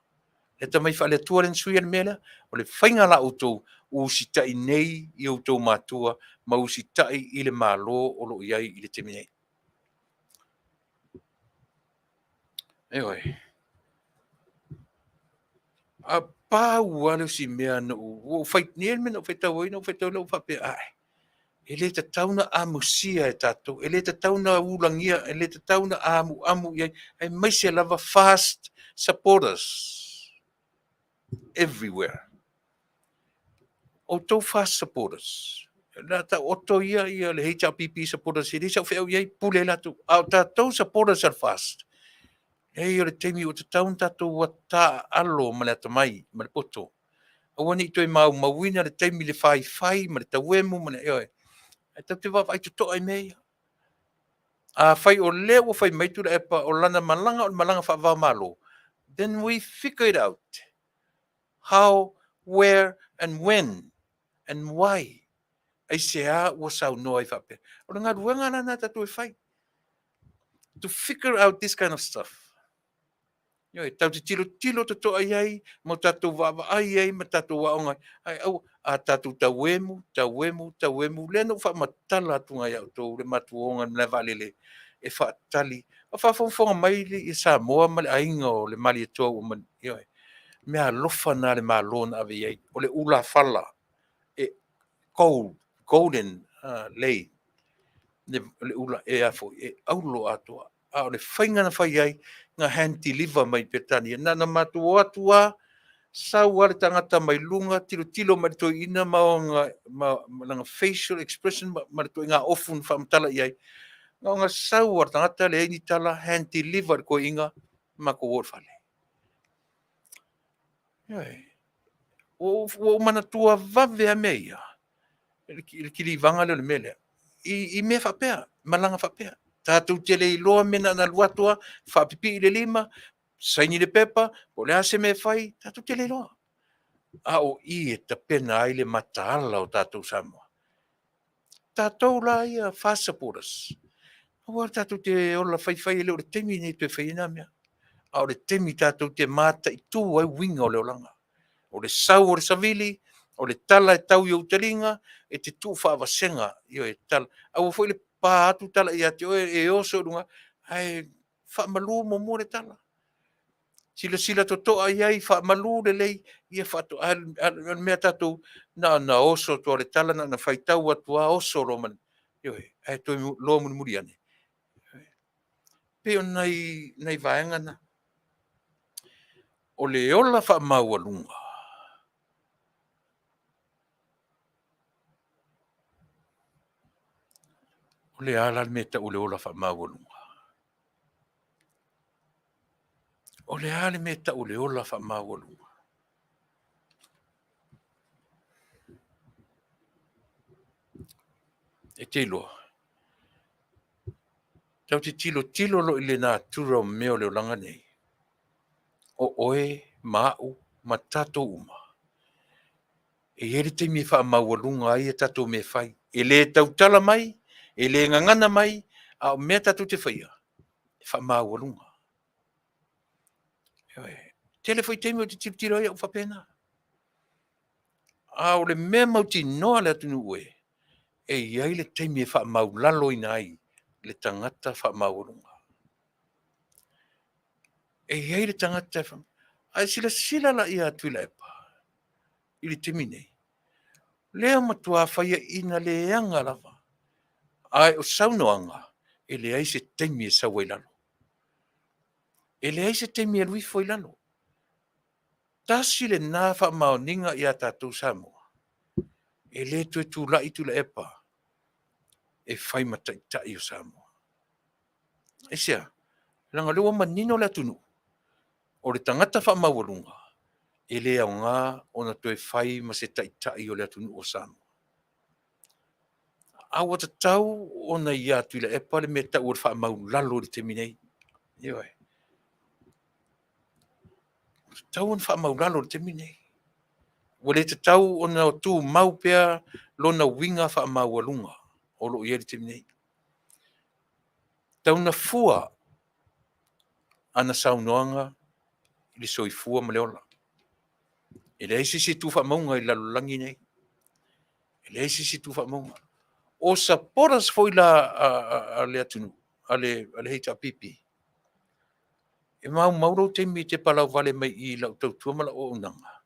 Le tamai fa le atua len sui al mela o le fainga la auto u sitai nei I auto matua ma u sitai I le malo o lo iai I le temine. Eoi. A pa wale si mea no o fai nien men o fai tau ina o fai tau lo fa pe ai. Ele te tauna amusia e tatou, ele te tauna ulangia, ele te tauna amu iai, ai mai se lava fast supporters everywhere. O tau fast supporters. La ta oto ia le HRPP supporters, ele sa feo iai pule la tu. Au tatou supporters are fast. Ei o le teimi o te taun tatou wa ta alo ma le atamai, ma le poto. Awani toi mauina le teimi le fai, ma le tauemu, ma le eoi. E tau te wawa ai tuto ai mea. A fai o leo o fai maitu le epa o lana malanga o malanga wha malo. Then we figure it out. How, where, and when, and why. Ai sea ua sau noa I whape. O ngā ruanga nana tatu e whai. To figure out this kind of stuff. Ioi, tau te tilo te toa iai, mo tatu wawa ai, ma tatu waonga. Ai au, a tatu tauemu, leno wha matala tunga iau tau, le matuonga, le valele, e wha tali. A wha fonga mai le I Samoa, ma le ainga o le mali e toa o man, ioi. Mea lofa na le malona ave iai, o le ula fala, e golden lei, le ula e afo, e aulo atua. A o le whainga na whai ai, ngā hand deliver mai petani. Na matu atua, sau ale tangata mai lunga, tilo mai to ina ma facial expression, ma to ngā ofun whamtala iai. Ngā sau ar tangata le ni tala hand deliver ko inga, ma ko wor whale. O mana tua vave a meia. Kili vanga le mele. I me whapea, malanga whapea. Tātou te Leilua mena na luatua, whapipi I le lima, saini le pepa, o le ase me whai, tātou te Leilua. A o I e ta pena ai le mataala o tātou Samoa. Tātou la ia fast supporters. Awa tātou te ola whai leo le temi nei te whaina mea. A o le temi tātou te mata I tū ai winga o leolanga. O le sau o le savili, o le tala e tau I utaringa, e te tū whaavasenga I o e tala. Awa fwoi le pā atu tala I ate e oso runga, ai whaamalu mo mo le tala. Sila to toa iai whaamalu le lei, ia whato al mea tātou na oso to le tala na whaitau atua oso roman. Ioi, ai toi lo muri ane. Peo nei vaenga na. O le ola whaamau alunga. O le ala meta o le ola whaamau alunga. O le ale me ta o le ola whaamaualunga. E te iloa. Tau te tilo lo ile nā tura o meo leo langa nei. O oe, mau, ma tato uma. E ere te mi whaamaualunga ai e tato me whai. E le tautala mai, e le ngangana mai, a o mea tato te whaia. E whaamaualunga. Telefoi teimi o te tiro ai o whapena. A o le mea mauti noa le atunu ue. E iai le teimi e whaamaulalo ina ai. Le tangata whaamaualunga. E iai le tangata whaamaualunga. Ai sila la ia Tuilaepa. I le temi nei. Lea matua whaia ina le anga lava. Ai o saunoanga. E le ai se teimi e sawa ilalo. E le ai se teimi e luifo ilalo. Tasi le nā whaamauninga ia tātou Samoa. E le tue tūlai Tuilaepa. E whai matai o Samoa. E sea, langa lewa manino le atunu. O le tangata whaamaualunga. E le au ngā o na tue whai ma se tai o le atunu o Samoa. Awa ta tau o na ia Tuilaepa le me ta ua whaamaulalo le temi nei. Ioi. Tau on whaamaulalo le temi nei. Wale te tau o na tū maupea lo na winga whaamaualunga. O lo ia le temi nei. Tau na fua ana saunoanga i le soifua ma leola. E le eisi si tu whaamaunga i lalolangi nei. E le eisi si tu whaamaunga. O sa poras foi la a le atunu, a le heita pipi. E mauro teimi te palau vale mai i lau tautua mala o unanga.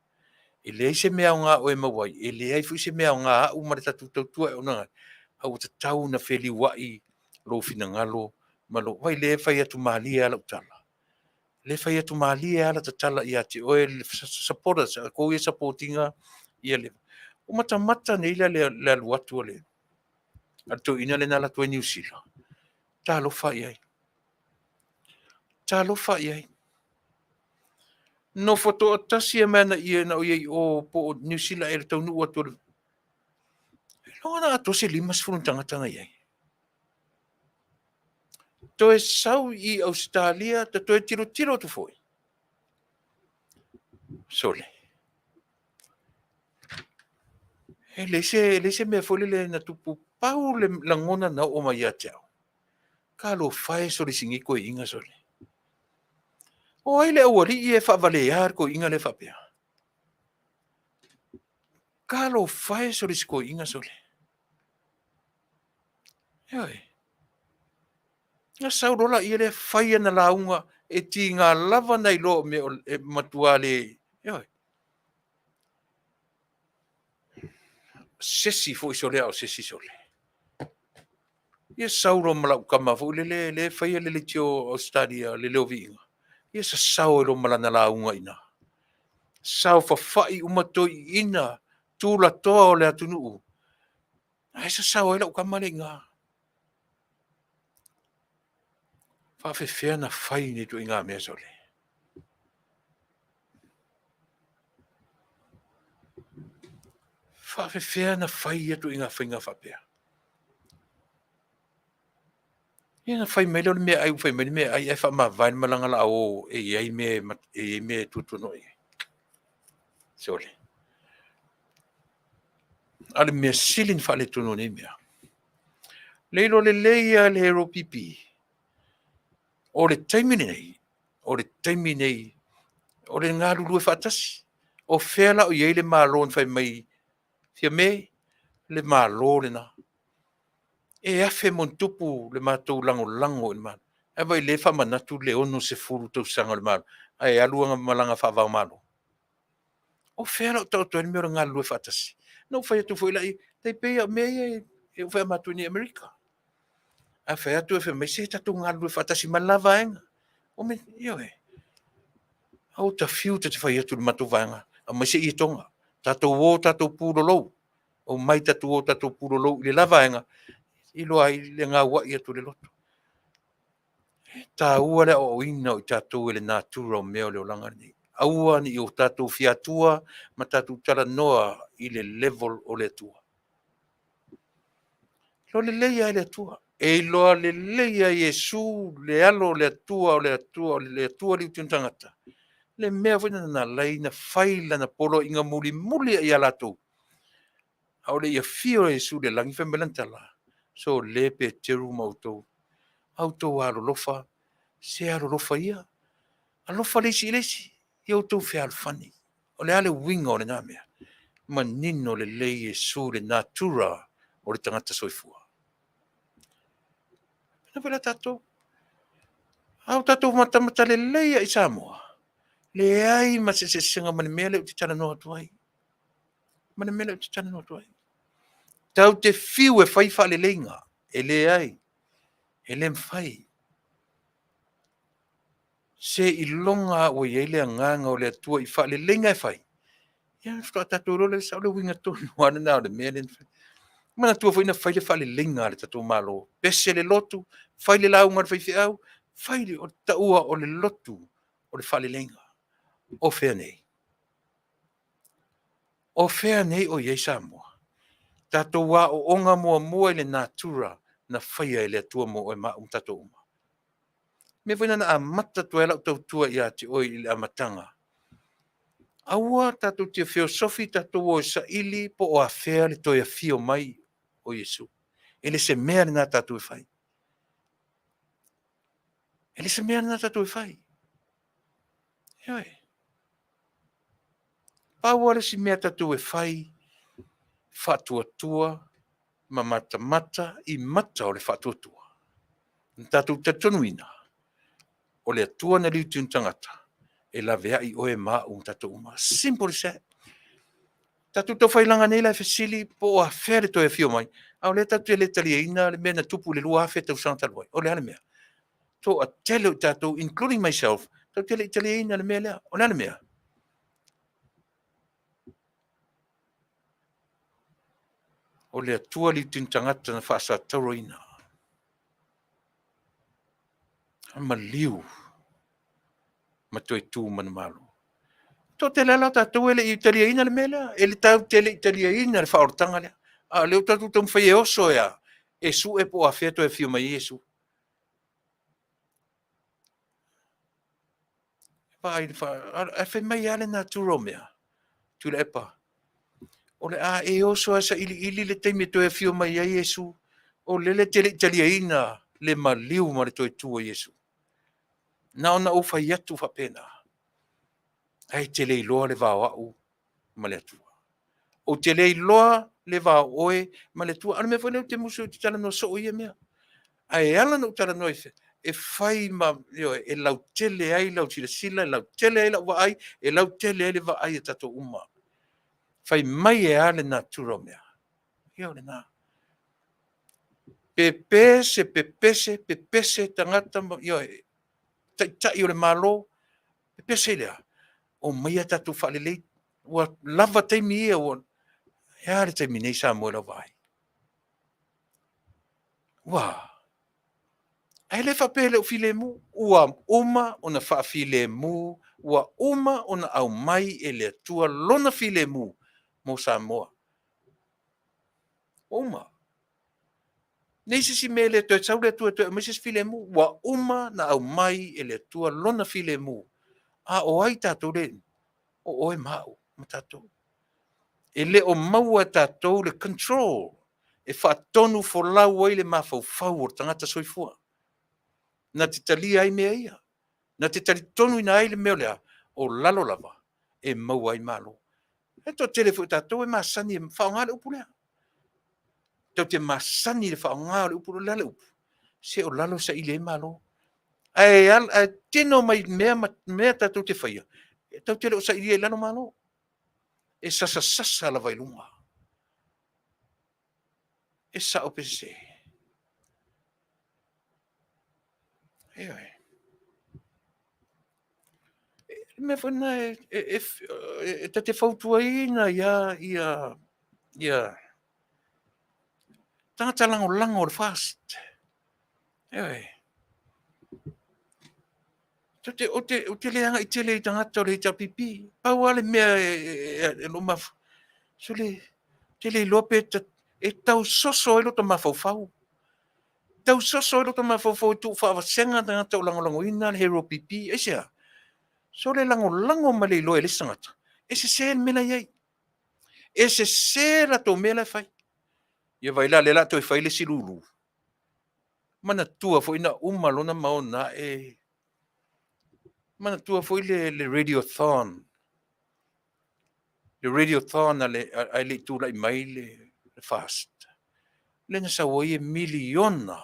E le eisi mea o ngā o e mawai. E le eifu se mea o ngā au mara tatu tautua e unanga. Au ta tau na wheli wai lo fina ngalo. Malo, wai le whai atu malia lau tala. Le whai atu malia ala ta tala i ati. Oe le saporas, ko e sapotinga i ale. O mata nei le aluatua le. Ato ina le nala tua New Zealand. Tā lofa i ai. Tā lofa i ai. No foto a tasi e mena i e na o iei o po o New Zealand e le Taunu'u atu. Longa na ato se limas furuntangatanga i ai. To e sau i Australia, ta to e tiro tu foi. Sole. E lese mea foli le na tupu pau le langona na o mai atiao. Ka lo fai soli singi ko inga soli. O ai le awari i e whaavalear ko inga le whapea. Ka lo fai soli ko inga soli. Ioi. Nga saurola i le fai na launga e ti ngā lava nei lo me o matua le. Ioi. Sesi fo i sole au sesi sole. Ia sauro malau kama fo le fai le tio Australia le leo vinga. Ia sa sauro malana launga ina. Sau fai umatoi ina tula toa o le Taunu'u. Ai sa sau ela kama le nga. Faafetai na fai ni tu inga mea sole. Faafetai na fai tu inga whainga whapea. Ia na fai mele o mea ai fai mele ai e wha vain malanga la o e ai me tutu noi. Sole. Ale mea silin whale tunu ni mea. Leilo le leia le hero pipi. O le taimi nei. O le taimi nei. O le ngā lulu e whaatasi. O whela o iei le mālo fai mai. Fia me le mālo le na. E afe mon tupu le mātou lango le mālo. E vai le whamanatu le ono se furu tau sanga le mālo. Ai aluanga malanga whaavau mālo. O whela o tau tuani mea ngā lulu e whaatasi. No whai atu fwoi lai. Tei pea mea e whai mātou ni Amerika. A whai atu e whai mai se tatu ngā lulu e whaatasi malava enga. O me, io e. Au ta fiu te whai atu le mātou vaenga. A mai se i tonga. Tatou o tatou pūrolou. O mai tatou o tatou pūrolou. Le lava enga. I loa i le ngā wai atu le loto. Ta ua le o ina o tātou ele natura o mea o le o langa ni. Aua ni o tātou fiatua, ma tātou tala noa i le level o le atua. Lo le leia i le atua. E loa le leia Iesu, le alo le atua o le atua, o le atua li utun tangata. Le mea wina na lei na faila na polo inga muli muli i alatou. Au le ia fio Iesu le langi whemelantala. So le pe teru mautou. Autou alo lofa, se alo lofa ia. Alofa lesi lesi, ia tau fe alfani. O le ale winga o le nā mea. Ma nino le lei Iesu le natura o le tangata soifua. Pena pela tatou. Au tatou matamata le leia i Samoa. Le ai ma se senga mani mea le uti tana noa tuai. Mani mea le uti tana noa tuai. Tau te fiu e fai fa le leinga. E le ai. E le mfai. Se ilonga o iele anganga o le atua i fa le leinga e fai. Ia fta tatou role sa le winga tonu ana na le mea le mfai. Mana tua foi na fai le fa le leinga le tatou malo. Pese le lotu, fai le lau ngar fai fiau, fai le o taua o le lotu o le fa le leinga. O fea nei. O fea nei o iei Samoa. Tatou wa o onga mua mua i le natura na faia i le atua mo o ma tatou uma. Me foi na amata tuela o tautua ia te oi i le amatanga. Aua tatou te filosofi tatou o sa ili po o afea le toi a fio mai o Yesu. Ele se mea na tatou e fai. Ele se mea na tatou e fai. Ioi. Paua le si mea tatou e fai Faatuatua ma mata i mata o le Faatuatua. Tatou te tonuina o le atua na liutun tangata. E la vea i oe maa tatou uma. Simple as that. Tatou tau whailanga nei lai fesili po a where to e fio mai. Au le tatou le tali ina le mea na tupu le lua hafe tau Sanft-Levy. O le ale mea. To a tele o tatou, including myself, tau tele tali ina le mea lea. O le ale mea. O le atua li tin tangata na whaasa tauro ina. Ma liu. Ma toi tū mana malo. To te lala tatou ele i tali ina le mea lea. Ele tau tele i tali ina le whaortanga lea. A leo tatou tau mwhai e oso ea. E su e po a whea to e fio mai Yesu. A whai mai ale na tūro mea. Tuilaepa. O le a e oso asa ili le teime to e fio mai ai Yesu. O le tele italiaina le maliu ma le toi tua Yesu. Na ona o fai atu fa pena. Ai te le iloa le Vaaaoao ma le atua. O te le iloa le Vaaaoe ma le atua. Ana me fai leo te musu te tala no so ia mea. Ai ala no tala no e fai ma e lau tele ai lau sila, lau tele ai lau vaai, e lau tele ai le vaai e tato uma. Fai mai e ale na turo mea. Io le na. Pepese tangata io tai o le malo. Pepese lea. O mai tatu fa le lei. Wa lava taimi ia o. Ia le taimi nei sa mo la vai. Wa. Ai le fa pele o file mu. Ua uma ona fa file mu. Ua uma ona au mai e le tua lona file mu. Mo Samoa. Uma. Nei si mele to tau le tua to meses file mu. Wa uma na au mai e le tua lona file mu. A o ai tatou le. O oe mau. Ma tatou. E le o maua tatou le control. E whaatonu fo lau ai le mawhau o tangata soifua. Na te tali ai mea ia. Na te tali tonu ina ai le mea lea. O lalo lava. E mau ai malo. E to telefo tatou e masani e whaongale upu lea. Tau te masani le whaongale upu lea le upu. Se o lalo sa ile e malo. Ai tino mai mea tatou te whaia. E tau tele o sa ile e lano malo. E sasa la vai lunga. E sa o pese. Eoi. Me fana e te fautuaina ia tangata lango le fast. Eoi. O te leanga I te le tangata o le tapipi. Pau ale mea e lo maf. So te le lope e tau soso e lo ta mafaufau. Tau soso e lo ta mafaufau tu whaawasenga tangata o langolango ina le hero pipi. E sea. So le lango ma le loe le sangata. E se se mena iai. E se la to mela fai. Ia vai la le la to fai le silulu. Mana tua fo ina umalona maona e mana tua foi le radiothon. Le radiothon ale le tu lai mai le fast. Le na sa oie miliona.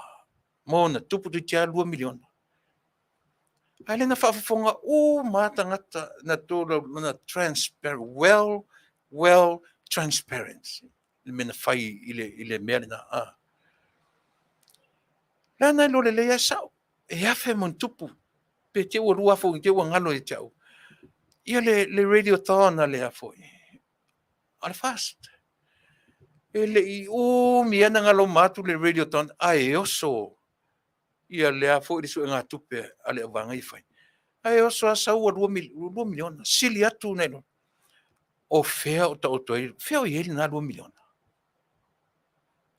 Mona tupu tu tia 2 miliona. Ale na faafofoga matangata na tola na transparent well transparent. Le mena fai ile mea na a. Lana lo le sao. E afe mon tupu. Pe te ua lua fo te ua ngalo e tau. Ia le radiothon ale a foi. Al fast. Ele I mi ana ngalo matu le radiothon ai oso. Ia le a foi su nga tupe ale vanga I fai. Ai oso asa ua 2 miliona. Sili atu neno. O fea o ta otoi. Fea o ele na 2 miliona.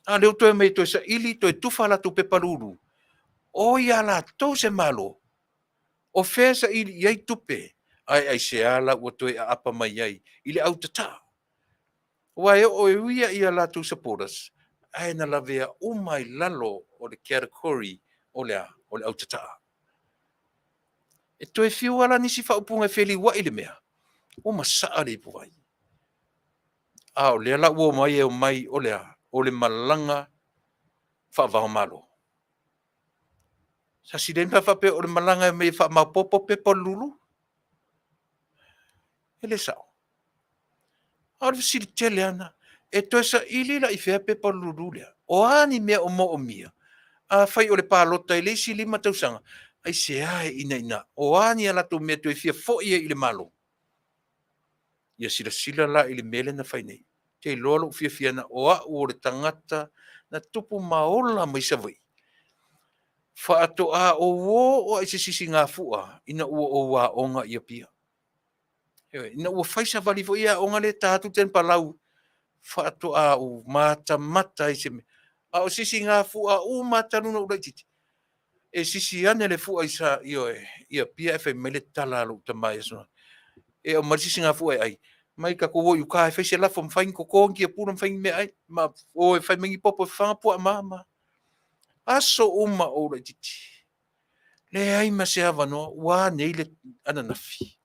Ale o toi mai toi sa ili toi tufa la tu pepaluru. O ia la to se malo. O fea sa ili iai tupe. Ai se ala o toi a apa mai ai. Ile au tata. Wai o ia ia la tu supporters. Ai na la vea umai lalo o le category o le au tata. E toi fiu ala nisi whaupunga feli wa ile mea. O masaa le puai. O le ala ua mai e o mai o le malanga whaavahomalo. Sa si den whape o le malanga e mei whaamapopo pepo lulu. Ele sao. Au le sili tele ana. E toi sa ili la I fea pepo lulu lea. O ani mea o mo o mia. A fai o le pālota I le isi 5 tausanga. Ai se ae ina. O ani ala tu mea tu e fia fo ia I le malo. Ia sila la I le mele na fai nei. Te lolo fia na o au o le tangata na tupu maola mai sa vai. Faatoa o ai se sisi ngā fua. Ina ua o wā onga ia pia. Ina ua faisa vali fo ia onga le tātu ten palau. Faatoa o mata I se me. A o sisi ngā fua o mata nuna ulai titi. E sisi ane le fua isa ia pia e fai mele tala alu tamai asuna. E o marisisi ngā fua ai. Mai ka kowo yu ka e fai se lafo mwhain koko ki e pura mwhain me ai. Ma o e fai mengi popo e whangapua mama. Aso uma o lai titi. Le ai ma se hawa noa, wā nei le ananafi.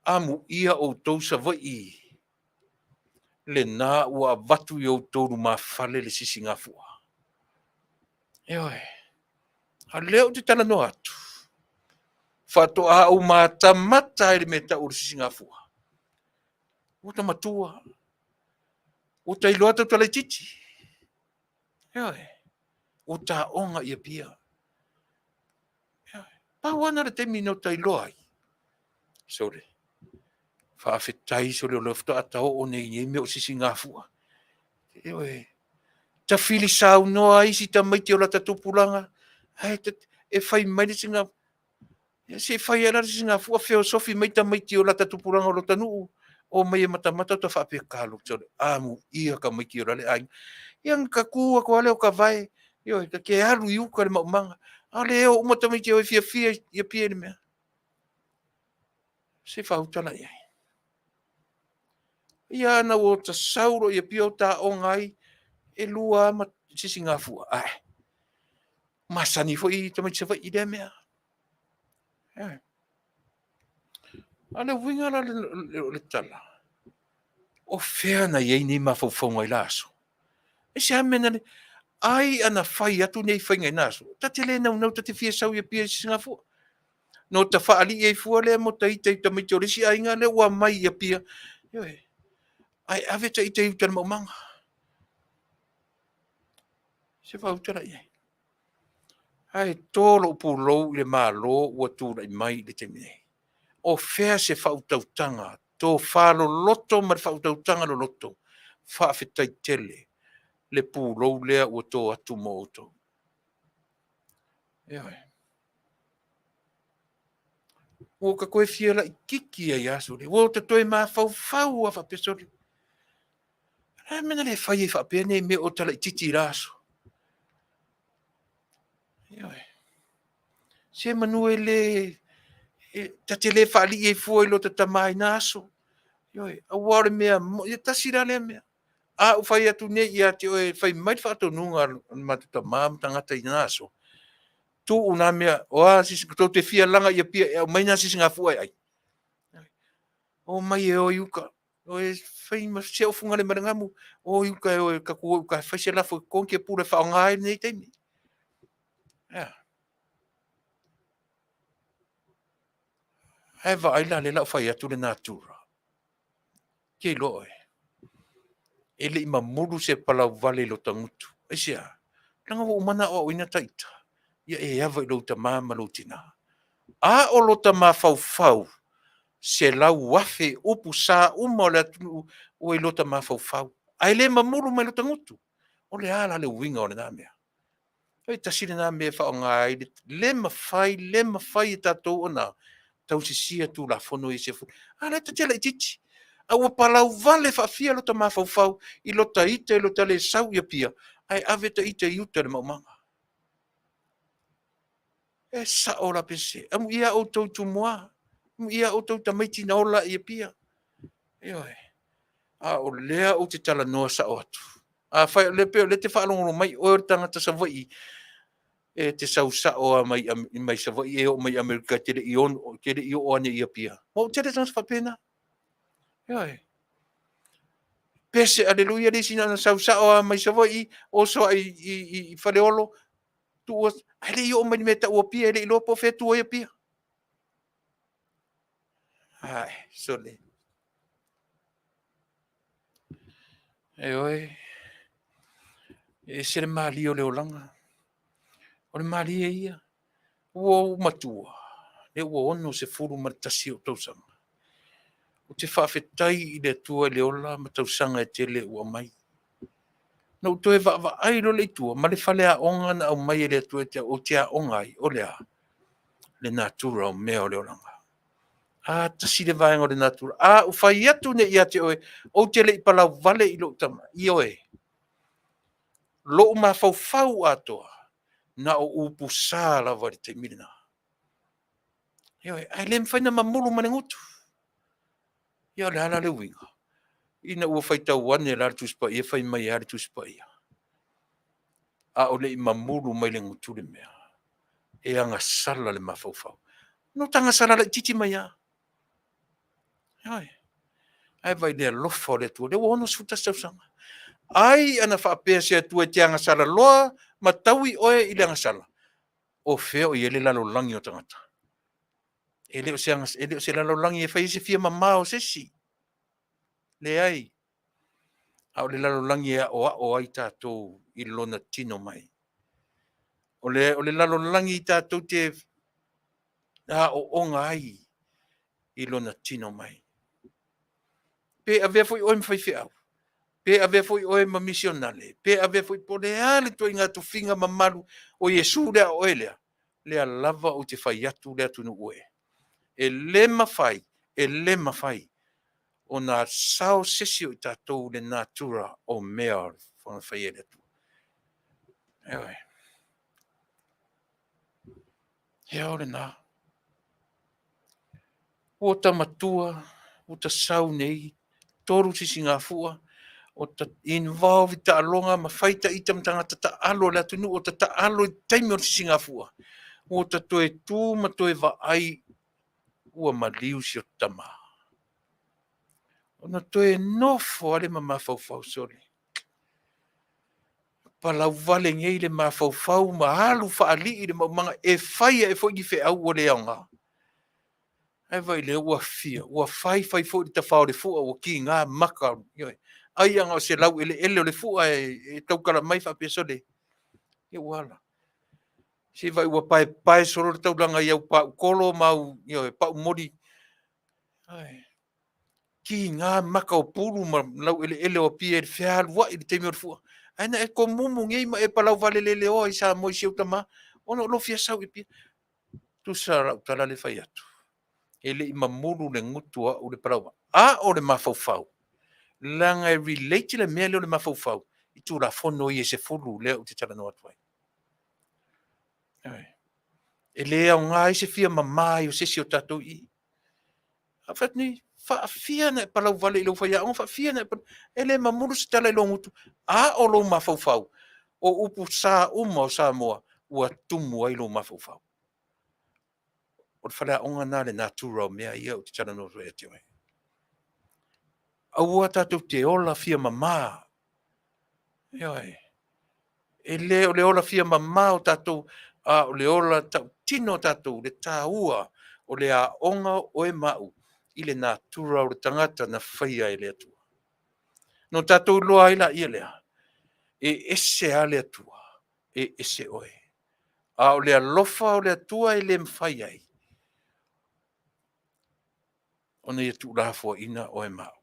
Amu ia o tausa vai. Le nā ua vatu I o tōru mā whale le sisi ngā fua. Eoi. A leo te tala no atu. Whatoa au mā tamata ele me ta uru sisi ngā fua. O ta matua. O ta iloa tau tala titi. Eoi. O ta onga ia pia. Pawana le temi no ta iloa ai. Sore. Faafetai so le lofto ata o nei me o sisi ngā fua. Eoi. Ta fili sau noa isi ta maiti o la tatupulanga. Ai e fai mai le singa. Se fai ala le singa fua feo sofi mai ta maiti o la tatupulanga o lo Taunu'u. O mai e matamata ta whaapea kālo. Amu ia ka maiti o la le ai. Iang ka kua ko ale o ka vai. Eoi, ka ke alu I uka le maumanga. Ale o umata maiti o e fia ia pia le mea. Se whautala iai. Ia na o ta sauro ia pia o ta o ngai. E lua ma sisi ngā fua. Ai. Masani fo I tamai tsa vai I le mea. Ale winga la le tala. O fea na iei ni mawhauwhaunga I laso. E se amena le. Ai ana whai atu nei whainga I naso. Tate le nau tate fia sau ia pia sisi ngā fua. No ta whaali e fua le mo ta ita I tamai tsa orisi ainga le ua mai ia pia. Ai ave ta ita I tala maumanga. Se whautala iei. Ai tolo pulou le malo ua tūra I mai le te mei. O fea se whautautanga. Tō whalo loto ma le whautautanga lo loto. Faafetai tele. Le pulou lea ua tō atu mo oto. Eoi. O ka koe fia la kiki ai aso le. O te toi ma fau a whapesori. Mena le whai e whapene me o tala i titi raso. Ioi. Se manue le ta te le whaali e fua i lo te tamai naso. Ioi. A ware mea, ia tasira le mea. A u whai atu ne ia te oe whai mai whaato nunga matuta mam tangata i naso. Tu una mea, oa sisi kato te fia langa ia pia, mai na sisi ngā fua ai. O mai e o iuka. O e whai ma se o funga le marangamu. O iuka e o e kakua uka whai se lafo konke pure whao ngai nei teimi. Hai wa aila le lau whai atu le natura. Kei loe. E le ima muru se palau vale lo tangutu. E sea, langa wo umana o ina taita. Ia e awa i lo ta mama lo tina. A o lo ta ma fau. Se lau wafe upu sa uma o le atu o i lo ta ma fau. Ai le ma muru mai lo tangutu. O le ala le winga o le namea. Oi tasire na me whao ngai. Le ma fai e tatou ona. Tau sisia tu la fono i se fu. Ala ta tela i titi. A ua palau vale whaafia lo ta mawhau i lo ta ita i lo ta le sau ia pia. Ai ave ta ita i uta le maumanga. E sa ora pese. Amu ia o tau tu moa. Amu ia o tau ta maiti na ola ia pia. Eoi. A o lea o te tala noa sa o atu. A whai le peo le te whaalongono mai o tangata sa vai. E te sau sa o mai sa vai e o mai Amerika te le i o ane ia pia. Mo te le tangata whapena. Eoi. Pese aleluia le sina na sau sa o mai sa vai o so i whaleolo. Tua, ale i o mai meta o pia ele i lopo fe tua ia pia. Ai, sole. Oi. E se le mali o le olanga. O le mali e ia. Ua matua. Le ua ono se furu ma tasi o tausanga. O te faafetai i le tua le ola ma tausanga e tele ua mai. Na uto e va ai lo le tua. Ma le fale a onga na au mai e le tua o te a ongai o le a. Le natura o mea o le olanga. A tasi le vaenga o le natura. A u fai atu ne ia te oe. O te le i palau vale i lo tama. I oe. Lo ma fau atoa. Na o upu sa la vari te mirina. Ioi, ai lem whaina mamulu manengutu. Ia le hala le winga. Ina ua whaitau wane la Tupa'i e whai mai hare Tupa'i. A o le i mamulu mai le ngutu le mea. E anga sala le mafau. No tanga sala le titi mai a. Ioi. Ai vai le alofa o le tua. Le wono suta sausanga. Ai ana whaapea se atua te anga sala loa. Ma taui oe i le anga sala. O feo i ele lalo langi o tangata. Ele o se lalo langi e whai se fia mamao se si. Le ai. Au le lalo langi e o ai tātou i lona tino mai. O le lalo langi i tātou te o onga ai i lona tino mai. Pe avea foi oi mwhai whiau. Pe avea foi oi ma misionale. Pe avea foi po le ale to inga tu finga mamalu o Yesu lea o elea. Lea lava o te whai atu lea tunu ue. E le mawhai. O nā sao sesio i tātou le natura o mea whanga whai ele tu. Ewe. Hea ole nā. O ta matua, o ta sau nei, toru sisi ngā fua, o ta involve ta alonga, ma whaita i tamtanga ta alo le atunu, o ta alo i taimi o sisi ngā fua. O ta toe tū, ma toe wa ai, ua maliu si o tama. O na toe nofo ale ma mawhau sori. Palau vale ngei le mawhau, ma halu whaali i le mga e whaia e whoi fe au o le aunga. Ai vai le ua fia, ua whai fo i ta whao le fua o ki ngā maka. Ai anga o se lau ele o le fua e taukara mai wha peso le. E wala. Se vai ua pae soro le taulanga iau pau kolo mau, pau mori. Ai. Ki ngā maka o puru ma lau ele o pia e whia wa i le teimi o le fua. Aina e ko mumu ngei ma e palau vale le leo i sa moi siu tama. Ono lo fia sau i pia. Tu sa rau tala le whai atu. e le mamuru le ngutua o le parawa. A o le mafaufau. Langa e relate le mea leo le mafaufau. I tu la fono i e se fulu leo te tala no atuai. E lea o ngā i se fia mamai o sesi o tatou i. A whatni, whaafia na e palau vale i lau whaia, o whaafia na e palau. E le mamuru se tala i lo ngutu. A o lo mafaufau. O upu sa uma o Samoa, ua tumu ai lo mafaufau. O le whalea onga nā le natura o mea ia o te tala no atuai ati oi. Aua tatou te ola fia mamā. Ioi. E le o le ola fia mamā o tatou, o le ola tau tino tatou, le tāua, o le a onga o e mau, i le natura o le tangata na whaia e le atua. No tatou loa ila ia lea, e ese a le atua, e ese oe. A o le alofa o le atua e le mwhaia i. O ne tu lafua ina o e mau.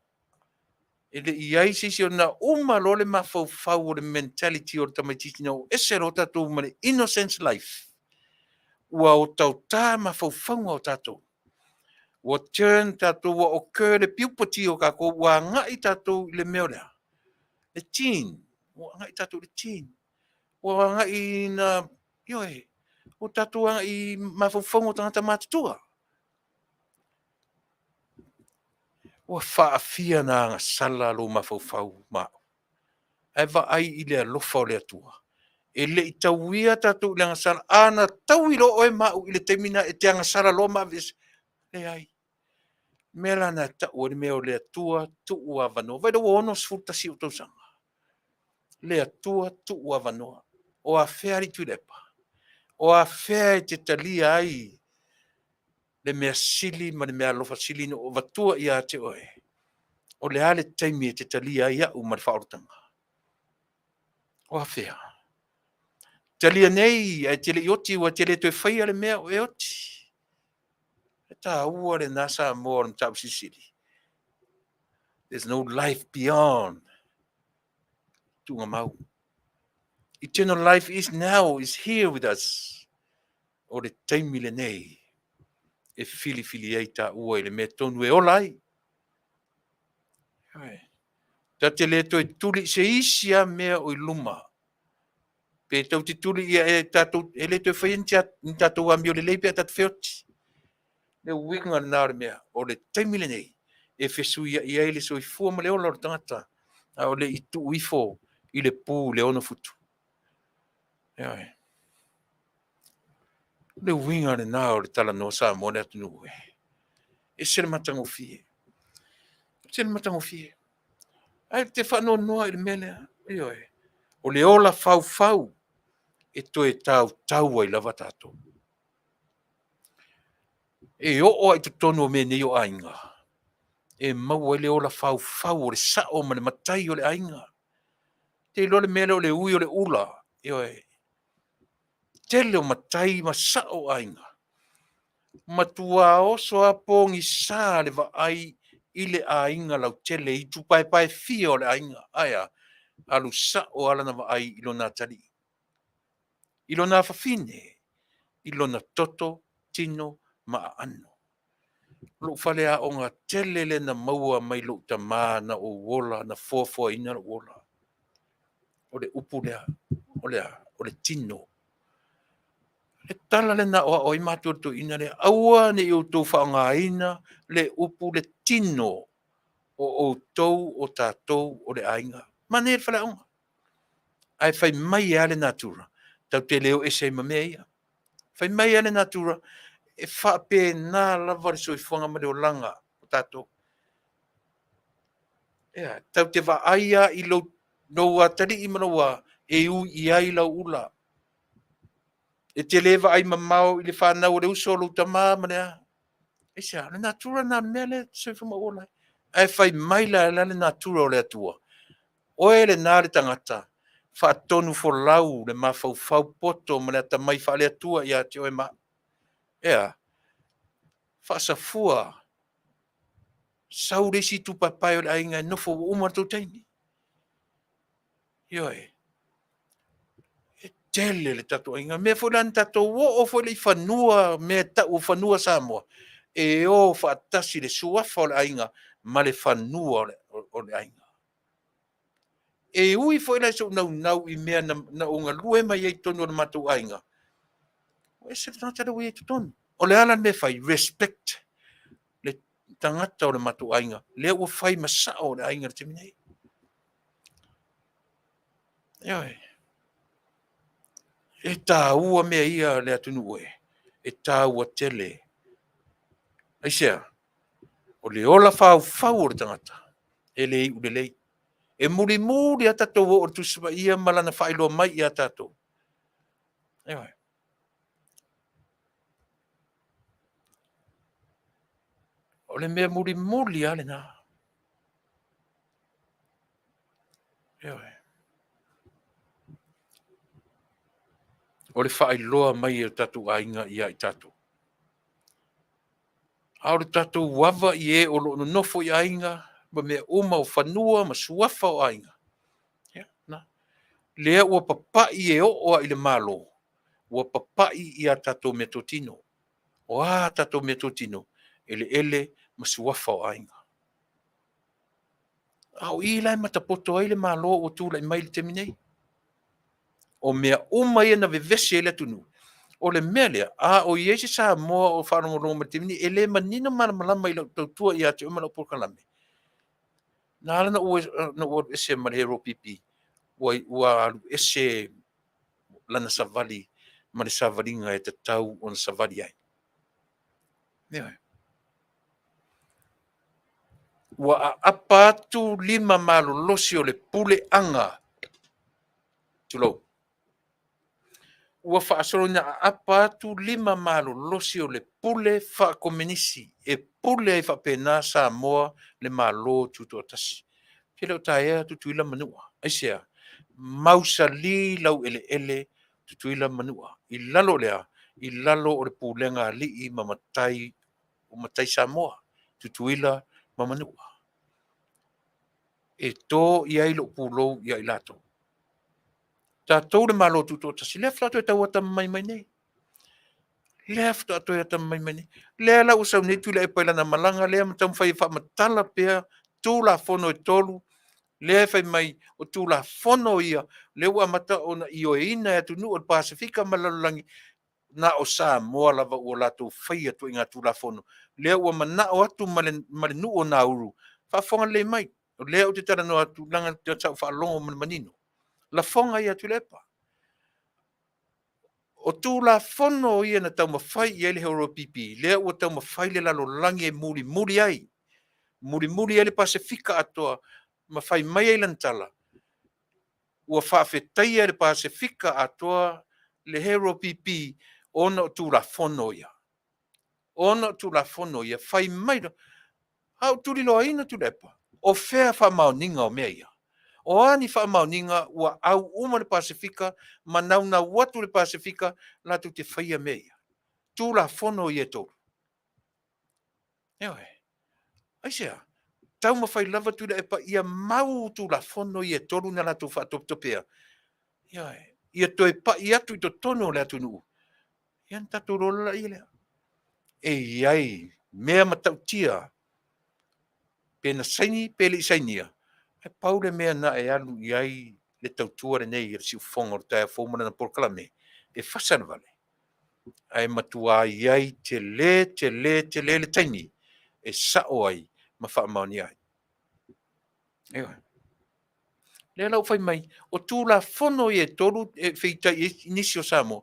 E le iai sisi o na lo le mafau o le mentality o le tamaititi na o ese ro tatou ma le innocent life. Ua o tau tā mafau o tatou. Ua turn tatou ua o kere le piupati o kako ua ngai tatou le meo lea. Le teen. Ua ngai tatou le teen. Ua ngai na, ioe, o tatou ngai mafau o tangata matatua. Ua whaafia na ngā sala lo mafau mao. E ai i le alofa o le atua. E le i tauia tatou le ngasala. Ana tau i lo oe mau i le temina e te ngasala lo mavis. Le ai. Mela na tau o le meo le atua tu ua vanoa. Vai do ono sfutasi o tausanga. Le atua tu ua vanoa. O a fea ri Tuilaepa. O a fea e te talia ai. Le mea sili ma le mea alofa sili no o vatua i a te oe. O le ale taimi e te talia ai au ma le whaorotanga. O a fea. Talia nei, ai te le ioti ua te le toi whaia le mea o e oti. E tā ua le nasa mo le mtau sisiri. There's no life beyond. Tunga mau. Eternal life is now, is here with us. O le taimi le nei. E fili ei tā ua i le mea tonu e olai. Ta te le toi tuli se isia mea o i luma. Pe tau te tuli ia e tātou, e le toi whaia ni tātou amio le leipe a tātou whioti. Le winga na re mea, o le taimile nei, e whesu ia i eile so i fua ma le ola o tangata, a o le i tu uifo, i le pū le ono futu. Ioi. Le winga le nā o le tala no sa mo le atu nue. E se le matango fie. Se le matango fie. Ai te whanau noa i le mele, ioi. O le ola fau, e toe tau ai lava tātou. E o ai tu tonu o me nei o ainga. E mau ai le ola fau o le sao ma le matai o le ainga. Te ilo le mele o le ui o le ula. Ioi. Tele o matai ma sao ainga. Matua o soa pongi sa le va ai i le ainga lau tele i tupa'i fia o le ainga. Aia, alu sao ala na va ai ilo nā tali. Ilo nā fafine. Ilo na toto, tino, ma ano. Lo falea o ngā tele le na maua mai lo ta mana o wola na fofo ina o wola. O le upu lea, o le tino. E tala le na o i mātua ina le aua ne i o tau whaonga ina le upu le tino o tau o tātou o le ainga. Mane e falea onga. Ai fai mai ale natura. Tau te leo e se mamea ia. Fai mai ale natura. E whape nā lava le soifuanga ma leo langa o tātou. Ea, tau te wa aia i lo noua tari i manaua e u i ai lau ula. E te lewa ai mamau i le whanau o le uso lo tamā manea. E sea, le natura nā mele soifuanga ola. E whai mai la le natura o le atua. Oe le nā le tangata. Whaatonu fo lau le mawhau poto ma le tamai wha le atua i a te oe ma. Ea, Fasa fua. Sauresi tu papai o le ainga nofo uma tau taini. Ioi. E tele le tato ainga. Me fulan tato wo o fo le whanua me ta o whanua Samoa. e o whaatasi le suafa o le ainga, ma le whanua o le ainga. E ui fo ila so nau I mea na unga lue mai ei tonu o le matu ainga. O e se tana tada ui ei tonu. O le ala me fai respect le tangata o le matu ainga. Le ua fai masao o le ainga le teminei. Ioi. E tā ua mea ia le atunu e. E tā ua tele. Aisea. O le ola fau o le tangata. E le iu le lei. E muri a tatou o tusipa'i ia malana whailoa mai ia tatou. Ioi. O le mea muri ale nā. Ioi. O le whailoa mai e tatou ainga ia I tatou. Au le tatou wava I e o lo nofo I ainga, ma mea uma o whanua, ma suafa o ainga. Na. Lea ua papai e o I le malo. Ua papai I a tatou me totino. O a tatou me totino. Ele ma suafa o ainga. Au I lai matapoto ai le malo o tūlai mai le teminei. O mea uma ia na vevese ele tunu. O le mea lea, o iese sa moa o whanongo ma temini, ele manina mana malama I lau tautua I ate umana por kalame. Nā ala na ua ese marehero pipi, ua alu ese lana savali, mare savalinga e te tau o na savali ai. Nea. Ua apa atu 5 malolosi o le pule anga. Tulou. Ua whaasoro na apa atu 5 malolosi o le pule whaakomenisi. E pule e whapena Samoa le malo tuto Tasi. Pele o taea tutuila manua. Aisea, mausali lau ele tutuila manua. I lalo lea, I lalo o le pulenga li mamatai o matai Samoa. Tutuila mamanua. E tō I ai lo pulou I ai lato. Tātou le malo tuto Tasi. Lea whato e tau ata mai nei. Lea whato e ata mai nei. Lea la usau nei Tuilaepa ilana malanga. Lea matam whai whamatala pea. Tū la fono e tolu. Lea whai mai o tū la fono ia. Lea ua mata o na io e ina e tunu o Pasifika malalangi. Na o Samoa lava ua lato whai atu inga tū la fono. Lea ua mana o atu male nu o na uru. Whafonga le mai. Lea o te tara no atu langa te tau whaalongo manino. La fonga ia Tuilaepa. O tū la fono ia na tau mawhai I ele heoro pipi. Lea ua tau mawhai le lalo langi e muri ai. Muri ai le Pasifika Atua. Mawhai mai ai lantala. Ua Faafetai le Pasifika Atua le heoro pipi ona o tū la fono ia. Ona o tū la fono ia. Whai mai do. Hau tūri loa ina Tuilaepa. O whea whamauninga o mea ia. O ani whamauninga ua au uma le Pasifika, manau na watu le Pasifika, la tu te whaia mea. Tū la fono ia tōru. Ewe. Aisea, tau mawhai lava Tuilaepa ia mau tū la fono ia tōru na la tu whaatoptopea. Ewe. Ia toi pa I atu I to tono le Taunu'u. Ian tatu rola I lea. E iai, mea matautia. Pena saini, pele I sainia. E paule mea na e alu iai le tautua nei I si ufonga o tae fōmana na porkalame. E Fasa na Vale. Ai matua iai te le taini. E sao ai ma whaamaoni ai. Ewa. Lea lau whai mai. O tū la fono I e toru e whitai nisi o Samoa.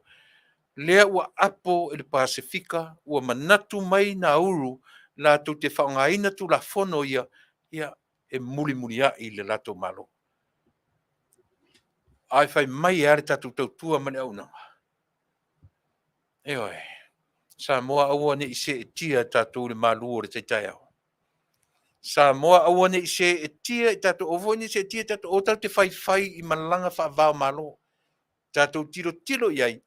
Lea ua apo e le Pasifika. Ua manatu mai na uru. La tu te whaongaina tū la fono ia. Ia e muri ai le lato malo. Ai whai mai are tatu tautua mane au nanga. Eoi. Samoa aua ne I se e tia tatu le malu o le teitai au. Samoa aua ne I se e tia I tatu ovo ne se e tia tatu o tau te whai I malanga whaavao malo. Tatu tilo iai.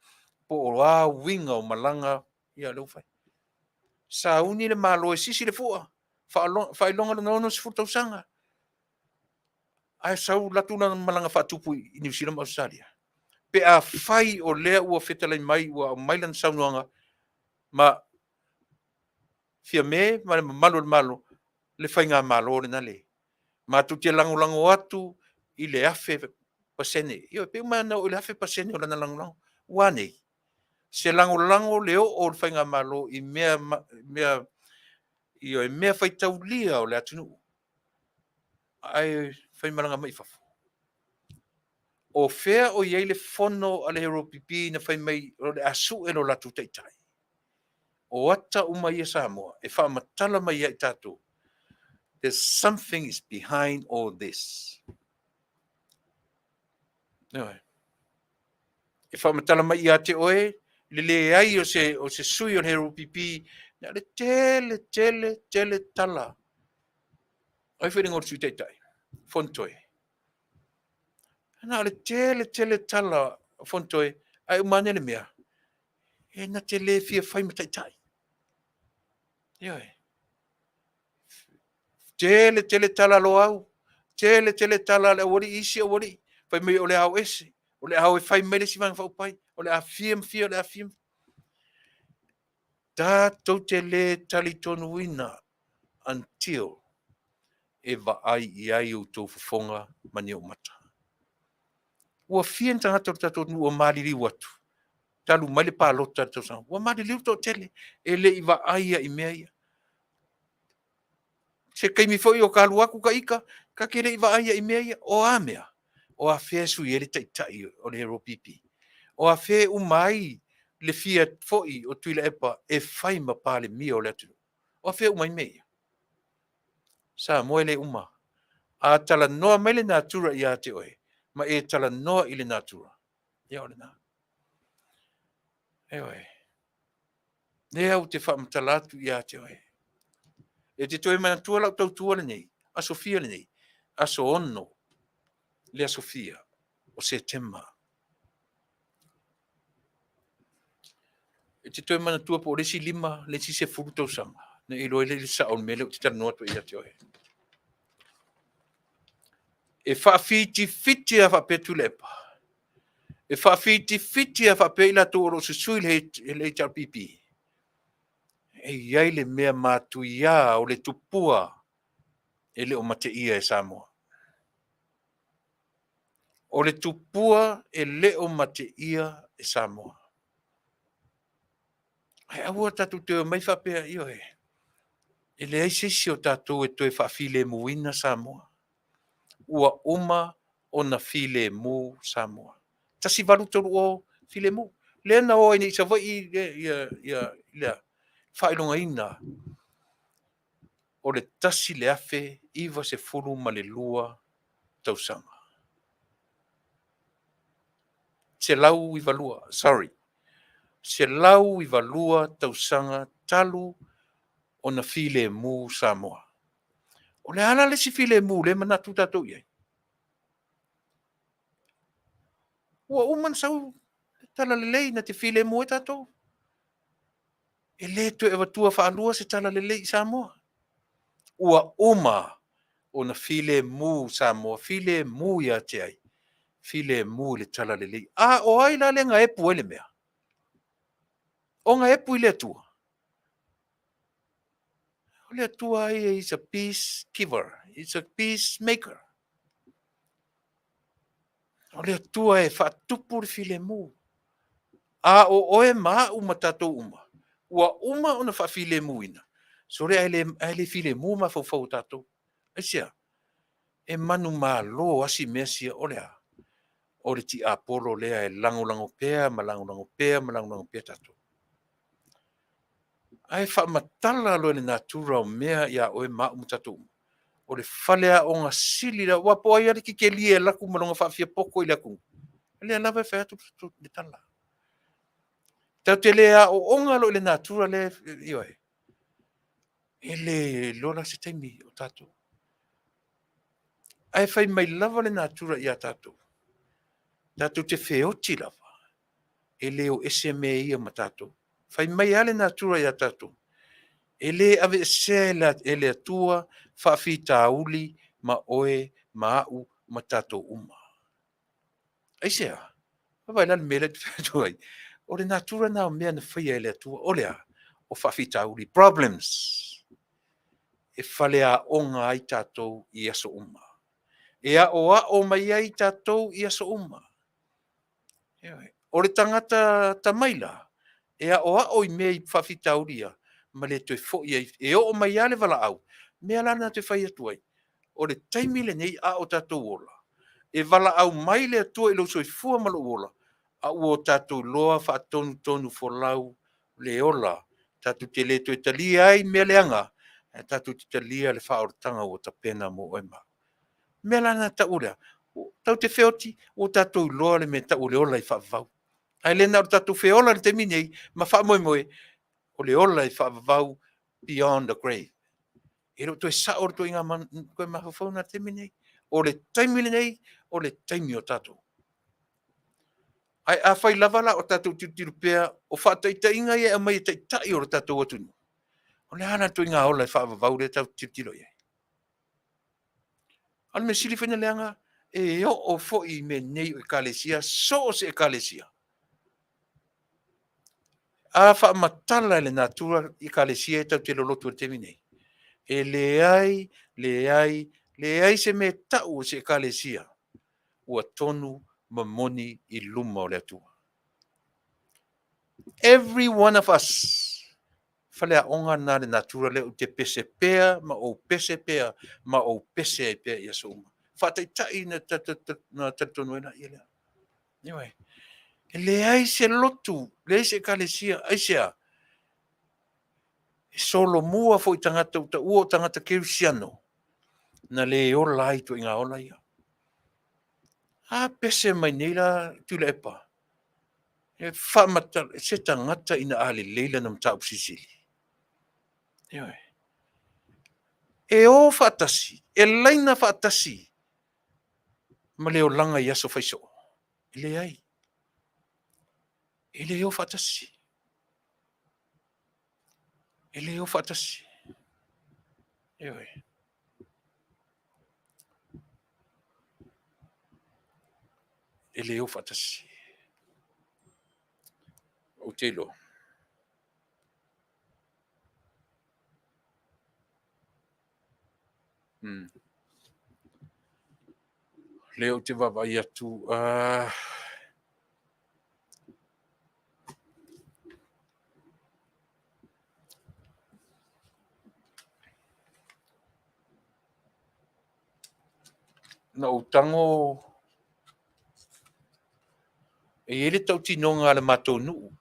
Po o a winga o malanga ia leu whai. Sa uni le malo e sisi le fua. Whai longa le nono si furtau sanga. Ai sau latuna malanga whaatupu I New Zealand Australia. Pe a whai o lea ua whetalai mai ua mailan saunuanga ma fia me, ma malo, le whainga malo le nale. Ma tu te lango atu, i le afe pasene. Io, pe mana o le afe pasene o lana lango. Wane. Se lango leo o le whainga malo i mea, io e mea whaitau lia o le atunu. Ai, whaimaranga mai fafu. O fea o iei le fono a le hero pipi na whaimai o le asu e lo latu teitai. O ata umai e Samoa, e wha matala mai ai tatu. There's something is behind all this. Anyway. E wha matala mai i ate oe, le ai o se sui o le hero pipi, na le tele tala. Ai wharing o tui teitai. Fontoe. Na le tele tala fontoe, ai umane le mea. E na te le fia whai mataitai. Ioi. Tele tala lo au. Tele tala le wari isi o wari. Whai mai o le au ese. O le au e whai mai le si vang whau pai. O le a fiam. Tātou te le tali tonu ina. Until e vaai i ai o tō fofonga mani o mata. Ua fian tangata o tātou nu o mariri watu. Talu mai le pālota tātou sang. Ua mariri o tō tele. E le i vaai a i mea ia. Se kaimi foi o kalu aku ka ika, ka kere i vaai a i mea ia. O a mea. O a fea sui ele taitai o le hero pipi. O a fea umai le fia foi o Tuilaepa e whai ma pāle mia o le atunu. O a fea umai mea. Sa moe le uma. A tala noa mai le natura i a te oe. Ma e tala noa i le natura. Ia o le nā. E oe. Ne au te whaamatalatu i a te oe. E te toe mana tua lau tau tua le nei. A Sofia le nei. A so ono. Le a Sofia. O se tema. E te toe mana tua po resi lima. Le si se furu tau sama. Ne i loe le sa on mele o te tala noa tu i a te oe. E fiti a whape Tuilaepa. E fiti a whape ila tōro se sui le HRPP. E iai le mea mātu ia o le tupua e le o mate ia e Samoa. O le tupua e le o mate ia e Samoa. Ai aua tatu te mai whapea io e. E le aisesi o tatu e toe whawhile muina Samoa. Ua uma o na file mu Samoa. Tasi valutoru o file mu. Lena o ene isa vai ia whailonga ina. O le tasi le afe iwa se furu ma le lua tausanga. Se lau i valua, sorry. Se lau i valua tausanga talu o na file mu Samoa. O le ala le si file mu le manatu tatou iai. Ua uman sau tala le lei na te file mu e tatou. E le tu e watua whaalua se tala le lei Samoa. Ua uma o na file mu Samoa, file mu ia te ai. File mu le tala le lei. A o ai la le nga epu ele mea. O nga epu i le atua. O le atua ai is a peace giver. It's a peace maker. O le atua e whaatupu le file mu. A o oe maa uma tatou uma. Ua uma o na wha file mu ina. So re ai le file mu ma fau tatou. Aisia. E manu maa lo asi mesia o lea. O le ti apolo lea e lango pea, ma lango pea tatou. Ai wha matala lo le natura o mea ia oe maa tatou. O le whalea o ngā sili la, wapo ai ari ki ke lia laku malonga whawhia poko i laku. Lea lawa e whaiatu le tala. Tau te lea o onga lo le natura le, ioe. E le lola se taimi o tatou. Ai whai mai lava le natura i a tatou. Tatou te whioti lava. E le o SMA ia ma tatou. Whai mai ale natura i a tatou. E le ave se e le atua whawhitauli ma oe ma au ma tatou uma. Aisea, vai lá mele te whatuai. O le natura na o mea na whaia e le atua. O lea, o whawhitauri, problems. E whale a onga ai tātou I aso uma. E a o mai ai tātou I aso uma. O le tangata tamaila, e a o I mea I whawhitauria, ma le toi fo'i e o mai ale wala au, mea lana te whai atu ai. O le taimile nei a o tātou ola. E wala au mai le atua I lo soifua ma lo ola. A ua o tātou loa whaatonu folau le ola. Tātou te le toi talia ai mea leanga. E tātou te talia le whaoratanga o ta pena mo oima. Mea lana ta ura. Tau te whioti o tātou loa le me ta ure ola I whaavau. Ai lena o tātou whiola le te minei, ma wha moe o le ola I whaavau beyond the grave. E ro toi sa o toi ngā man, koe maha whauna te minei. O le taimile nei, o le taimi o tātou. Ai a whai lavala o tātou tiru pēr, o whātaita inga ia a mai tai o tātou atunu. O le hana toi ngā ola I whaavavau le tau tiro ia. Al me sili whena leanga, e o fo'i me nei o ekalesia, so o se ekalesia. A wha matala le natura ekalesia e tau te lolotu o te minei. E le ai se me tau o se ekalesia. Ua tonu mamoni I luma o le atua. Every one of us, whalea onga nā le natura le o te pese pēa, ma o pese pēa, ma o pese pēa I aso uma. Whataitai na tatonuena I lea. Anyway, le ai se lotu, le se kalesia, ASEA, solo mua fo I tangata uta ua tangata kerisiano, na le ola ai to inga ola ia. A pese mai neila Tuilaepa. E whamata, se tangata ina ale leila nam tau sisili. E o whaatasi, e laina whaatasi, ma leo langa I aso whaiso. E le ai. E le o whaatasi. E le o whaatasi. E le o whaatasi. O te lo. Leo te wawai atu. Na utango e ele tau tinonga le Taunu'u.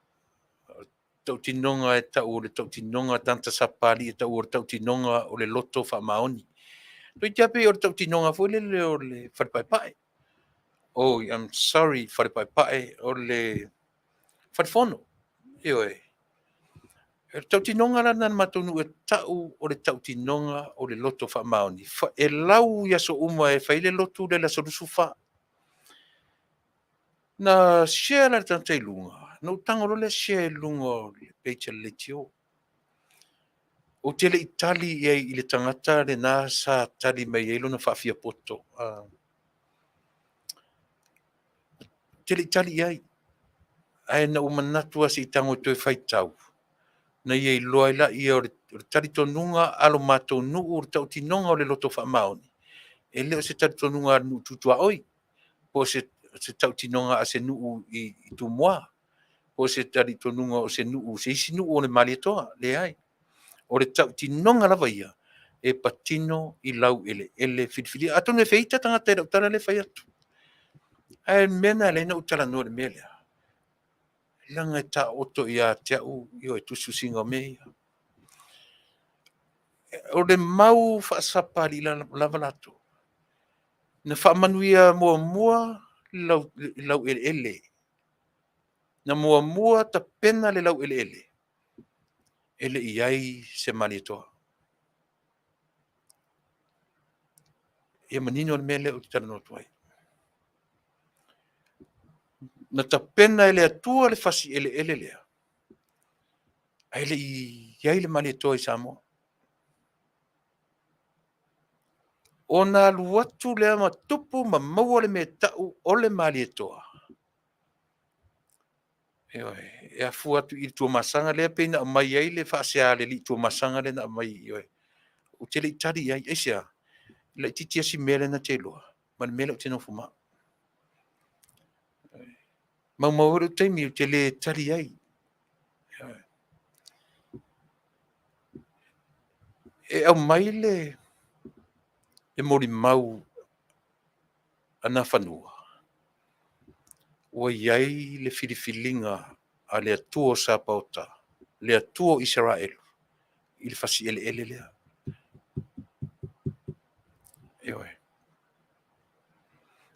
Tau tinonga e tau le tau tinonga tanta sapali e tau o tau tinonga o le loto whamaoni. Toi te ape o tau tinonga fo le wharipai. Oh, I'm sorry, wharipai o le wharifono. Eoe. E tau tinonga lana na Taunu'u e tau o le tau tinonga o le loto whamaoni. E lau yaso uma e whaile lotu le la sorusu wha. Na share la tanta I lunga. No tangoro le share lunga le pecha le tio. O te le itali I le tangata le nā sa tali mai elo na whawhia poto. Te le itali ai. Ai na umanatua si tango tue whaitau. Na iei loa ila I o le tali tonunga alo Taunu'u o le tau tinonga o le loto whamaoni. E leo se tali tonunga anu tutua oi. Po se tau tinonga a se nuu I tu moa. Po se tali tonunga o se nuu, se isi nuu o le malietoa, le ai. O le tau tinonga lava ia, e patino I lau ele whitwhiri. Ato ne whita tangata e utala le whai atu. Ai mena le na utala no le mea lea. Langa e ta oto I a te au, I o e tusu singa me ia. O le mau whaasapari lava lato. Na whaamanuia mua lau ele. Na mua ta pena le lau ele. Ele iai se malietoa. E manino le mele o te tala no tuai. Na ta pena ele atua le fasi ele lea. A ele iai le malietoa I Samoa. O nā luatu lea ma tupu ma maua le me tau o le malietoa. E a fu atu I tua masanga lea pena mai ai le whaasea le li tua masanga le na mai o te le tari ai esia le titia si mele na te loa ma le mele o te nofu ma mauro taimi o te le tari ai e au mai le mori mau ana whanua o iai le filifilinga a le atua o Sapauta le atua o Israel I le fasi ele lea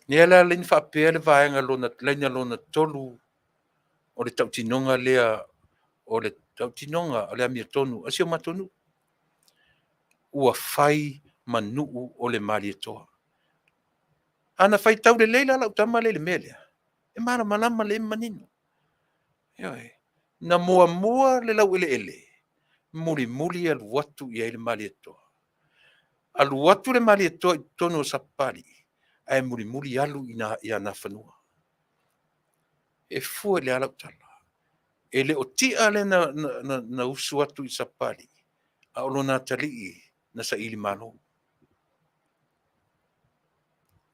Nia la lini whaapea le vaenga lona tolu o le tautinonga lea o le tautinonga o le amia tonu asio matonu ua fai manu'u o le malietoa ana fai tau le leila la utama le mele e mara malama le manino na mua le lau ele muli alu watu I le malietoa alu watu le malietoa I tonu o sapali ai muli alu I ana whanua e fua le ala utala ele o tia le na usu atu I sapali a olona tali na sa ili malo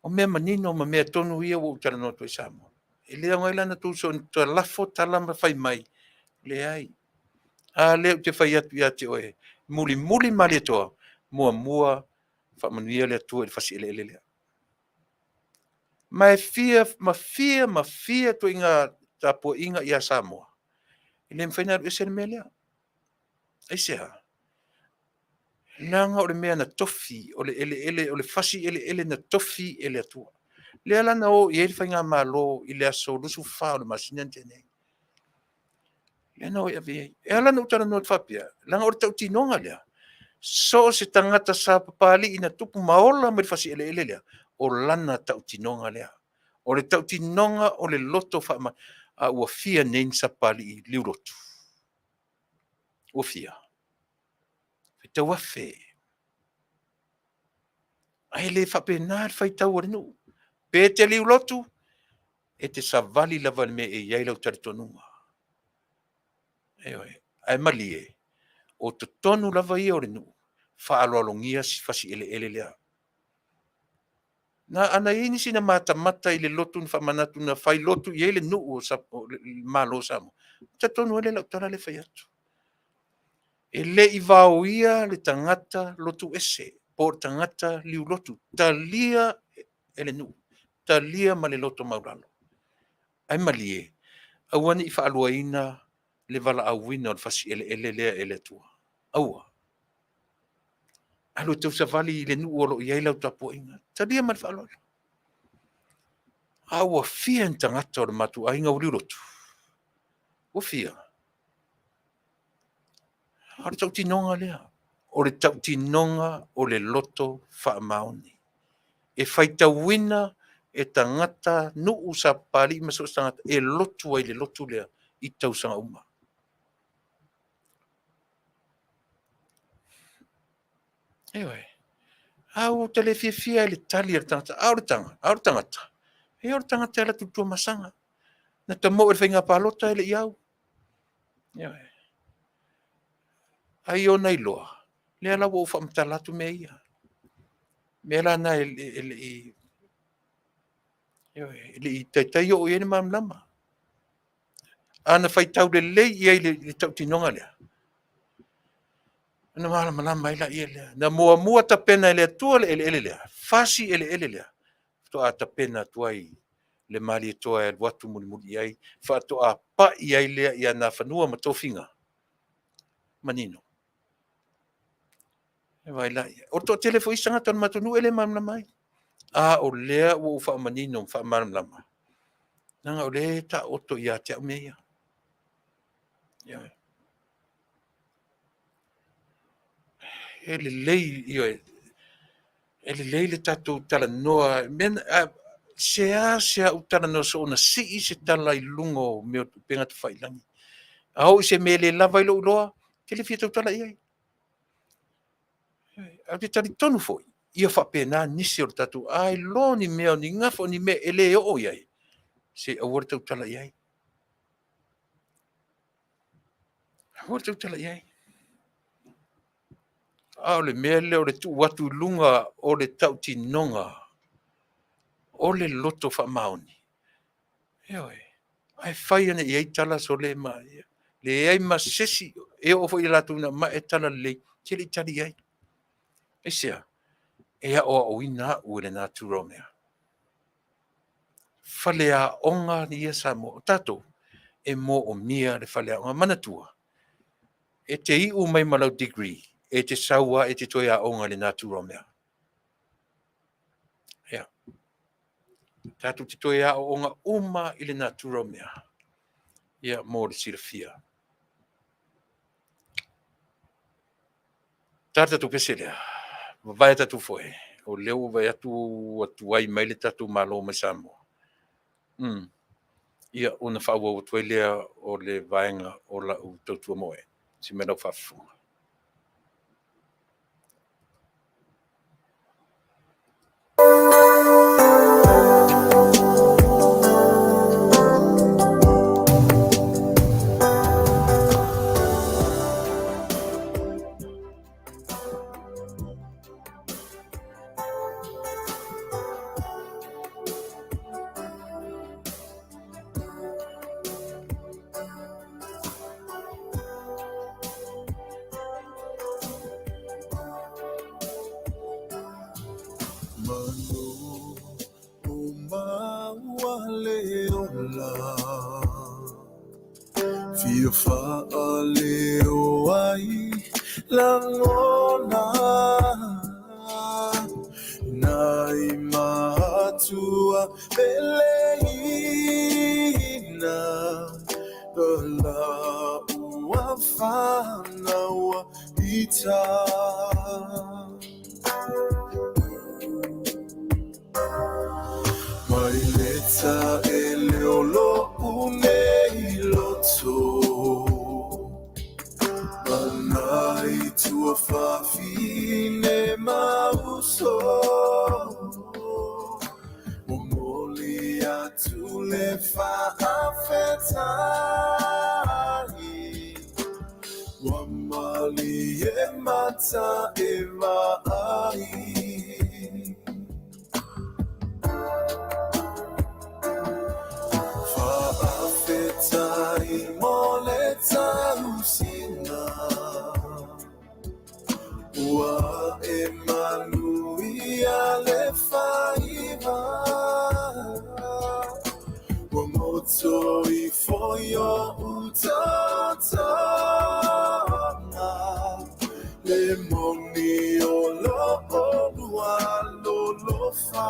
o mea manino ma mea tonu ia o utala no toi Samoa ele ngai lana tu so to lafo tala ma fai mai le ai a le te fai atu ia te oe muli malietoa mua fa manuia le tu e fasi ele ma fia to inga tapo inga ia Samoa ele mfena ese mele aisea nanga o le mea na tofi o le ele o le fasi ele na tofi ele atua le ala na o ia whainga malo I le aso lusu wha o le masina tene le na o ia vei e ala na utara no whapia langa o le tau tinonga lea so se tangata sa papali ina tupu maola me le fasi ele lea o lana tau tinonga lea o le tau tinonga o le loto wha a ua fia nein sa pali liu lotu ua fia te wafe ai le whapenā whai tau ore nu pe te liu lotu e te savali lava me e iai lau tari tonunga ai mali o te tonu lava I ore nu whaaloalongia si fasi ele lea na ana ini sina mata I le lotu na whamanatu na whai lotu I ele nu o malo samo te tonu ele lau tara le whai atu e le I vau ia le tangata lotu ese po tangata liu lotu talia ele nu talia ma le loto mauralo ai mali awani I whaaluaina le vala awina o le fasi ele lea ele tua aua alo tau savali le nu olo iai lau tapo inga talia ma le whaaluaina aua fia en tangata o le matu ainga o liu lotu o fia o le tau tinonga lea o le tau tinonga o le loto whaamaoni e whaitawina e tangata nuu sa pali ma so tangata e lotu ai le lotu lea I tausanga uma. Ewe, au tele fia le tali le tangata, au tangata. E au tangata la tutua masanga. Na tamo e whainga palota ele iau. Ewe. Ai o nei loa. Le ala wo whamtalatu me ia. Me ala na ele i taitai o iene mamlama. Ana whaitau le lei iai le tau tinonga lea. Ana malama ila ia lea. Na mua ta pena ele tua ele lea. Fasi ele lea. To a ta pena tuai le mali toa e watu muli ai. Fa to a pa iai lea ia na whanua ma tofinga. Manino. E vai la ia. O to telefo isanga ton matunu ele mamlama. A o lea o ufa manino fa mamlama. Nanga o le ta oto ia te meia. Ele lei io ele lei le tatu tala noa men sea utala no so na si se tala I lungo me penga te failangi au se mele lava ilo loa ke le fia tala ia au te tali tonu foi ia fa pena nisi o tatu ai lo ni me ni ngafo ni me ele o ia se au tala ia o tu tala ia a le mele o le tu watu lunga o le tau tinonga o le loto fa mauni e ai fai ana ia tala so le ma le ai ma sesi e o fo i la tuna ma e tala le tili tali ai e sia e a o ina u le naturo mea fale a onga ni ia Samoa tato e mo o mia le fale a onga manatua e te iu mai malau degree e te saua e te toi a onga le naturo mea ia tato te toi a onga uma i le naturo mea ia mo le silafia tata tu peselea vai tatu foi o leu vai atu ai mai le tatu malo mai Samoa ia ona whaua o tuelea o le vaenga o la u tautua moe. Si mera whafunga. Fia fa'aleo ai langona nai matua peleina la Auafa naua ita mai leta e leolo unei loto manai tua fafine mauso momoli atu le faafetai wamali e mata e vai Faafetai mole tausina Ua e Manuia le faiva Wa moto I foio utatana Le moni o lo olua lo lo fa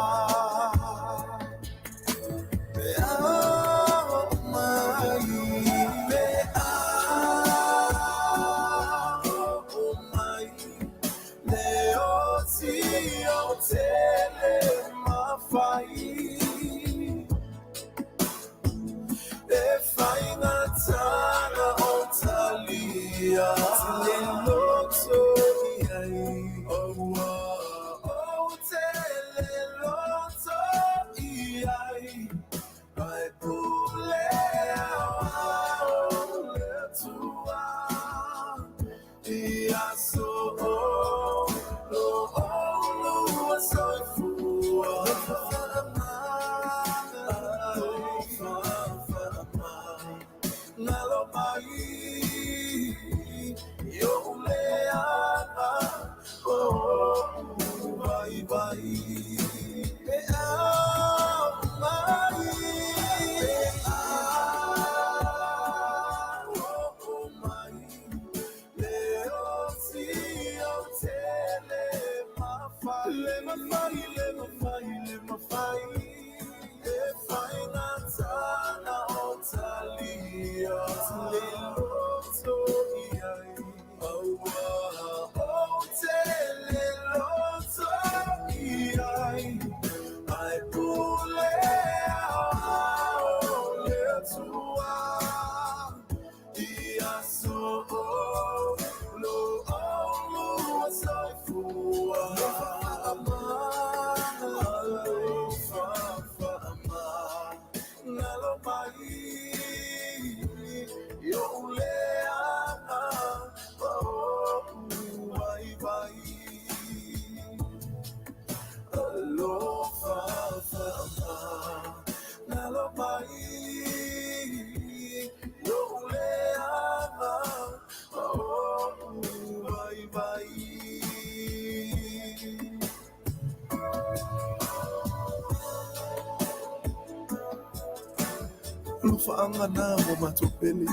Lufaangana mo matupeli.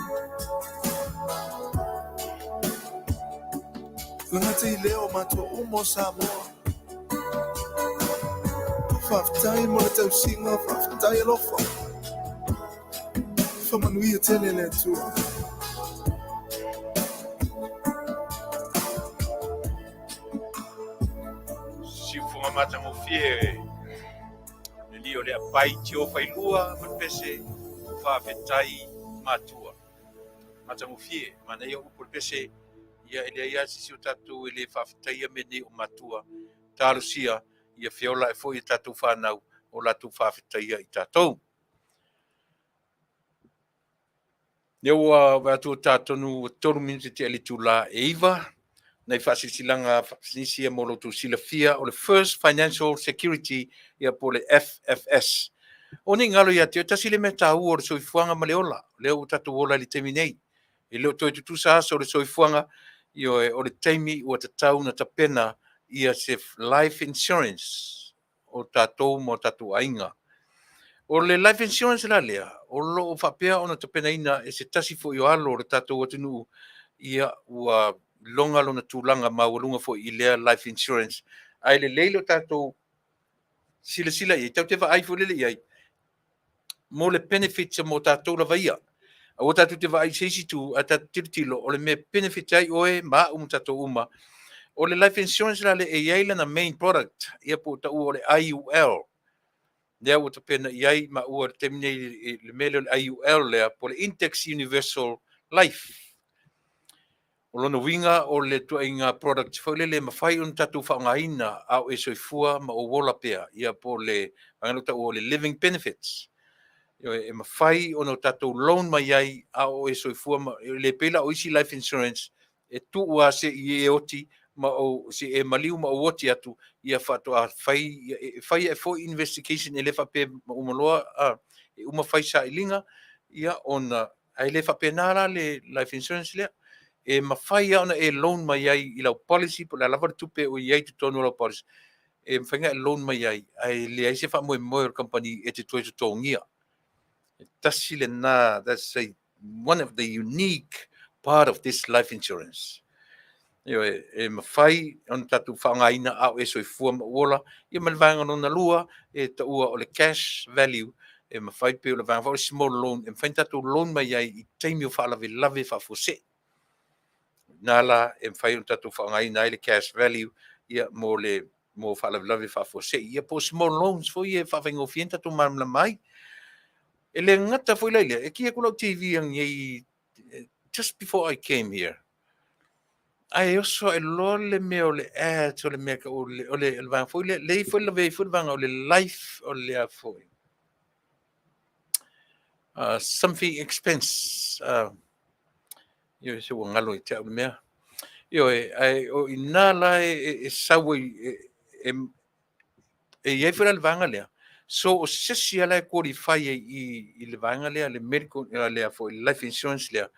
Ngati leo mato umo Samoa. Faafetai mo te usinga Faafetai Alofa. Manuia telele tua. Si funga mata mo fie li o le pai tio Failua ma pese Faafetai matua. Mata mo fie mana ia upul pese ia ele ia si o tatu ele Faafetai mene o matua. Talusia ia fiola e foi tatu fanau o latu Faafetai i tatou. Leo watu tatonu tolu minute te ali tula eiva na fasisilanga fasinisia molo tu silafia o le first financial security ia po le FFS. Oni ngalo ia te tasile meta u o soifuanga maleola leo tatu wola li terminate. E leo toi tu sa so le soifuanga io o le taimi o te tau na tapena ia se life insurance o tatou mo tatu ainga. O le life insurance la lea, o lo o whapea ona te penaina e se tasi fo i o alo o le tatou atunu ia ua longa lona tūlanga maurunga fo i lea life insurance. Ai le leilo tatou sila i, tau te wa ai fo lele i ai, mo le benefits mo tatou la vaia. A o tatou te wa ai seisi tu, a tatou tilo, o le me benefits ai oe ma tatou uma. O le life insurance la le e iai na main product, ia po tau o le IUL. Lea ua tapena i ai ma ua temine le mele le IUL lea po le Index Universal Life. O lona winga o le tuainga product fo le mawhai on tatu whaongaina au e soifua ma o wola pea ia po le angaluta o le living benefits. E mawhai ono tatu loan mai ai au e soifua ma le pela o isi life insurance e tu ua se i e oti ma o se e maliu ma o oti atu ia whatoa whai e fo investigation e le whape umaloa e uma whai sa ilinga ia ona ai le whape nara le life insurance lea e mawhai ana e loan mai ai i lau policy po la lava tupe o iai tu tonu lau policy e mwhainga e loan mai ai le ai se wha moe moe company e te toi tu tongia Tasi le na, that's one of the unique part of this life insurance. Io e mawhai on tatu whaongaina au e soifua ma uola ia malvanga no na lua e ta ua o le cash value e mawhai pe o le vanga o small loan e mwhain tatu loan mai ai i teimi o whaalawe lave faafose. Nala e mwhai on tatu whaongaina ai le cash value ia mo whaalawe lave faafose. Ia po small loans fo ia whawhaingo fienta tu mamla mai. E le ngata foi leile, e kia kulau TV ang yei, just before I came here. Ai oso e lole me o le ads o le mea ka o le vanga foi le foi le vei foi vanga o le life o le a foi. Something expense. Io se o ngalo i te au mea. Io ai o inala e sawe e iei foi le vanga lea. So o sesi ala e qualify i le vanga lea le medical lea for life insurance lea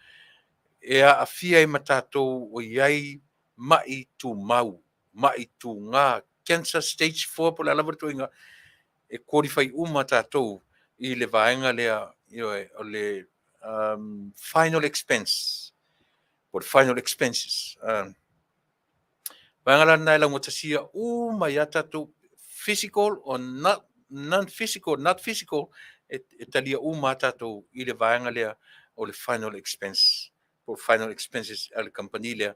e a afia i matatou o iai mai tu mau mai tu ngā cancer stage 4 po la laboratoringa e qualify matatou i le vaenga lea o le final expense for final expenses vaenga la nai la ngotasia mai atatou physical or not physical e talia matatou i le vaenga lea o le final expense for final expenses al company lea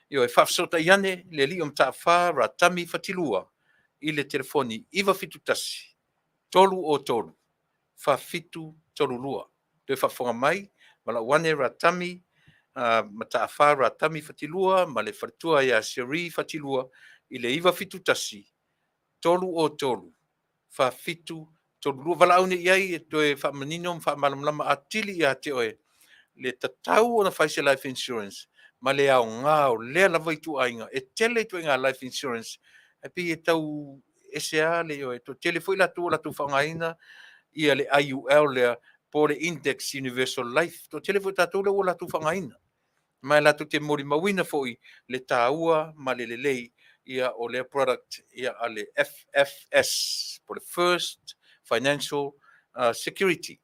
io e whafsota iane le li ta'awha ra tami fatilua i le telefoni iwa fitu tasi tolu o tolu whafitu tolu lua te whafonga mai ma la wane ra tami ma ta'awha ra tami fatilua ma le fatua ia seri fatilua i le iwa fitu tasi tolu o tolu whafitu tolu lua wala aune iai e toe whamanino whamalamlama atili ia te oe le tatau o na whaise life insurance ma le au ngā o lea lava i tu ainga e tele tu inga life insurance e pi e tau ASEA le o e to tele foi la tu whangaina ia le IUL lea po le Index Universal Life to tele foi tatu le o la tu whangaina mai la tu te mori mawina foi le tāua ma le lei ia o le product ia a le FFS po le First Financial Security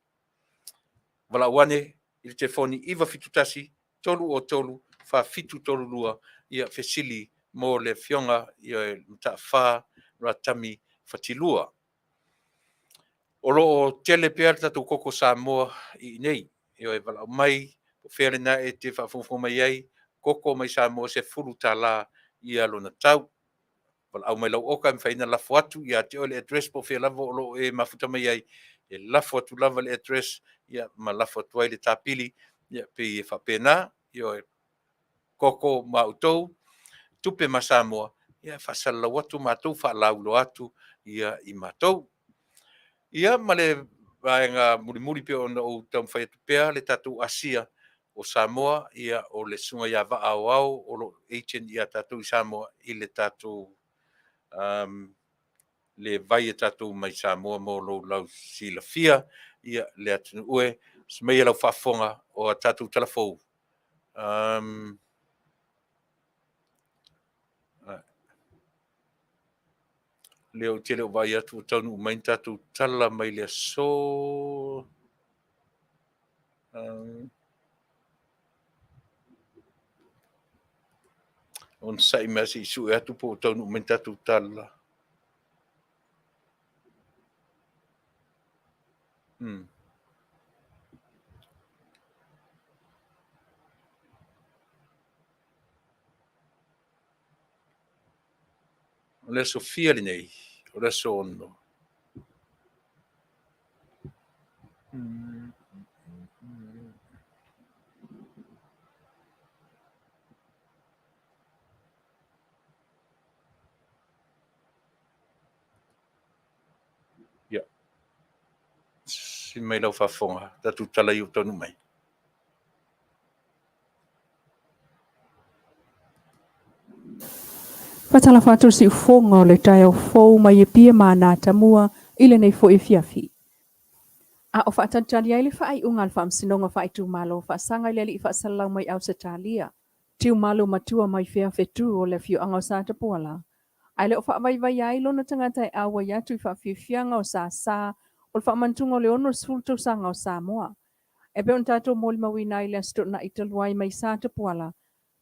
Valawane i le telefoni iwa fitu tasi tolu o tolu fa fitu tolu lua ia fesili mo le fionga ia mtaafa ratami fatilua. O loo tele pea tatu koko Samoa i nei ia vala mai fere na e te faafofo mai ai koko mai Samoa se fulu tala ia lona tau. Vala au mai lau oka mfaina lafo atu ia te ole address po fea lavo o loo e mafuta mai ai e lafo atu lava le address ia ma lafo atu ai le tapili ia pe e whapena ia koko mautou tupe ma Samoa ia whasala watu mātou whalaulo atu ia i mātou. Ia ma le vaenga muri pe ona o tam whai atu pea le tatu ASEA o Samoa ia o le sunga ia Vaaaoao o lo agent ia tatu i Samoa i le tatu le vai e tatu mai Samoa mo lo lau silafia ia le Taunu'u smei lau whaafonga o a tatu telefou. Leo tele o vai atu Taunu'u mai tatu tala mai le so on sai masi su e atu po Taunu'u mai tatu tala. Le Sofia nei, o le sono. Ya. Si mai lau whafonga, tatu tala i o Taunu'u mai. Fatala Faatuatua fonga o le tai o fou mai e pia mana tamua ile nei fo Afiafi. A o whaatantari ai le whai unga le whaamsinonga whai Tuimalo whaasanga i leli i whaasalau mai au Setalia. Tuimalo matua mai whea whetu o le fiu anga o Sata Puala. Ai le o whaavai ai lona tangata e awa iatu i whaafianga o Sa o le whaamantunga o le ono sulto sanga o Samoa. E pe on tato moli mawina i le astot na italuai mai Sata Puala.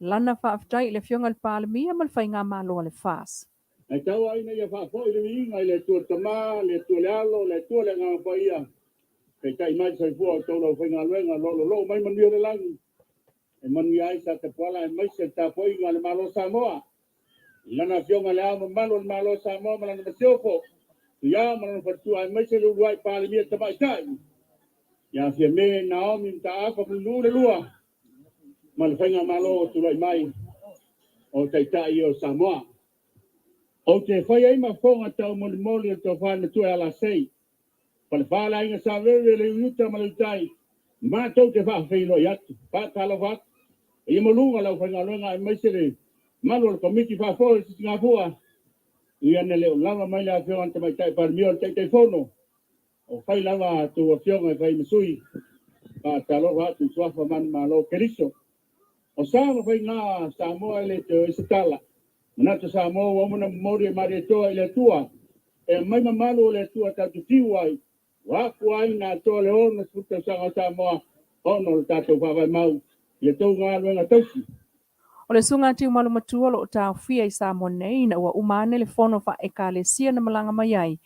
Lana Faafetai le fionga le palemia ma le whainga malo le Fasa. Ai tau ai nei whaafo i le winga i le tua tama, le tua le alo, le tua le ngā whaia. Kei tai mai sai fua o tau lau whainga luenga lo mai Manuia le langi. E Manuia ai Sata Puala e mai se tapo i ngā le malo Samoa. Lana fionga le ama malo le malo Samoa ma lana masiofo. Ia ma lana whatua ai mai se luai palemia tamai tai. Ia fia me Naomi mta afa mlu le lua. Ma le whainga malo o tulai mai o taitai o Samoa. O te whai ai ma whonga tau moli o tau whana tue ala sei. Pale whala inga sa vewe le uta ma le tai. Ma tau te wha whailo i atu. Faatala whak. I molunga lau whainga luenga ai maisere. Malo le komiti wha whore si ngā fua. I ane leo lava mai le a whionga te mai tai parmio te te whono. O whai lava tu a whionga i whai masui. Faatala wha tu swafa man ma lo keriso. O sama whai ngā Samoa le te Tusitala. Manata Samoa wamana mori e mari toa i le tua. E mai mamalo le tua tatu tiwai. Waku ai nā toa le ono suta sanga Samoa. Ono le tatu whawai mau. Le tau ngā luenga tausi. O le sunga Tuimalo matua lo o tau fia i Samoa nei na ua umane le fono wha e ka le sia na malanga mai ai.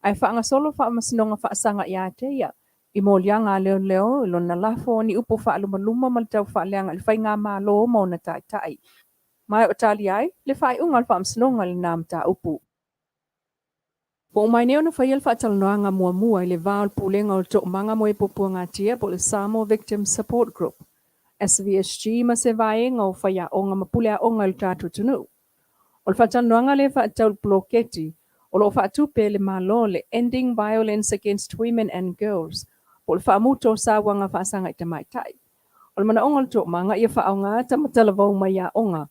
Ai wha solo wha masinonga wha sanga i ate ia. I mo lianga leo ilo na lafo ni upo wha luma mal tau wha leanga le whai ngā malo mo na tai. Mai o tali ai, le whai unga le wha masinonga le nām ta upu. Po mai neo na whai al Faatalanoaga mua i le vāo pulenga o le toʻamanga mo e popua ngatia po le Samoa Victim Support Group. SVSG ma se vaenga o whai a onga ma pule a onga le tātou Taunu'u. O le Faatalanoaga le whaatau bloketi, o lo whaatupe le malo le Ending Violence Against Women and Girls, po le whaamuto sa wanga whaasanga i te maitai. O le mana onga le toʻamanga ia whaonga tamatala vau mai a onga,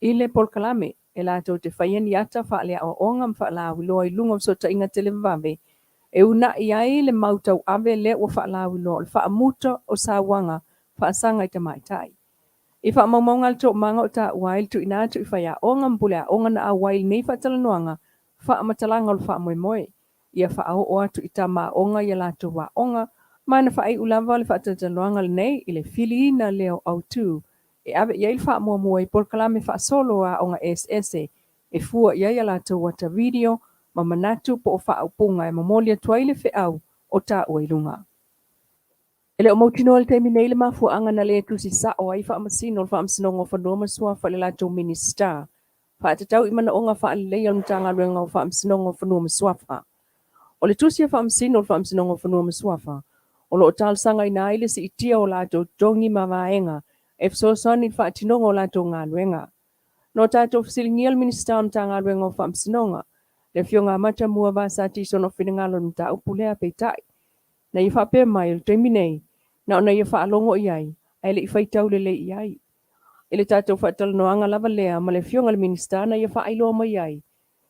i le polkalame, e lātou te whaieni ata whaalea o onga mwhaalāwi loa i lunga msota inga te le vave, e una i ai le mautau ave le o whaalāwi loa le whaamuto o sa wanga whaasanga i te maitai. I whaamaunga le toʻamanga o tā wail tu inatu i whaia onga mpule a onga na a wail nei Faatalanoaga, whaamatalanga o le whaamoemoe, ia whaao o atu i tā maa onga i lātou wa onga, Mana whaai ulawa le whaatataluanga le nei i le filiina leo au tū. E awe iai le wha mua i polkalame wha solo a o ngā ASEA. E fua iai ala tau wata video ma manatu po o wha upunga e mamolia tuaile whi au o tā uailunga. Ele o mautino le teimi nei le mafua anga na le tusi sa o ai wha masino le wha msinongo whanua masua wha le lato minister. Wha atatau i mana o ngā wha alelei al mtanga ruenga o wha msinongo whanua masuafa. O le tusi a wha msino le wha msinongo whanua masuafa. O lo tal sanga ina ile si itia o lato tongi mawaenga. E fsosani wha atinongo o lato ngā ruenga. No tato fsilingia le minister mtanga ruenga o wha msinonga. Le fionga mata mua vasa tiso no whinangalo mta upulea peitai. Na i wha pēr mai le teimi nei. Na ona i wha alongo iai. Ai le i whaitau le iai. Ele tato Faatelanoaga lava lea ma le fionga le minister na i wha ailoa mai iai.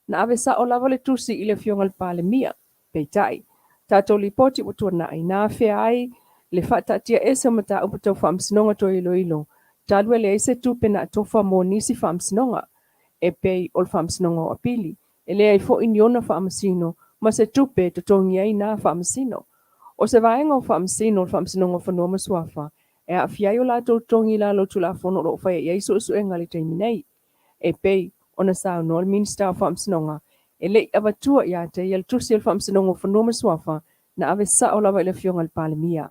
Na ave sa o lava le tusi i le fionga le palemia. Peitai. Tato li poti o tuanai. Na whea ai le whaatatia ese mata upatau whamsinonga to ilo. Talue le ese tupe na tofa mo nisi whamsinonga. E pei o le whamsinonga o apili. E lea i fo iniona whamasino. Ma se tupe to tongi ai na whamasino. O se vaenga o whamsino o whamsinonga whanua masuafa. E a fiai o lato tongi la lo tula fono lo whaia i aiso usu enga le teimi nei. E pei o na sao no le minister o whamsinonga. E lei avatua ia te i tusi al whamsinonga whanua masuafa na ave sa o lava i le fionga le palemia.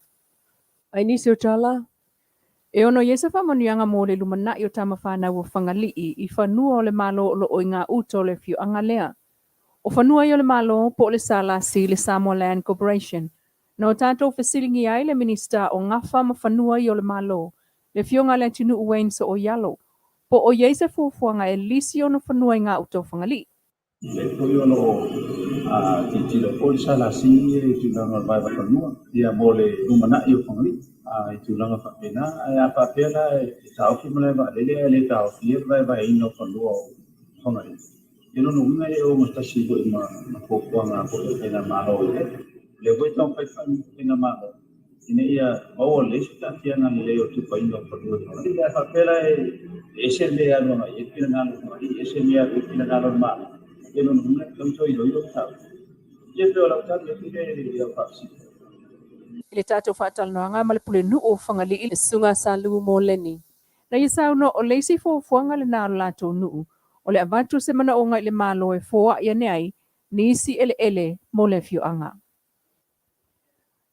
Ai nisi o tala. E ono iesa whamanianga mo le lumana i o tama whanau o whangalii i whanua o le malo o lo o ngā uto le fio angalea. O whanua i o le malo po le sala si le Samoa Land Corporation. Na o tātou whasilingi ai le minister o ngawha ma whanua i o le malo. Le fionga le Taunu'u Wayne so o yalo. Po o iesa fuafuanga e lisi o no whanua i ngā uto whangalii. Le koyono titila poli sala si tulanga vai va kanua ia mole umana io fangli tulanga fa pena ia pa pena tau ki mole va le tau ki vai ino kanua fangli ino no una o mo tasi go ma ko nga ko pena ma ho le voi tau pai fa pena ma ine ia o le sta tiana le o Tupa'i no kanua ia pa pena ese le ano ma e pena no ese le ia pena no ma ino no tanto ilo tau Ile tātou Faatelanoaga ma le pulenu o whangali i le sunga Salumalo leni. Na i sauno o leisi fuafuanga le nālo lātou nuu. O le avatu se mana o ngai le malo e fōa ia neai, nisi ele mo le fioanga.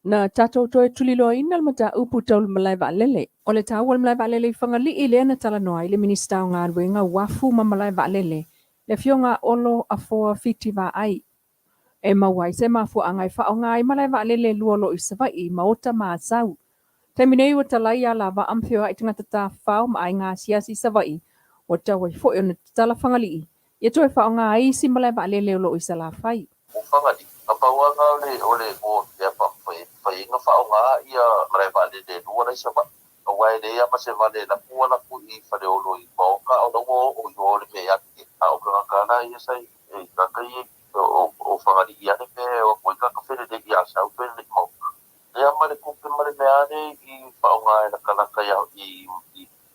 Na tātou toe tuliloa ina le mata upu tau le malai vaalele. O le tau le malai vaalele i whangali i lea na talanoa i le minista o ngā ruenga wafu ma malai vaalele. Le fionga olo a fōa fiti va ai. E mawai se mafua angai wha o ngai malai vaalele lua lo i savai ma ota maa sau. Taiminei wa talai a lava amwhia i tangata tā whao ma ai ngā siasi savai. O tawa i fo i ona tala whangali i. Ia toi wha o ngai si malai vaalele lo i sa la whai. O whangali, a pauanga ole o te apa whainga wha o ngā ia malai vaalele lua nei savai. A wai le ama se vale na kua na ku i whare olo i pauka o na o i ore me ake. A o kangakana ia sai e kakai o whangali i ane me o koe kakawhere de i asa au pere le mau. E ama le kupe mare me ane i whaonga e na kanaka iau i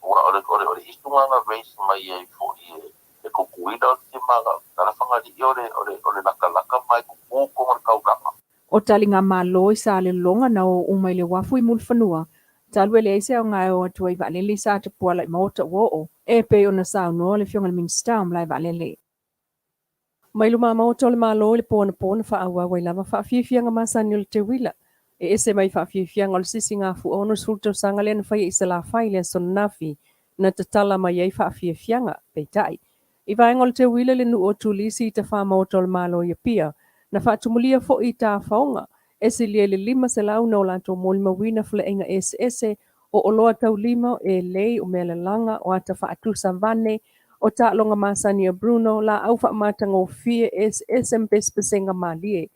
ore istunga na race mai e fo e kukuida o te maga. Tara whangali i ore nakalaka mai kuku man kaukama. O tali ngā malo i sa le longa na o umai le wafu i mul whanua. Talwe le eise o ngai o atua i vaalele sa te puala i maota uo. E pe o na sao noa le fionga le minsta o mlai vaalele. Mai luma maota o le malo le pōna wha Auafa i lava Faafianga masani o le te wila. E ese mai Faafianga o le sisi ngā fu ono sulto sanga le na whai i sa la whai le sonafi na te tala mai ei Faafianga, peitai. I vaenga o le te wila le nu o tulisi i te wha maota o le malo i pia, na whaatumulia fo i tā whaonga, ese lia le lima se lau na o lanto molima wina fule enga ese o oloa tau lima e lei o mele langa o ata whaatusa vane, o ta longa masani o Bruno la au wha matanga o fie SMPS-pesenga malie.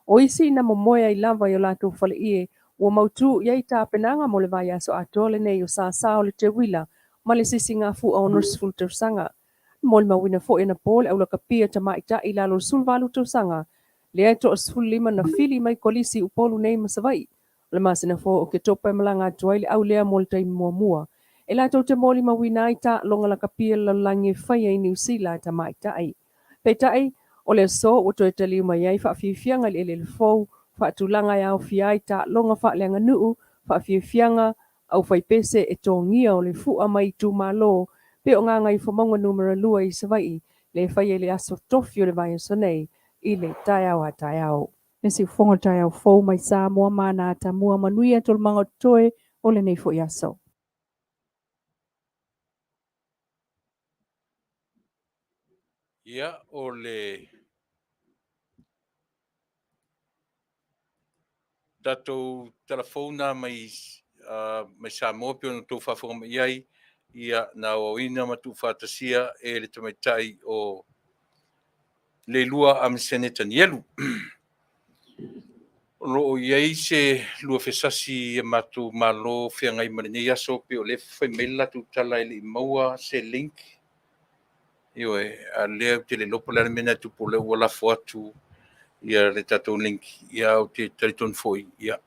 O isi na momoia i lava i o lato whale ie, o mautu iei tā penanga mo le vai aso atole nei o sa o le te wila, ma le sisi ngā fu aonus fulter sanga. Mol mawina fo ena pole au laka pia ta maita i lalo sulvalu tau sanga, le ato o sulima na fili mai kolisi upolu nei masavai. Le masina fo o ke topa malanga atuai le au lea mo le tai mua. E la tau te moli mawina i ta longa la kapia la langi whaia i New Zealand ta mai tai. Pei tai, o le so o toi taliu mai ai Faafianga le fou Faatulanga ia Afiai ta longa Faalenga nuu, Faafiafianga, au Faipese e tongia o le fua mai Tumalo, pe o nganga I whamonga numero 2 I Savai, le whai le aso tofi o le vai sonei, I le taiao a taiao. Le si whonga taiao fau mai Samoa mana ta mua Manuia tol manga toe o le nei fo iaso. Ia o le tatou telefona mai mai Samoa pe ona tou whafonga mai ai ia na o ina matu whatasia e le tamaitai o Leilua Amesene Tanielu. Lo iai se lua fesasi e matu malo whiangai marinei aso pe o le whaimela tu tala ili maua se link. Io a lea te le lopo lana mena tu po le ua lafo atu ia le tatou link ia o te tariton foi ia.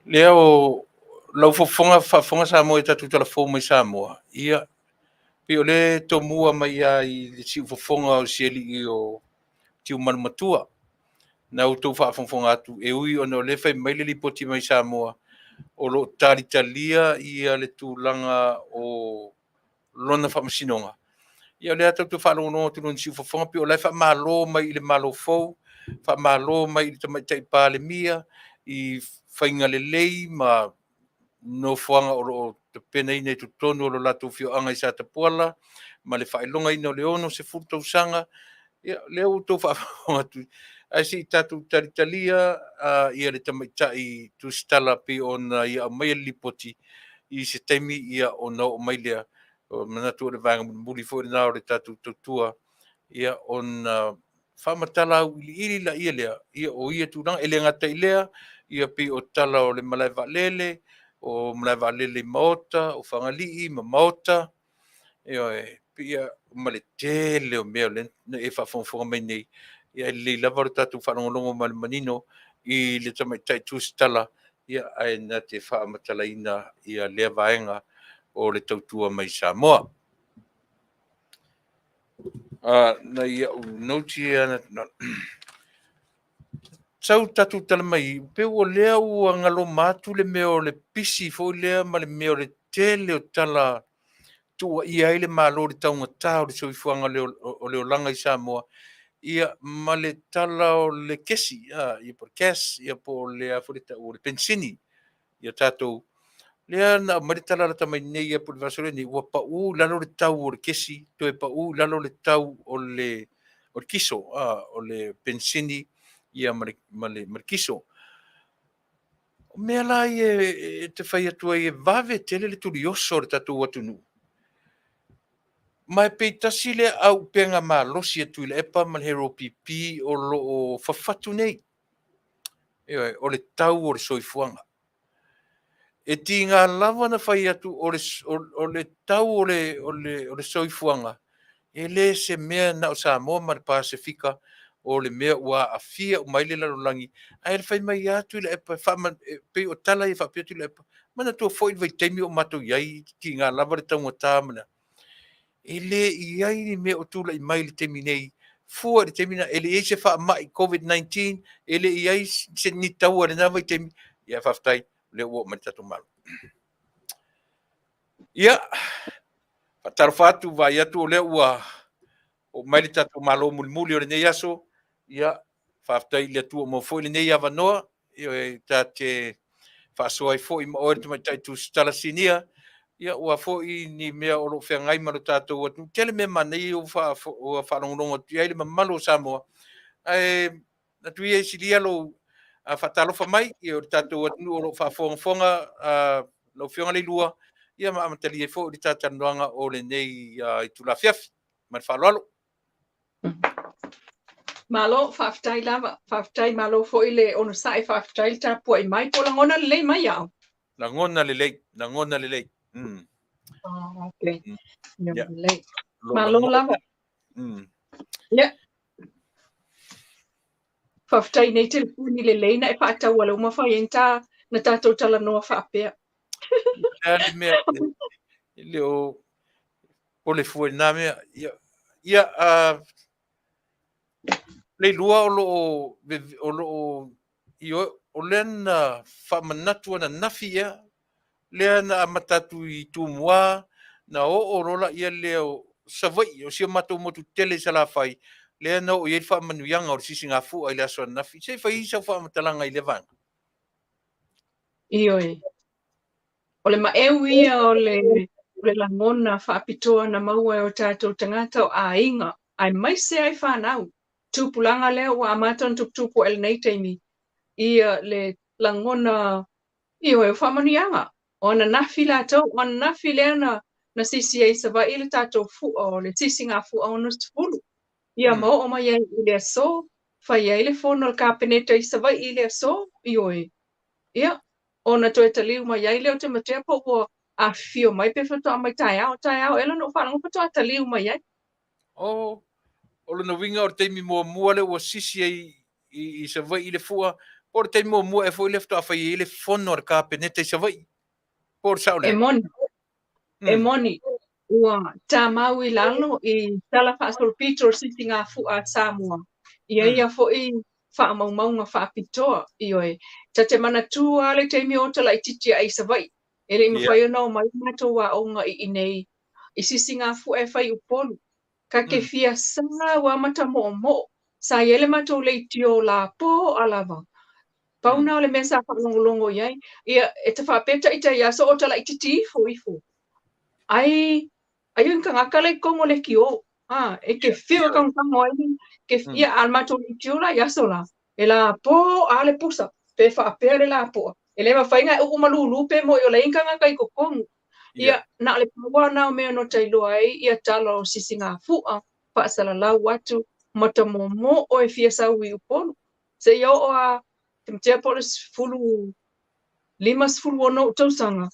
Lea o lau whafonga Samoa e tatu telefon mai Samoa ia pe o le tomua mai ai le si whafonga o sieli I o tiu manumatua. Na o tau whaafonga atu e ui o no le whai maile li poti mai Samoa o lo taritalia ia le tūlanga o lona whamasinonga. Ia le atau tu whanonga tu non si whafonga pe o le whamalo mai I le malo fau, whamalo mai I le tamaitai pāle mia I whainga le lei ma no whanga o te pena ine tu tonu o lo latu whio anga I sa tapuala ma le whailonga ina o le ono se furtausanga ia leo tau whaafonga tu ai si tatu taritalia ia le tamaitai Tusitala pe ona ia mai lipoti I se taimi ia ona o mai lea o manatu o le vanga muli fo na o le tatu tutua ia ona whamatala ili la ia lea ia o ia tūranga ele ngata I lea ia pe o tala o le malai valele o malai valele maota o whangalii ma maota ia ia male tele o mea le e whafonga mai nei ia le lava tatu whanongolongo ma le manino I le tamaitai Tusitala ia ai na te whaamatalaina ia lea vaenga o le tautua mai Samoa. Na ia unauti ana tau tatu tala mai pe o lea ua ngalo matu le mea o le pisi fo lea ma le mea o le tele o tala tua ia ile malo le taunga tau le soifuanga o le olanga I Samoa ia ma le tala o le kesi ia por kes ia po le afurita o le pensini ia tatou lea na ma le tala la tamai nei ia por vasole ni ua pa u lalo le tau o le kesi to e pa u lalo le tau o le kiso o le pensini ia ma le kiso o mea la e te whai atua e vave tele le tulioso le tatou atunu mai pe tasi le au penga ma losi e Tuilaepa ma le hero pipi o lo o whawhatu nei. O le tau o le soifuanga. E ti ngā lava na whai atu o le tau o le soifuanga. E le se mea na o Samoa ma le Pasifika o le mea ua afia o maile lalolangi. Ai le whai mai atu Tuilaepa pe o tala e whapia Tuilaepa. Mana tua fwoi vai teimi o mato iai ti ngā lava le taunga tāmana. Ele iai ni me o tula I mai le temi nei fua le temi na ele se fa mai COVID-19 ele iai se ni tau le na vai temi ia Faafetai le o mai tatu mal ia tarfatu vai atu le ua o mai le tatu malo mulmuli o le nei aso ia Faafetai le tu mo foi le nei avanoa ia tate fa soi foi mo o te mai Tusitala Sinia ia ua foi ni mea o lo whengai maro tātou atu. Tele me manei o whanongonongo tu ia le malo Samoa. Na tu ia silia lo whatalofa mai i o tātou atu o lo whafonga lo whionga Leilua. Ia ma amatali e fo i tātanoanga o le nei I tula Afiafi. Ma whalalo. Malo Faafetai lava, Faafetai malo fo ile ono sai Faafetai Tupa'i mai po langona le mai au. Langona le lei. Okay. Yeah. Malo lava. Yeah. Faafetai nei telefoni le leina e whaatau ala uma whai enta na tātou tala noa whaapea. Ia mea leo o le fue na mea ia Leilua o lo Io o lena whamanatu ana nafi ia, lea na amatatu I tūmua, na o rola ia leo savai, o sia matou motu tele sa la whai, lea na o iei whamanuianga o sisi ngā fua I le aso ana nafi, sei whai isa whamatalanga I le vanga. Ioe. O le maeu ia o le langona whaapitoa na maua o tātou tangata o ainga, ai mai se ai whanau. Tūpulanga leo wa amaton tuputupu el nei teimi. Ia le langona ioe o whamanianga. O ana nafi la tau, o ana nafi lea na sisi ai sawa I le tātou fua o le sisi ngā fua o nas tupulu. Ia mo o mai ai I le aso, whai ai le fono le kāpeneta I sawa I le aso, ioe. Ia, ona toe taliu mai ai leo te matea po ua a fio mai pe whatoa mai tai ao, ela no whanau whatoa taliu mai ai. O le winga o teimi mua le ua sisi ai I savai I le fua, por teimi mua e fo I le ftoa whai I le fono ar ka peneta I savai. Por saule. E moni, ua tā mau I lalo I tala whaasol pito sisi ngā fua Samoa. Ia fo I wha maunga wha pitoa, ioe. Ta te mana tua le teimi o tala I titi ai savai. Ele ima whai anau mai mato wa onga I nei. I sisi ngā fua e whai upolu. Ka ke fia sa wa mata mo. Sa yele mato le tio la po alava. Pauna o le mesa whakalongolongo iai. Ia e te whapeta I te iaso o tala I titi ifo. Ai yun ka ngaka le kongo le ki o. E ke fia kang ai. Ke fia al mato le tio la iaso la. E la po ale pusa. Pe whapea le la po. E le mawhainga e umalulu pe mo I o le inka ngaka I kokongu. Ia na le paua na o mea no tailua ai. Ia tala o sisi ngā fua. Faasalalau watu. Mata mo o e fia sau I upolu. Se ia o a te mtea polis fulu 5 ono tausanga.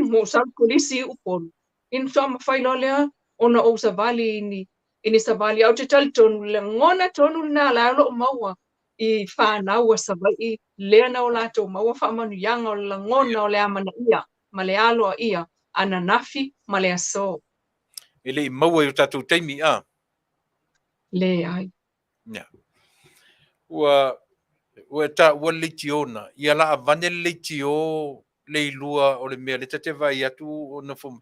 Mo sa polisi I upolu. In so mawhailo lea ona o sa vali ini sa vali au te tali tonu le ngona tonu na lalo maua I whanau a sa vai lea na o lato maua whamanuianga o la ngona o le amana ia ma le aloa ia ana nafi ma le aso. Ele I maua I o tātou teimi Le ai. Ua ta ua leiti ona. Ia la avane leiti o Leilua o le mea le tate vai atu o na fom.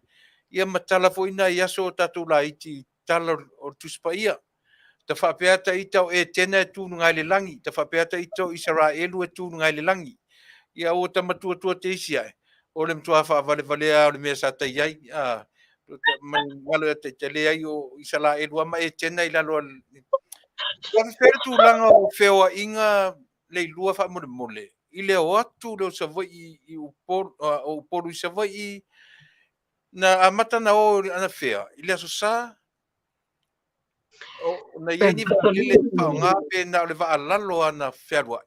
Ia matala fo ina I aso o tātou la iti tala o Tupa'i. Ta whapeata I tau e tena e tūnu ngai le langi. Ta whapeata I tau Israelu e tūnu ngai le langi. Ia o ta matua tua te isi ai. O le mtua whaavale valea o le mea sa tai ai. Malo e te le ai o Israelu ama e tena I lalo. Ia whewhere tū langa o whewa inga Leilua wha mole. I leo atu leo sa vai I uporu I sa vai na amata na o ana whea. I leo sa na ieni le whaonga pe na le wa alalo ana whearua.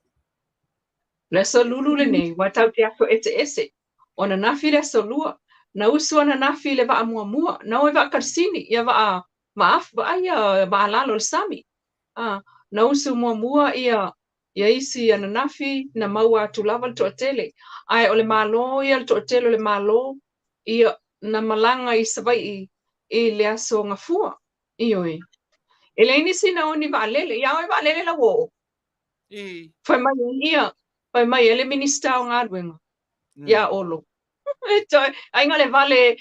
Le so lulu le nei, wa tau te ako ese. O na nafi le so lua. Na usu ana nafi le wa mua. Na oi wa karsini. Ia wa maafu wa ia wa alalo le sami. Na usu mua ia isi ana nafi na maua atu lava le toatele. Ai o le malo ia le toatele le malo ia na malanga I savai I le aso ngafua. Ioi. Ele inisi na oni valele. Ia oi valele la wo. Fai mai ia. Fai mai ele minista o ngadwenga. Ia olo. Ainga le vale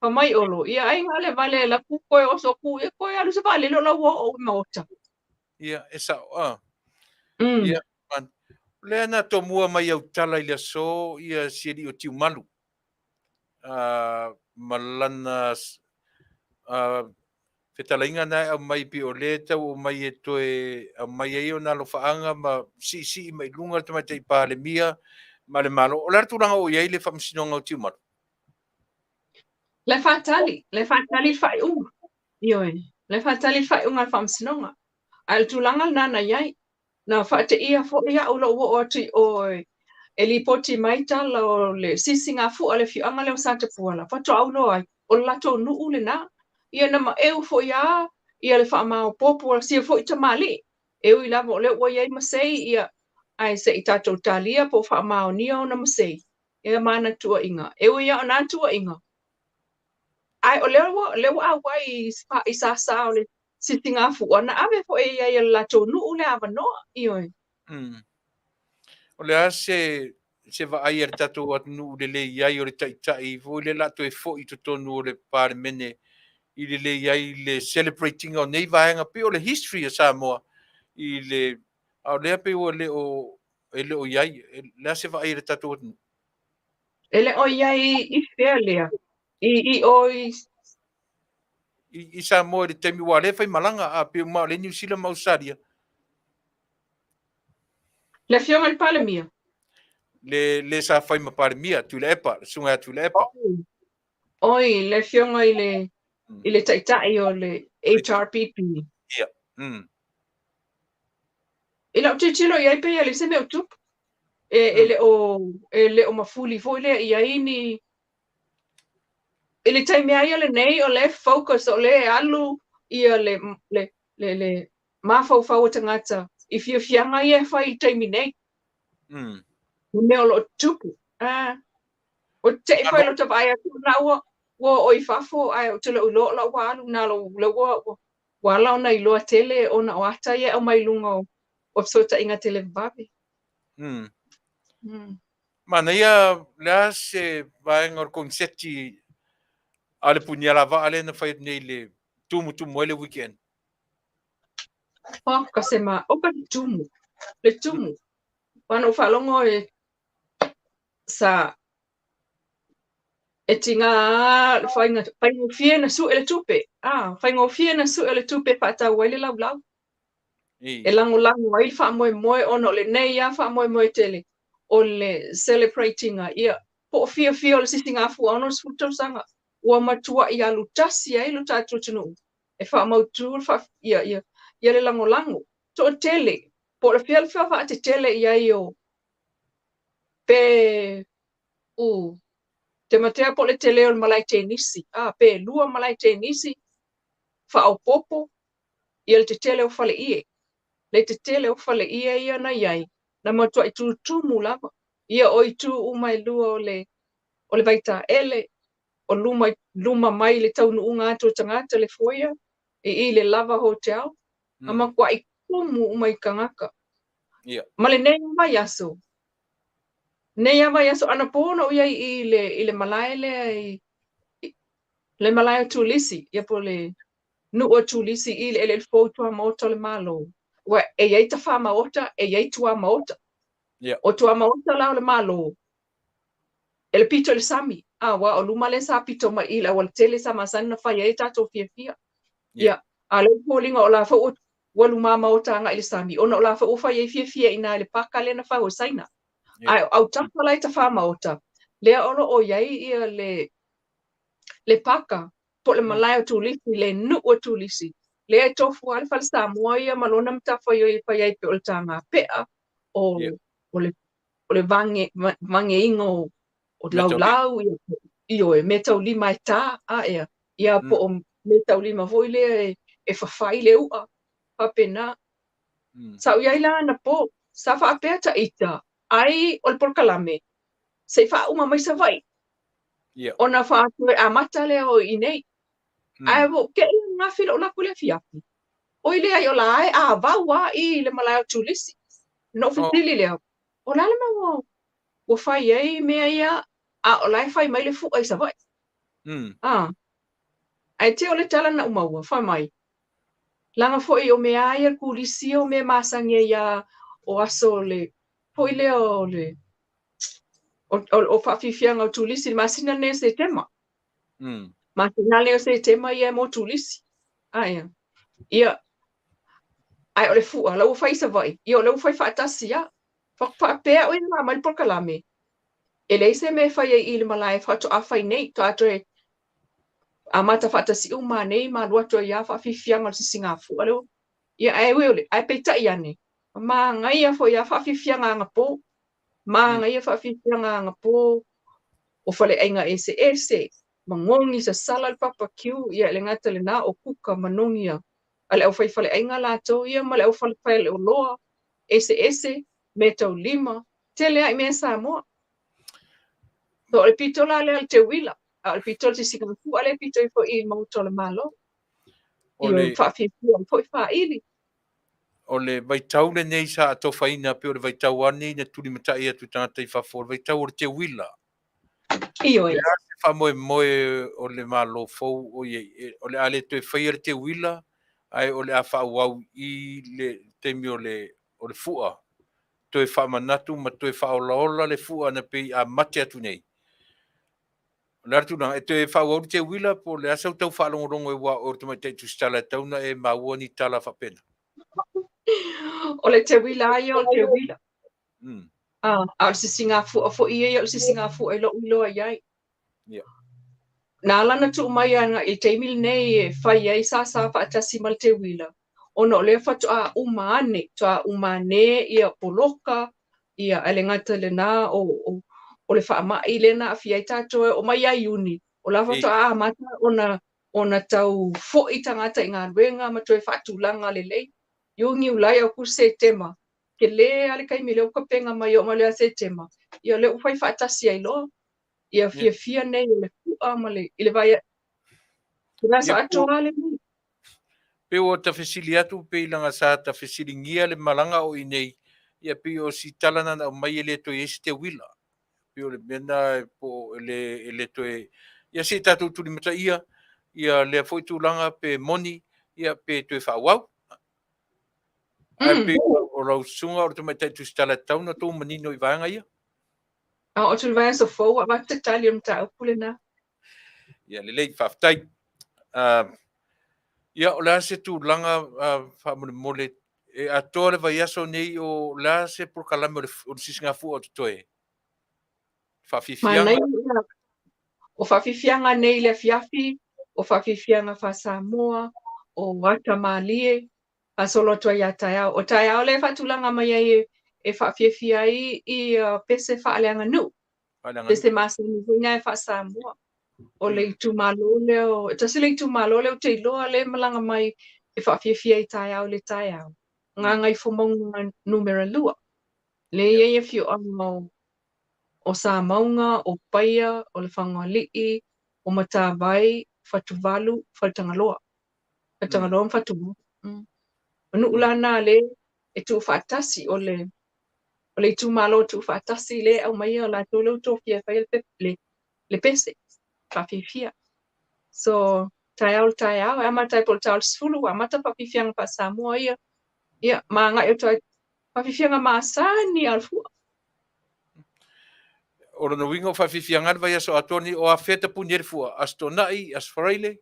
fai mai olo. Ia ainga le vale la kukoe oso ku. E koe alu se vale lo la wo o maota. Ia, esa Ia, lea na to mua mai au tala I le so, ia siri o tiu malu. Malana whetalainga nai au mai pi o le tau o mai e toe, au mai e o na lo whaanga ma si mai lunga te mai te ipa le mia, ma le malo. O lera turanga o iei le whamsinonga o tiu malu. Le whaatali whai unga. Ioi, le whaatali whai unga le whamsinonga. Al tulanga nana iai. Na whaate ia fo ia ulo o atu o e li poti maita lo le sisi ngā fua le fianga leo sante puala. Whato aulo ai, o lato nuu le na. Ia na ma eu fo ia le wha mao popo la sia fo I tamali. Eu I lava o le ua iai masei ia ai se I tatou talia po wha mao nia o na masei. Ia mana tua inga. Eu ia o na tua inga. Ai o leo a wai I sasa o le sisi ngā fua na ave fo ia le lato nuu le avanoa. Ioi. O le ase se vaai ar tatou atu le le iai o le taitai vo le lato e fo i tonu o le parlemene i le iai le celebrating o nei vaenga pe o le history o Samoa i le au le pe o le o ele o iai le ase vaai ar tatou atu ele o iai i fairlea i oi i Samoa le temi wa le fai malanga a pe ma le New Zealand mausaria le fionga le palemia le sa fai ma parmia Tuilaepa sunga Tuilaepa oi le fionga i le taitai o le HRPP ia ila te tilo iai pe le se me utup ele o mafuli fo le iai ni ele taimi ai le nei o le focus o le alu ia le mafau fau tangata i fianga ia fai taimi nei me o lo tupu o te fai lo tavai atu na wo oi fafo ai o te lo la walu na lo wo wala ona i loa tele ona o ata ia o mai lunga o sota inga tele babi mana ia la se vaenga konsepti ale punya lava ale na fai nei le tumu le weekend kasema o pa tumu le tumu pano falongo sa tinga faingo fie na su ele tupe faingo fie na su ele tupe pata wele lau e lango ai fa moe ono le nei ya fa moe tele o le celebrating ia po fie o le sisinga fu ono sfuto sanga o matua ia lu tasi ai lu tatu tunu e fa mau tu fa ia le lango to tele po le fie fa te tele ia io pe te matea po le tele o malai tenisi pe lua malai tenisi fa au popo ia te tele o fale ie le te tele o fale ia na iai na matua i tu mulava ia o i tu umai lua o le vaita ele o luma mai le Taunu'u ngā tō tangata le foia i le lava hotel ama kwa i kumu umai kangaka ma le nei mai aso ana pono ia i le malai le malai tulisi ia po le nu'o tulisi i le fotua maota le malo wa e ia ta fa maota e ia tua maota o tua maota la le malo ele pito le sami wa o luma le sa pito ma i la wal tele sa masana fa ia ta to fia ia ale polinga o la fa wa luma maota nga le sami ona o la fa fa ia fia ina le pakale na fa o saina ai au tapa lai ta fa maota le ono o iai ia le paka po le malai tulisi le nu'o tulisi le ai tofu al fal Samoa ia malona mta fa ia fa ia pe o tanga pea o le vange ingo o lau io e meta lima ta ia po meta lima voile e fa faile ua pa pena sa ia ila na po sa fa peta ita ai ol por kalame se fa uma mai sa vai ona fa a mata le o inei ai vo ke nga filo la kule Afiafi o ile ai ola ai a vaua i le malai tulisi no fitili le o la ma wo fai ai me ia a ola fai mai le fu ai sa vai ai te ole tala na uma fa mai langa fo i o me ai kulisi o me masange ia o aso le po ile o le o faafifianga o tulisi masina ne se tema masina le se tema ia mo tulisi ia ai ole fu ala o fai sa vai ia ole o fai faatasia fa pe o ina mal por kalame ele se me fai i le malai fa to afai nei to atre amata faatasi o ma nei ma lo to ia faafifianga o singa fu ale ia ai ole ai peta iane ma ngai ia fo ia faafifianga ngapo ma ngai faafifianga ngapo o fale ainga ese mangongi sa sala papa kiu ia le ngata le na o kuka manongia ale au fale ainga la to ia ma le au fale o loa ese meto lima tele ai me Samoa to le pito la le te wila al pito te siku ale pito fo i mo to le malo o le faafifianga fo fa ili o le vaitau le nei sa atofaina pe o le vaitau ani na tuli matai atu tangata I whafo, le vaitau o le te wila. Ioi. Le ase whamoe moe o le malo fau o ye, o le ale toe whaia le te wila, ai o le a whaauau I le temi o le fua. Toe whaamanatu ma toe whaolaola le fua na pei a mate atu nei. Le atu na, e toe whaauau te wila po le asau tau whaalongorongo wa o te mai Tusitala tauna e maua ni tala whapena. O le te wila ai o le te wila. A se singa fu o fo ia o se singa fu e lo ilo ai. Na lana tu mai anga I te mil nei fai ai sa fa tasi mal te wila. Ono le fa a umane, to a umane ia poloka ia alengata le na o le fa ma ile na afia tato o mai ai uni. O la fa a mata ona tau fo I tangata inga wenga ma to fa tulanga le lei. Yungi ulai o ku se tema. Ke le ale kai mile o ka penga mai o male se tema. Ia le ufai fa tasi ai lo. Ia fia nei le fua male ile vai. Kira sa ato ale ni. Pe o ta fesili atu pe langa sa ta fesili ngia le malanga o inei. Ia pe o si talana na mai ele to este wila. Pe o le mena po ele to ia se tatu tuli mata ia le foi tulanga pe moni ia pe to fa wow. Ai pe o lau sunga o te mai Tusitala tauna tō manino I vanga ia. O tu vai so fo wa te talium ta upule na. Ia le lei Faafetai. Ia o la se tūlanga whamole e atoa le vai aso nei o la se por kalame o sisinga fu o toe. Fafifianga. O fafifianga nei le Afiafi, o fafifianga fa Samoa, o wata malie, a solo to ia taia. O taia le fatulanga mai e fafiafi ai I pese faaleanga nu. Pese masa ni vunya e fa Samoa. O le tu malole o tasi le tu malole o te loa le malanga mai e fafiafi ai taia o le taia. Nga ngai fumong numero lua. Le ye fiu o sa maunga, o paia, o le whangalii, o matawai, whatuwalu, whatangaloa. Whatangaloa whatuwalu. Anu ulana le, e tu whatasi o le tu malo tu whatasi le au mai o la tolo tofia whai le pese, whawhiwhia. So, tai au, ama tai pol taul sfulu, amata whawhiwhianga pa Samoa ia, maanga e tai whawhiwhianga maasani alfua. O no wingo whawhiwhianga vai aso atoni o a feta punyer fua. Astonai, asfaraile.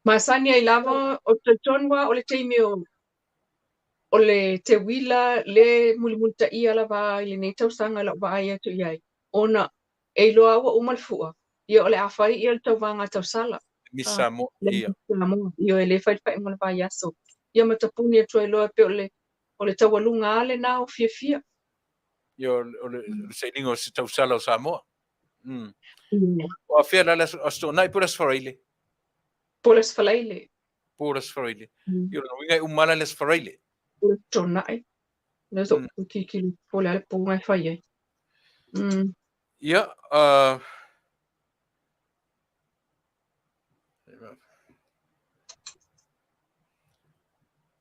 Masani ai lava o te tonwa o le teimi o le te wila le mulimulta ia lava I le nei tausanga la wa ia tu iai. Ona e loa ua umalfua. Ia o le awhai ia le tauwanga tausala. Misamo ia. Ia e le whai mo le vai aso. Ia matapuni atu e loa pe o le tawalunga ale na o fia. Ia o le seilingo se tausala o Samoa. O a fea lala astonai pura asfaraile. Polas falaile. Puras faraile. Ia no winga umala les faraile. Puras tonai. Leso kikili pole ale punga whai. Ia,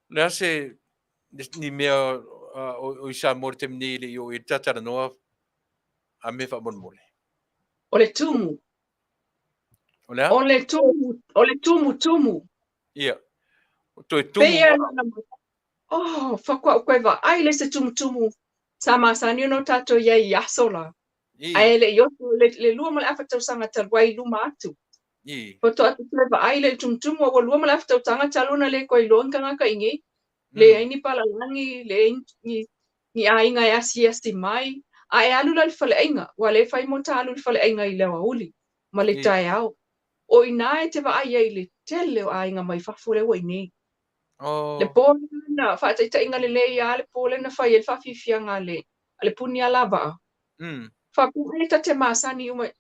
le ase ni mea o isa morte mni le o I Tataranoa a me whamon O le tumu. O le O le tumu. Ia. O toi tumu. Oh, whakua o koe wa. Ai le se tumu. Sa masani no tato iai yasola. Ai le yoto le lua male awhatau sanga talwai luma atu. Poto atu koe wa. Ai le tumu o lua male awhatau sanga taluna le koe loanga ngaka ingi. Le aini pala langi, le ni ainga e asi mai. Ai alula le fale ainga. Wa le fai mo ta alu le fale ainga I lewa uli. Ma le tai au. O ina e te wa ai le tele o ainga mai whafure o ini. Le pole na whaataitai inga le ia le pole na whai el whawhiwhianga le puni alava. Whapuheta te masani ume.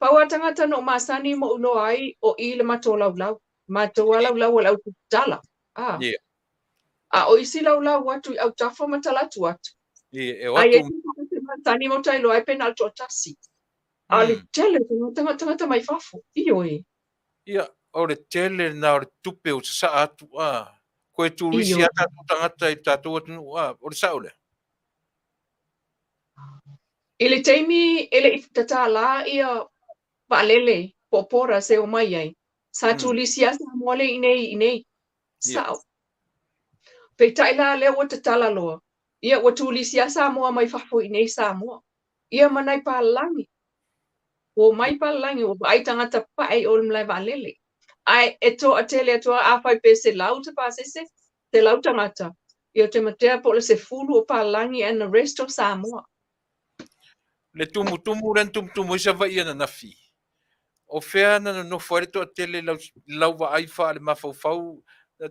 Pauatanga tano masani mo uno ai o I le mato lau. Mato lau o lau Tusitala. A o isi lau watu au tafo matalatu atu. Ai e te masani mo tai lo ai penal to Tasi. A le tele tangata mai whafo. Iyo e. Ia, o le tele na o le tupe o sa atu Koe tūrisi ata tangata I tātou atunu o le sao le. Ile taimi ele itatala ia valele popora se o mai ai. Sa tulisi asa mole inei sao. Pe taila le o tatala loa. Ia o tulisi asa moa mai fafo inei Samoa. Ia manai palangi. O mai palangi o ai tangata pae o mlai valele. Ai eto atele ato a fai pe se lau te pasese. Te lau tangata. Ia te matea po le se fulu o palangi and the rest of Samoa. Le tumu ren tumu isa vai ana nafi. O fea na no fore to tele lau wa ai fa le mafau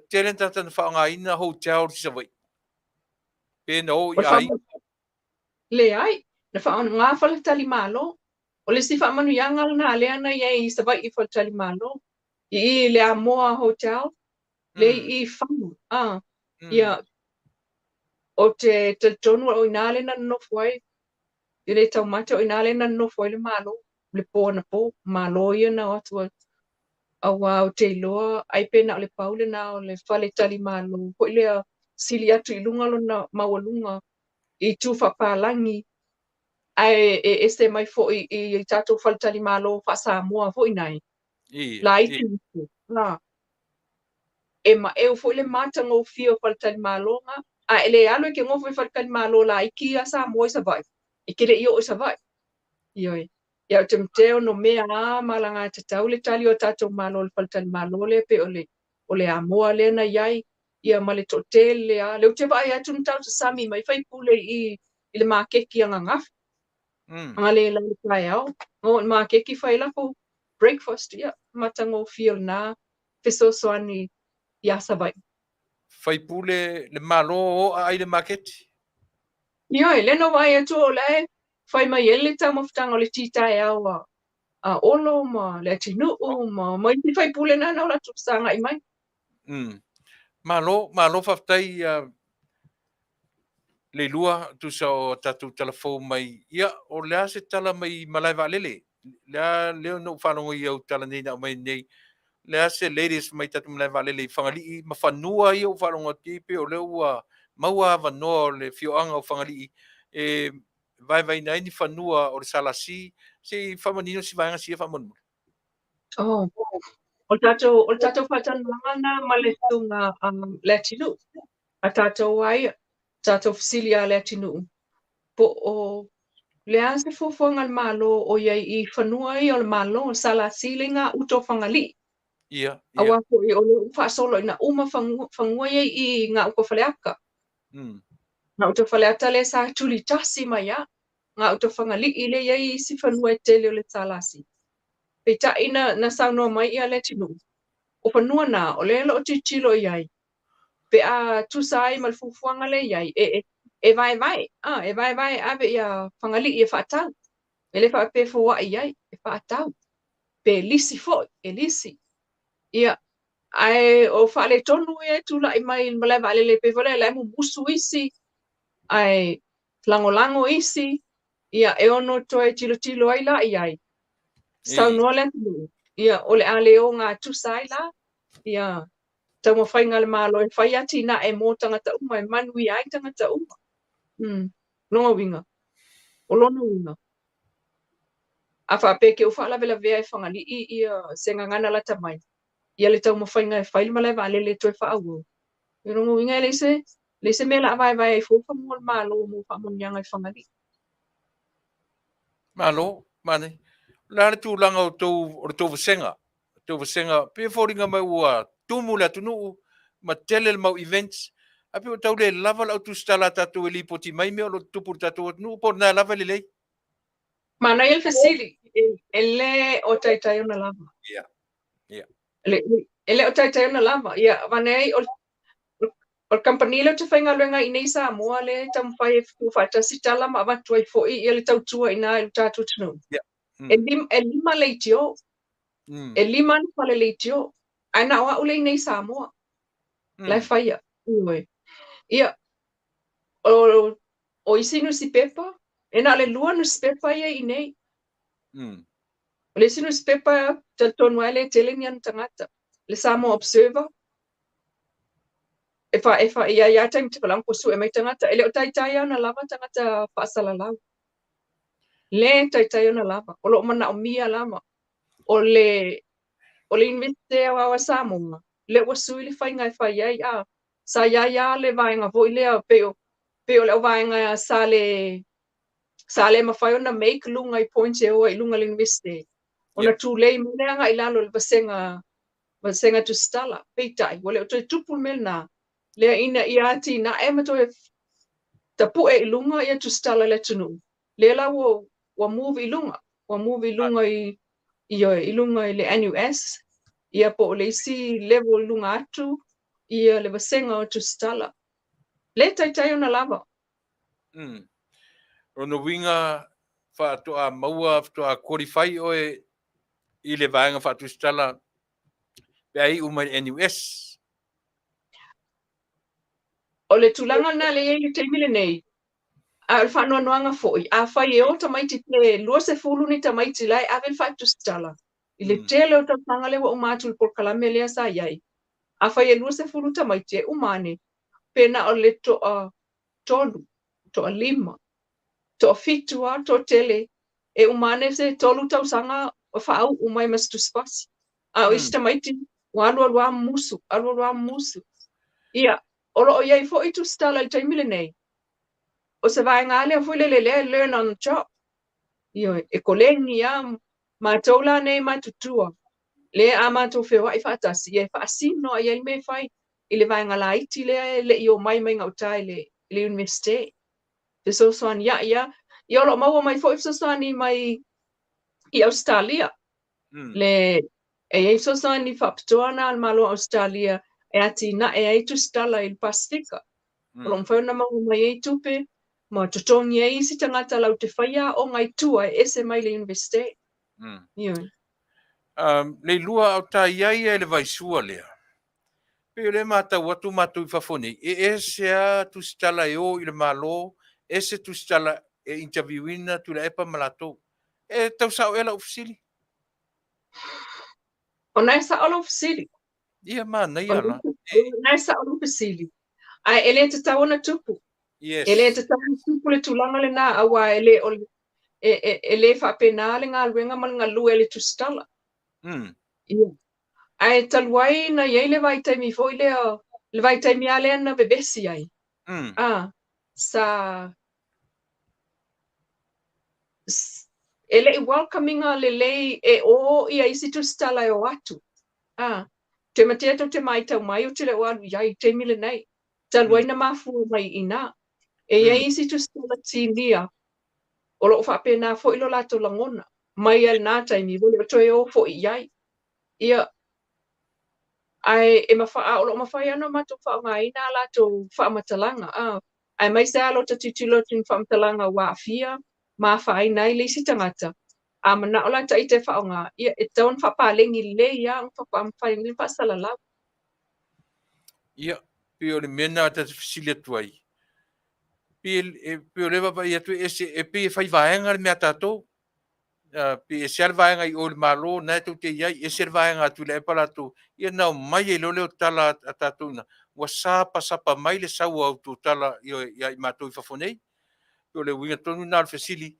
tele tata na fa nga ina hotel isa vai. Pe no I ai. Le ai na fa nga fa le Talimalo. O le si fa Manuia na le ana ia isa vai I fa Talimalo. I le Amoa hotel. Le I fa ia o te tonu o inale na no foi. I le taumate o inale na no foi le malo. Le po na po malo ia na Atua. Auafa te loa ai pena le paule na o le fale Talimalo. Ko le sili atu I lunga lona mawalunga I tu fapalangi ai este mai fo I tatou fale Talimalo fa Samoa fo inai. La I tu la e ma eu fo le mata ngo fio fale Talimalo nga a ele alo ke ngo fo fale Talimalo la I ki a Samoa sa vai. I kele io sa vai. Ioi. Ia te mteo no mea malanga te tau le tali o tatou malo le fale Talimalo le pe o le Amoa le na iai ia ma le totel le a le te vai atu tau te sami mai fai pule I le makeki anga ngaf. Anga le la le Vaaaoao. O makeki fai la po breakfast ia matango fio na fesosoani ia sa vai. Fai pule le malo o ai le market. Ioi, le no vai atu o le fai mai ele tamoftango le Tuilaepa a olo ma le Taunu'u ma mai fai pule na no la tupsanga I mai. Malo Faafetai Leilua tu sa o tatu telefon mai ia o lea se tala mai malai valele. Lea no whanongo I au tala nei na mai nei. Lea se ladies mai tatu malai valele whangali ma whanua I au whanongo tipe o leo maua wanoa le fioanga o whangali vai nai ni whanua o le salasi se whamanino si vaenga si whamanu. Oh. O tatou whatananga ma le tunga le Taunu'u. A tatou ai, tatou fasilia le Taunu'u. Po o le ase fofonga le malo o iai I whanua I o le malo o salasi le ngā uto whangali. Ia. Awa po I o le whaasolo ina uma whangua iai I ngā uko whaleaka. Ngā uto whaleata le sa tuli Tasi mai a. Ngā uto whangali I le iai si whanua e tele o le salasi. Peta ina na saunoa mai ia le Taunu'u. O panua na o le lo titilo iai pe a tusai mal fufuanga le iai e vai ave ia fangali ia fatau ele fa pe fo iai e fatau pe lisi fo lisi ia ai o fa le tonu e tula I mai mala vale le pe vole le musu isi ai lango isi ia e ono toe tilo ai la iai sau no le ia o le ale o nga tusai la ia tau mo fai ngale malo e fai ati na e mo tangata uma e Manuia ai tangata uma. Longa winga. O lona winga. A wha peke o whaala vela vea e whangali I senga ngana la tamai. Ia le tau mo fai ngā e whaili malai vale le toi wha au. I longa winga e leise mela vai e fufa mo le malo mo wha mo nyanga e whangali. Malo, mane. Lare tu langa o tau vasenga. Tau vasenga. Pe fōringa mai ua tumu le Taunu'u ma tele le mau events. Ape o tau le lava la Tusitala tatou e lipoti mai mea o lo tupu tatou Taunu'u po na lava le lei. Mana il fasili ele o taitai ona lava. Ia. Ele o taitai ona lava. Ia, vanei o campanile te whainga luenga I nei Samoa le tam whai e Tusitala ma watu ai fo I le tautua ina I tātou Taunu'u. E lima leitio. E lima ni whale leitio. Aina oa ule I nei Samoa. Lai whaia. Ia. O isi no si pepa. E na le lua no si pepa ia I nei. O le isi no si pepa te tonu ele tele ni anu tangata. Le Samoa Observer. Efa ia time te palang pusu e mai tangata. Ele o tai au na lava tangata paasalalau. Le tai au na lava. O lo mana o mia lama. O le invite awa Samoa. Le wasui le whainga e whai ai a. Sa ia le vaenga vo ilea peo le vaenga sa le mawhai ona make lunga i points e oa i lunga le invite. Ona tūlei mea i lalo le vasenga Tusitala. Peitai. Wale o toi tupul mena. Lea ina i ati na ema toi tapu e ilunga ia Tusitala le tunu. Lea la wa move ilunga. Wa move ilunga ilunga i le NUS. Ia po le isi level ilunga atu. Ia le vasenga o Tusitala. Le tai ona lava. Rono winga Faatoa maua Faatoa qualify o i le vaenga Tusitala pe ai uma NUS. O le tulanga na le i te mile nei. A le whanua noanga foi. A whai e o tamaiti te lua se fulu ni tamaiti lai a vel whai Tusitala. I le tele o tamanga le wa umatul por kalame lea sa iai. A whai e lua se fulu tamaiti e umane. Pena o le toa tolu, toa lima, toa fitua, toa tele. E umane se tolu tau sanga o whaau umai mas tuspasi. A o isi tamaiti, o alua musu. Ia, oro o iai fo i Tusitala i taimile nei. O se vai ngā lea fwile le learn on the job. Io, e kolengi ia, mātou la nei mātutua. Le a mātou whewa i whaatasi, e whaasino a iai me whai, i le vai ngā la iti le i o mai ngautai le universite. Te sosoani ia, i olo maua mai fo i sosoani mai i Australia. Le, e ei sosoani whapitoana al malo Australia, e ati na e ei Tusitala i Pasifika. Olo mwhauna maua mai ei tupe, ma totongi e isi tangata lau te whaia o ngai tua e ese mai le universite. Leilua au tā iai e le vaisua lea. Pe le mātau watu mātou i whafone. E ASEA Tusitala e o i le malo, ese Tusitala e interviewina Tuilaepa malatou. E tau sao ela ofisili. O nai sa Alofipo. Ia mana ia la. Nai sa Alofipo. Ai ele te tawana tupu. Yes. Ele te tawana tupu le tulanga le nā awa ele whapena le ngā luenga mal ngā lua le Tusitala. Ai taluai na iei le vaitaimi fo le vaitaimi ale ana bebesi ai. Ele i welcoming le lei e o ia isi Tusitala e o atu. Te mateto te maitau mai o te le walu iai te mile nei. Taluai na mafu mai ina. E iai isi Tusitala Sinia. O lo whapena fo ilo lato langona. Mai al nā taimi vole o toi o fo iai. Ia ai e mawha o lo mawhai ana mato wha ngā ina lato whaamatalanga. Ai mai se alo ta titilo tin whaamatalanga wa afia. Ma whai nai le isi tangata. A mana o la ta ite wha ngā. Ia e taun whapalengi le ia ang whapamwhai ngil pasalalau. Ia, pe o le mena ta fisile tuai. Pe o le wapa ia tu e pe whai vaenga le mea tātou. Pe e ser vaenga i o le malo, nai tau te iai, e ser vaenga tu le epala tu. Ia nau mai e lole o tala a tātou na. Wa sapa mai le sau au tu tala i mātou i whafonei. Pe o le winga tonu nā le fasili.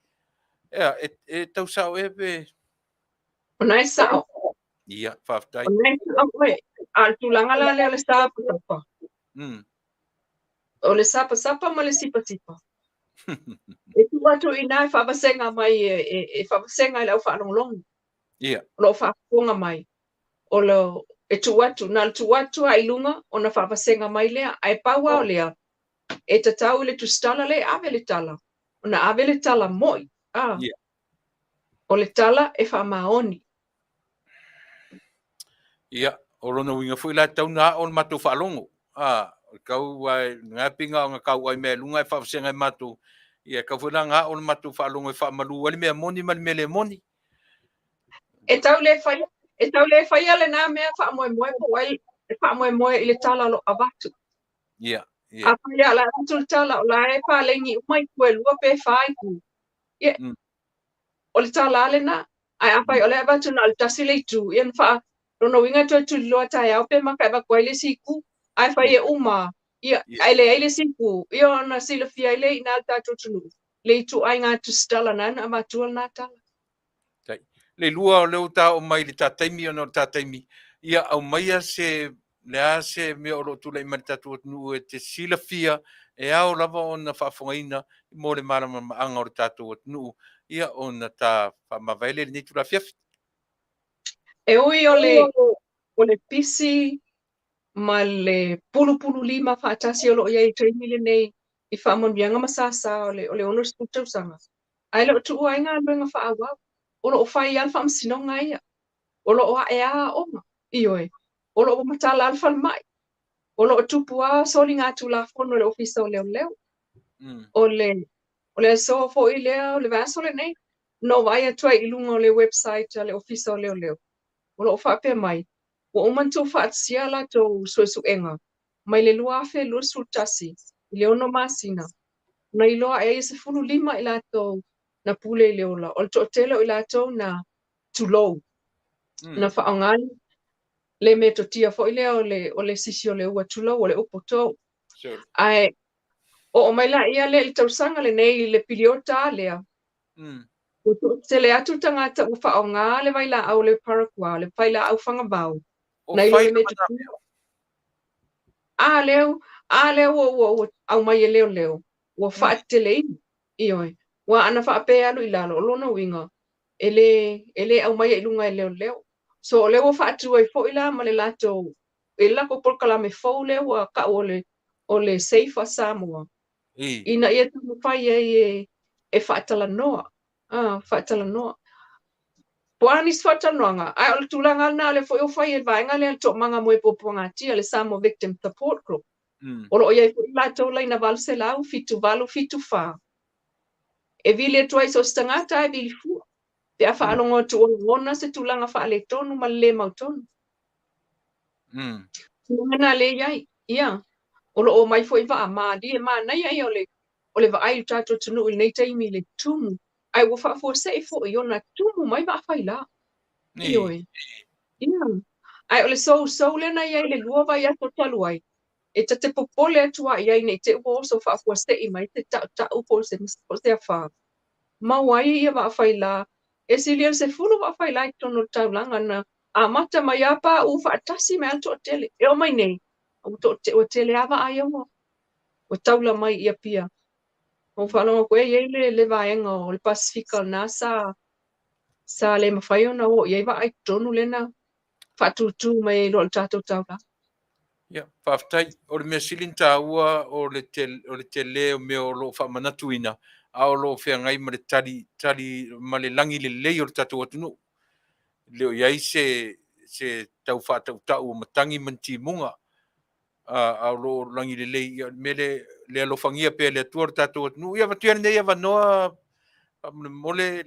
Ia, e tau sao e pe. O nai sao. Ia, Faafetai. O nai sao e. Al tulanga la le sapa. O le sapa ma le sipa. E tu watu ina e whawasenga mai e whawasenga i lau whanonglongi. Ia. O lo whakonga mai. O lo e tu watu. Nal tu watu a ilunga o na whawasenga mai lea. Ai paua o lea. E tatau le Tusitala le ave le tala. O na ave le tala moi. Ia. O le tala e whamaoni. Ia. O rono winga fui la tau na o matou whaalongo. Kau ai ngā pinga o ngā kau ai mea lunga e whawasenga i matou. Ia kau fui la ngā o matou whaalongo e whaamalu wali mea moni mali mele moni. E tau le whai ale nā mea whaamoe po wai e whaamoe i le tala lo avatu. Ia. A whai ala atu le tala o la e whalengi umai kue lua pe whai ku. Ia. O le tala ale nā. Ai a whai o le avatu na le Tasi le tu. Ia na wha rono winga tu loa tai au pe maka e wakwai le siku. Ai whai e uma Ia, ele sipu. Ia na sila fia ele ina tātou tunu. Le tu ai ngā Tusitala nana amatua nā tala. Tai. Leilua o leo tā o mai le tātaimi o no tātaimi. Ia au maia se lea se mea o lo tula i mani tātou Taunu'u e te sila fia e au lava o na Faafofoga'aga i mo le marama maanga o le tātou Taunu'u. Ia o na tā whamawele ni tula Afiafi. E oi o le pisi ma le pulu lima whaatasi o lo ia i 3 million nei i whaamonuianga masasa o le ono sanga. Ai lo tu ai ngā luenga Vaaaoao. O lo o whai alfa amsinonga ia. O lo o ea onga. Ioi. O lo o matala alfa mai. O lo o tupua soli ngā tulafono le ofisa o leo. O le so fo i lea o le vaso le nei. No vai atua i lunga o le website a le ofisa o leo. O lo o whapea mai. O umantu whaatsia la tō suesuenga. Mai le lua afe lua sultasi. I le ono masina. Na iloa e se fulu lima i la tō na pule i leola. O le tōtelo i la tō na tulou. Na whaongali. Le me totia fo i lea o le sisi o le ua tulou o le upo tō. Ai, o mai la ia le tausanga le nei le piliota lea. Se le atu tangata u whaonga le waila au le parakua, le waila au whangabau. Na ilo le me totia. A leo o au mai e leo. Ua whaatele inu. Ioi. Ua ana whaapea alu i lalo. O lona winga. Ele au mai e ilunga e leo. So leo o whaatua i fo ila ma le lato. E lako polkala me fo leo a ka o le seifa Samoa. Ina ia tumu whai e Faatalanoaga. Faatalanoaga. Puanis Faatalanoaga. Ai o le tulanga na le fo i o whai e vaenga le to manga mo e poponga tia le Samoa Victim Support Group. O lo ia lato la ina valse lau fitu wha. E vile tuai so stangata e vili fua. Te a whaalongo tu ona se tulanga wha le tonu ma le mautonu. Ngana le iai. Ia. O lo o mai fo i wa a maadi e maanai ai o le wa ai tātou Taunu'u nei taimi le tumu. Ai wa wha fo se fo i ona tumu mai wa a whaila. Ioi. Ia. Ai o le so le na iai le lua vai ato taluai. E te popole atua iai nei te ua oso wha fo se i mai te ta upo se a wha. Mawai ia wa a whaila. E silia se fulu wa a whaila i tono taulanga na a mata mai apa u wha tasi me alto tele. E o mai nei. O tele awa ai o. O taula mai ia pia. O whalonga koe iei le vaenga o le Pasifika na sa le mawhai ona o iei wa ai tonu lena whatutu mai lo le tātou taula. Ia, Faafetai, o le mea silin tāua o le tele o mea o lo whamanatuina. A o lo whiangai ma le tali ma le langi le lei o le tātou Taunu'u. Leo iai se tau whātau matangi manti munga. A lo langi le lei me le alofangia pe le atua o le tātou Taunu'u. Ia watuiana nei ava noa mole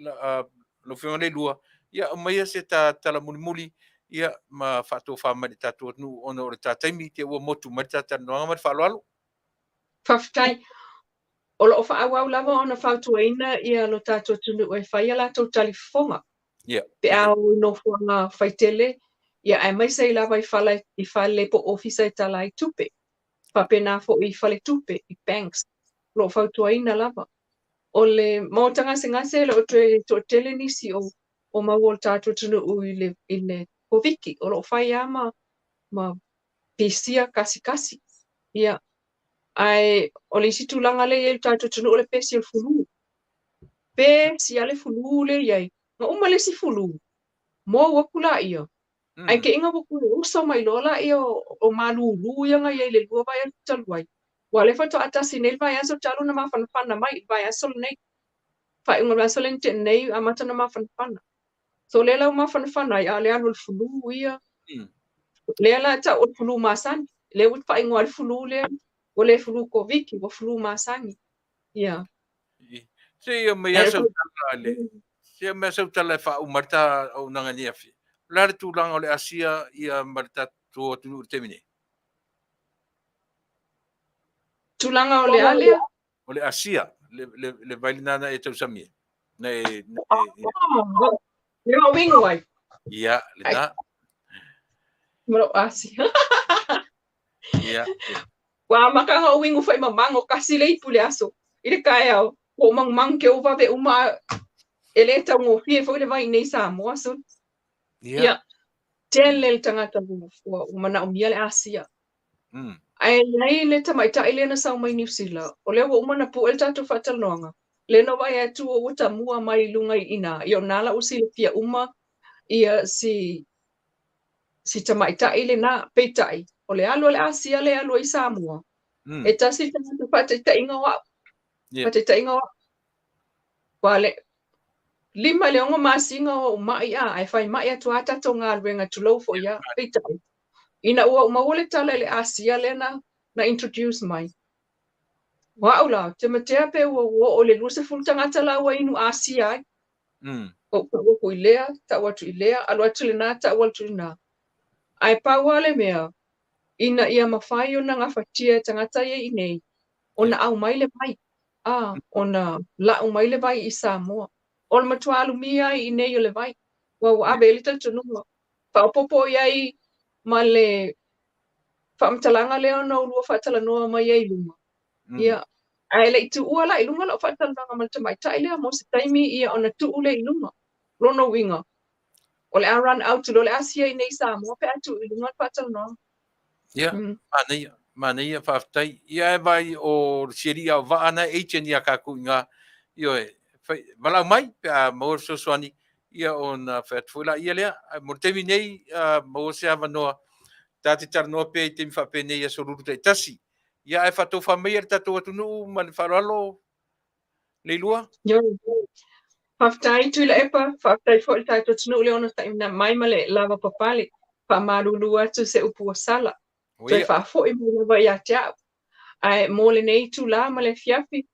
lo whianga Leilua. Ia maia se tala muli ia ma whātou whama le tātou Taunu'u ona o le tātaimi te ua motu ma le Faatatalanoaga ma le whaaloalo. Faafetai. O lo Vaaaoao lava ona Faatuaina ia lo tātou Taunu'u e whai ala tau talifonga. Pe au no fuanga whaitele. Ia ai mai sei lava i whale po ofisa i tala i tupe. Whapena fo i whale tupe i banks. Lo Faatuaina lava. O le mautanga se ngase lo to tele nisi o mawol tātou Taunu'u i le koviki. O lo whai ama ma pisia kasi. Ia. Ai o le isi tulanga le i tātou Taunu'u le pesi o le fulu. Pesi ale fulu le iai. Nga uma le si fulu. Mo wakula ia. Ai ke inga wakula uso mai lola ia o malulu ia nga iai le lua vai al taluai. Wa le fato atasi nel vai aso talu na mafanfana mai vai aso nei. Fa inga aso le nte nei amata na mafanfana. So le lau mafanfana ia le anu le fulu ia. Le ala ta o fulu masani. Le wit fa inga al fulu le. O le fulu koviki o fulu masani. Ia. Se ia mai aso tala le. Se ia mai aso tala e wha umarta au nanga ni afi. Lare tūlanga o le ASEA ia marita tō Taunu'u temine. Tūlanga o le alea? O le ASEA, le vailinana e tausamia. Le o wingo ai? Ia, le nā. Maro ASEA. Ia. Wa maka ho wingu fai mamango kasi le pule aso. Ile kaya o mang ke ova ve uma ele ta ngo fie fo le vai nei Samoa so. Ya tele tangata o mana o mia le ASEA. Ai nei le tamai ta ile na sa mai New Zealand. O le o mana pu el tatu Faatelanoaga. Le no vai atu o ta mua mai lunga ina. Io nala usi le pia uma ia si tamai ta ile na petai. O le alo le ASEA le alo i Samoa. E tasi tangata Faatelanoaga inga wa. Faatelanoaga wa. Vale. Lima le ongo masinga o mai a ai fai mai atu ata tonga wenga tulo fo ya petai. Ina ua umawole tala le ASEA le na introduce mai. Waula, te matea pe o le lusa ful tangata la wa inu ASEA. O ko ilea, ta watu ilea, alo atu le na ta watu na. Ai pa wale mea, ina ia mawhai o na ngafatia tangata ye inei. Ona au mai le vai. Ona la au mai le vai i Samoa. Ol matua alumia i inei o le vai. Wa abe elita tunua. Pa opopo iai ma le whamtalanga leo na ulua Faatalanoaga mai ei luma. Ia, ai le tu ua la ilunga la Faatalanoaga ma tamai tai lea mo se taimi ia ona tu ule ilunga. Lono winga. O le run out lo le ASEA i nei Samoa pe atu ilunga Faatalanoaga. Ia, Manuia Faafetai. Ia e vai o siria o vaana echen ia kaku inga. Io e, malau mai, pe a maur sosuani. Ia on Faatuatua ia lea. Mo temi nei, mo se avanoa. Tati tarnoa pe te mwhapene ia soruru te Tasi. Ia e whatou whamea le tatou atunu ma le wharalo Leilua? Yo, Faafetai Tuilaepa, Faafetai fo le tatou tunu le ona taimina mai ma le lava papale. Pa marulu atu se upua sala. Toi whaafo i mo lava ia te au. Ai mo le nei tu la ma le Afiafi.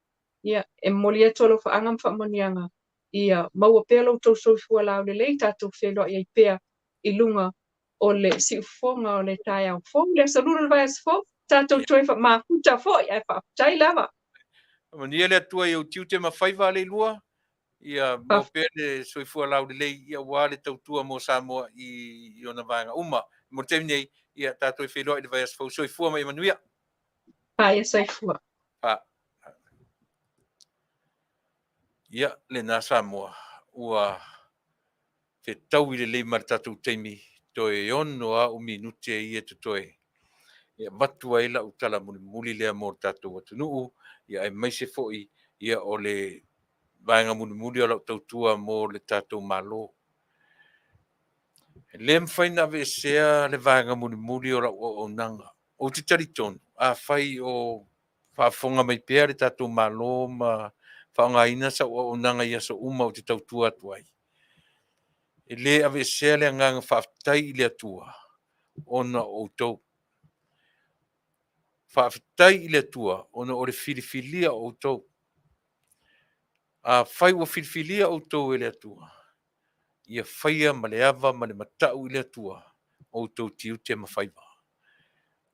Ia, e moli atu alo whaangam whamonianga. Ia, maua pea lau tau soifua lau le lei tatou whelua ia i pea i lunga o le si ufonga o le tai au fo. Le saluru le vai as fo. Tatou toi mafuta fo ia e Faafetai lava. Manuia le atua i au tiu te mawhaiva Leilua. Ia mo pele soifua lau le lei ia wale tautua mo Samoa i ona vanga uma. Mo temi nei ia tatou i whelua i le vai as fo soifua mai Manuia. Ia soifua. Ia le na Samoa ua tau i le lei mar tatou teimi toe ono a o minute ia te toe. Ia matua ila utala muli lea mo tatou atunuu. Ia e maise foi ia o le vaenga muli o lau tautua mo le tatou malo. Le mwhaina ve sea le vaenga muli o lau o nanga. O te tariton, a whai o whaafonga mai pēr le tatou malo ma whaongaina sa o nanga ia so uma o te tautua atuai. E le ave sea le nganga Faafetai le atua. Ona o tau. Faafetai le atua. Ona o le filifilia o tau. A whai o filifilia o tau le atua. Ia whaia ma le ava ma le matau le atua. O tau tiu te mawhaiva.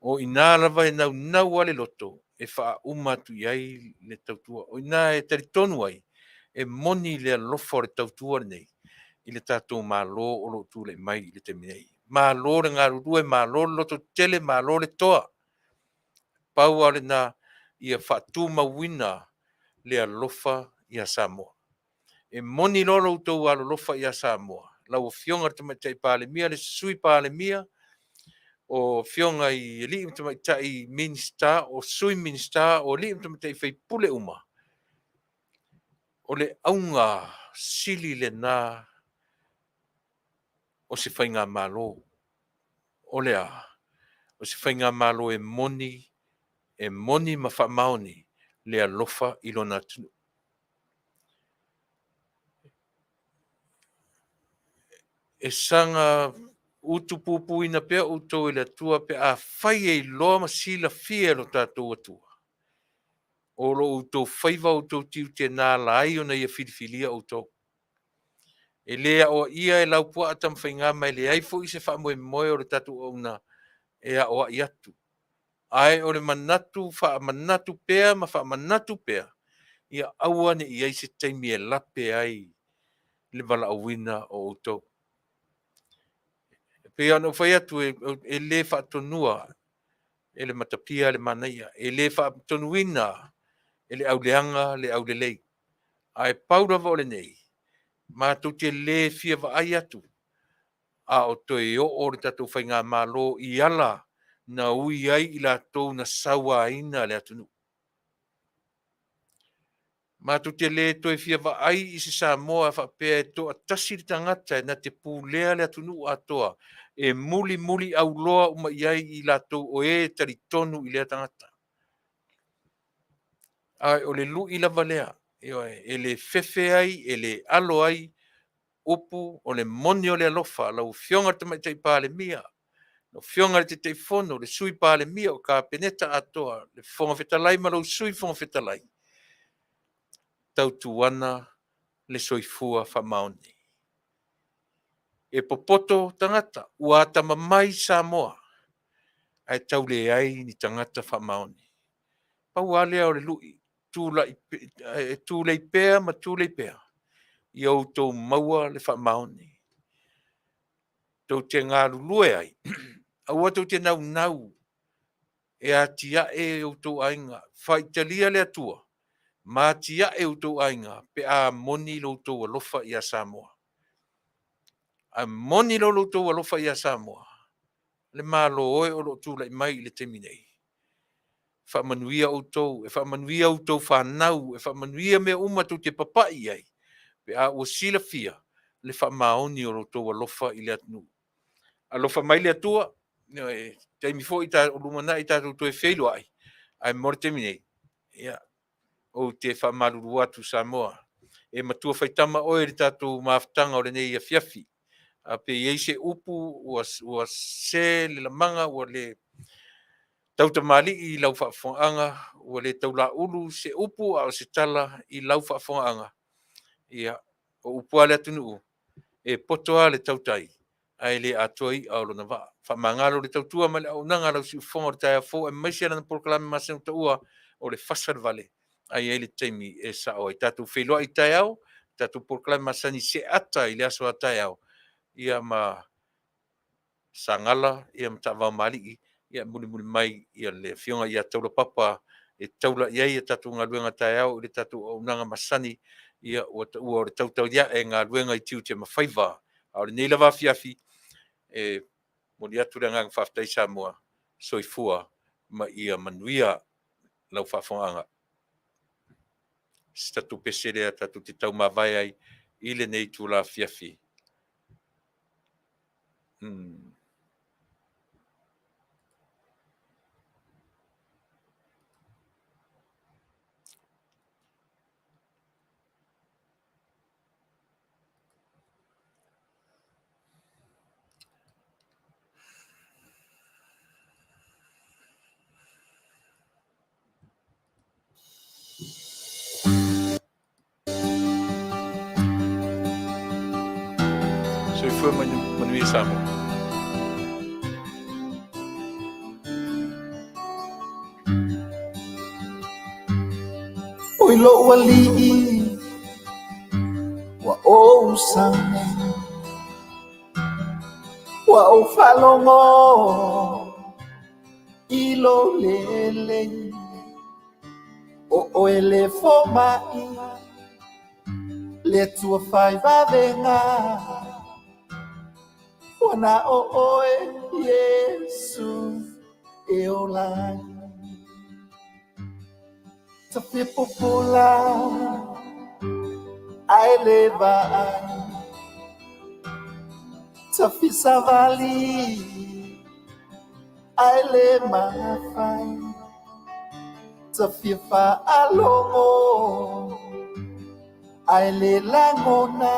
O ina lava e nau ale loto. E wha umatu iai le tautua. O ina e taritonu ai. E moni le alofa o le tautua nei. I le tatou malo o lo tu le mai i le teminei. Malo le ngā rurua, malo le loto tele, malo le toa. Pau ale na ia whatu mawina le alofa i a Samoa. E moni lolo utou alofa i a Samoa. Lau o fionga tamatai Palemia, le sui Palemia, o fionga i li tamatai minista, o sui minista, o li tamatai whaipule uma. O le aunga sili le na o se whainga malo. O lea, o se whainga malo e moni ma whamaoni le alofa i lona tunu. E sanga utu pupu ina pea uto ile tua pe a whai e loa ma sila fia lo tātou atua. O lo uto whaiva uto tiu te nā lai o na ia whirifilia uto. E lea o ia e lau pua atam whainga mai le aifo i se whamoe moe o le tātou au na e a oa i atu. Ai o le manatu, wha manatu pea, ma wha manatu pea. Ia aua ne i eise teimi e lape ai le wala awina o uto. Pea no whai atu e le wha tonua. e le matapia le manaia, e le whaatonuina, e le auleanga, le aulelei. Ai paura vole nei, mātou te le fia vaai atu, a o toi o le tatou whainga malo i ala, na ui ai i lātou na sawa ina le atunu. Mātou te le toi fia vaai i se Samoa whapea e toa tasi le tangata na te pūlea le atunu atoa, e muli muli au loa uma iai i lātou o e tari tonu i lea tangata. Ai o le lu i lava lea, e le fefe ai, e le alo ai, upu o le moni o le alofa, lau fionga te mai tei pāle mia, no fionga le te tei fono, le sui pāle mia o ka peneta atoa, le fonga fetalai ma lau sui fonga fetalai. Tau tuana le soifua whamaoni. E popoto tangata, ua tama mai Samoa, ai tau le ai ni tangata whamaoni. Pau alea o le lui, Tuilaepa ma Tuilaepa. Iau tau maua le whamaoni. Tau te ngā lulue ai. Aua tau te nau, e a tia e o tau ainga. Faitalia le atua. Ma tia e o tau ainga. Pe a moni lo tau alofa i a Samoa. A moni lo tau alofa i a Samoa. Le malo oe o lo tūlai mai le teminei. Whamanuia o tau. E whamanuia o tau whanau. E whamanuia me umatu te papai ai. Pe a o sila fia. Le whamaoni o lo tau alofa i le atunu. Alofa mai le atua. Taimi fo i tā urumana i tātou toi Failua ai. Ai mora teminei. Ia. O te whamaruru atu Samoa. E matua whaitama oe le tātou maafutanga o le nei Afiafi. A pe iei se upu ua se le lamanga ua le tauta mali i lau Faafofoga'aga ua le taula ulu se upu a o se tala i lau Faafofoga'aga. Ia o upu le Taunu'u e poto a le tautai. Ai le atua i au lona vaa. Whamangalo le tautua ma le au nanga lau si ufonga o taia fo e maisi ana na proklame masenu taua o le Fasa le Vale. Ai ele taimi e sa o i tatu Failua i taia au, tatu proklame masani se ata i le aso a taia au. Ia ma sangala, ia ma tawao maliki, ia muli mai ia le fionga ia taula papa e taula iai e tatu ngā luenga taia au, le tatu o nanga masani, ia ua o le tautau ia e ngā luenga i tiu te mawhaiva. Au le nei lava Afiafi, e moli atu le ngang Faafetai Samoa, soifua ma ia Manuia lau Faafofoga'aga. Tatu pese lea tatu te tau mawai ai, i le nei tu la Afiafi. Soifua Manuia Samoa. Oi lo wali wa o sang wa o falongo ilo lele o ele foma le tua fai va venga wana o Yesu e olai ta fia popular ai leva ta fisa vali ai le mafai ta fia fa alomo ai le langona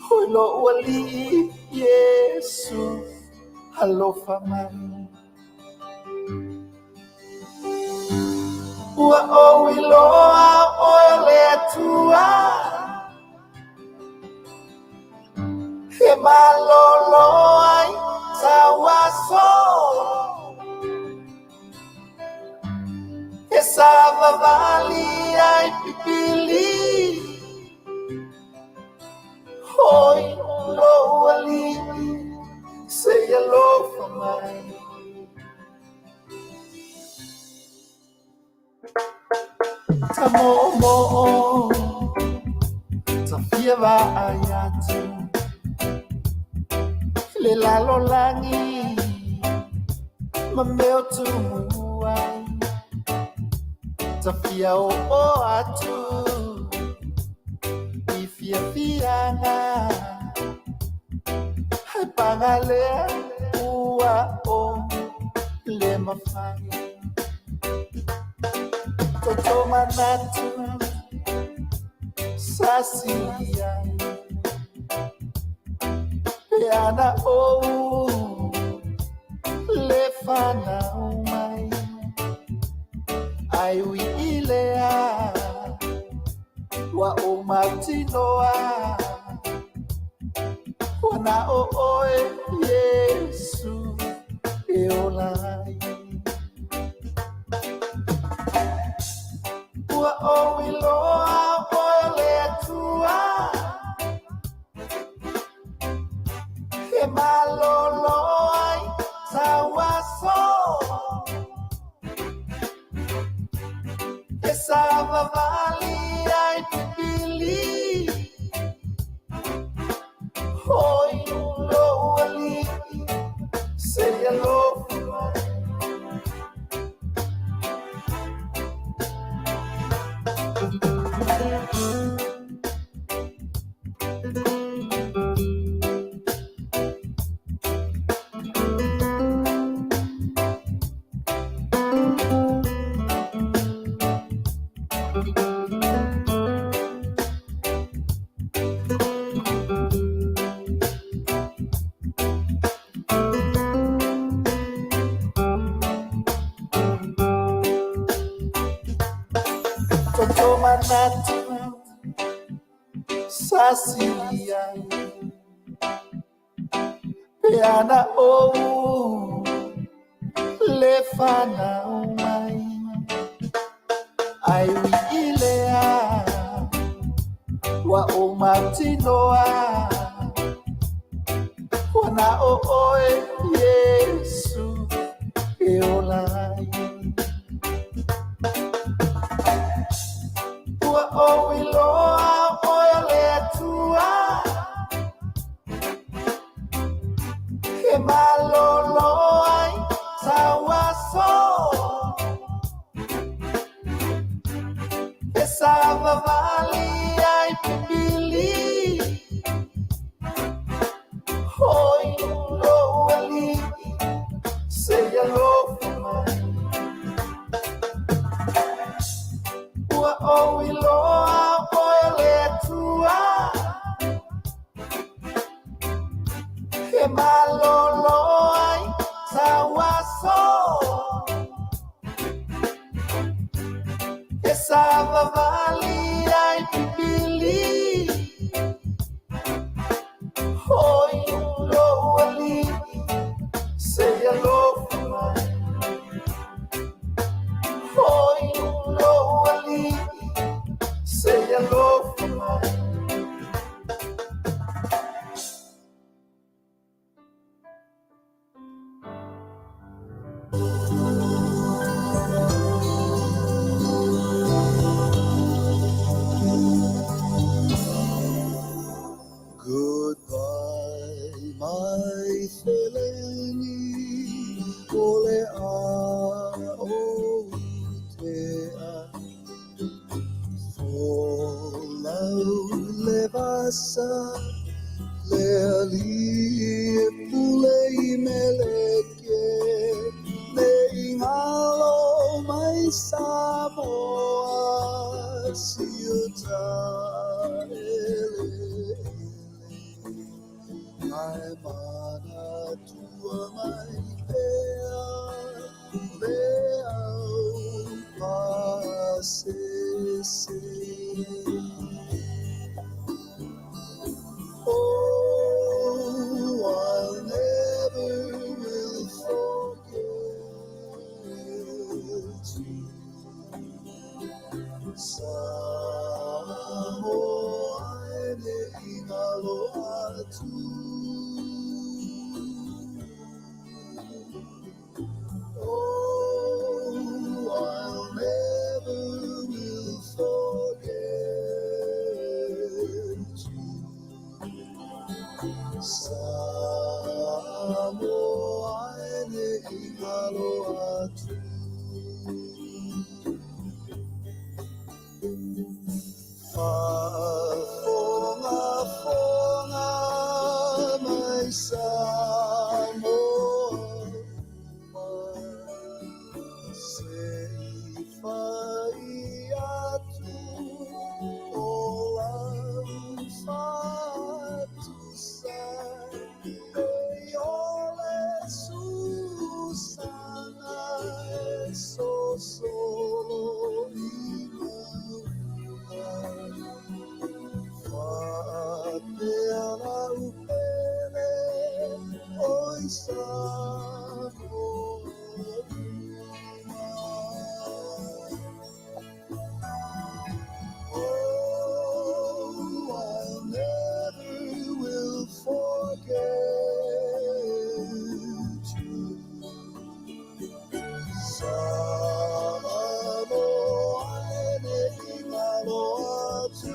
holo wali Yesu alofa mai ua o iloa o le atua he malolo ai tawaso he savavali ai pipili hoi lo ali say alofa mai mo tafia vaayatu le lalo langi mameo tumuai tafia o atu ifia fianga hai pangalea ua o le mafangi toto manatu sasia peana o le fana mai ai wi ilea wa o matinoa wana o oe Yesu e olai wa o iloa oe le tua e malolo ai tawaso e sava vali ai pipili hoi lo ali seria lo manatu sasia peana o le fana mai ai wi ilea wa o matinoa wana o oe Yesu e olai o iloa oe le tua e malolo ai tawaso e sava vali ai pipili hoi lo ali seria lo mai o iloa oe le tua e malolo ai tawaso e sava vali ai pipili hoi lo ali seria lo mai hoi lo ali seria lo mai goodbye my feleni ole a o te a Folau le vasa le ali pulei meleke le ingalo mai Samoa siuta ele ai mana tua mai pea leau pasese oh I'll never will forget you Samoa ne ingalo atu oh I'll never will forget Samoa ene ingalo atu. Faafofoga'aga mai Samoa. Sei fai atu o Auafa tusai e ole susana e sosolo Faatalanoaga oi Samoa. Oh, I never will forget you. Samoa ene ingalo atu.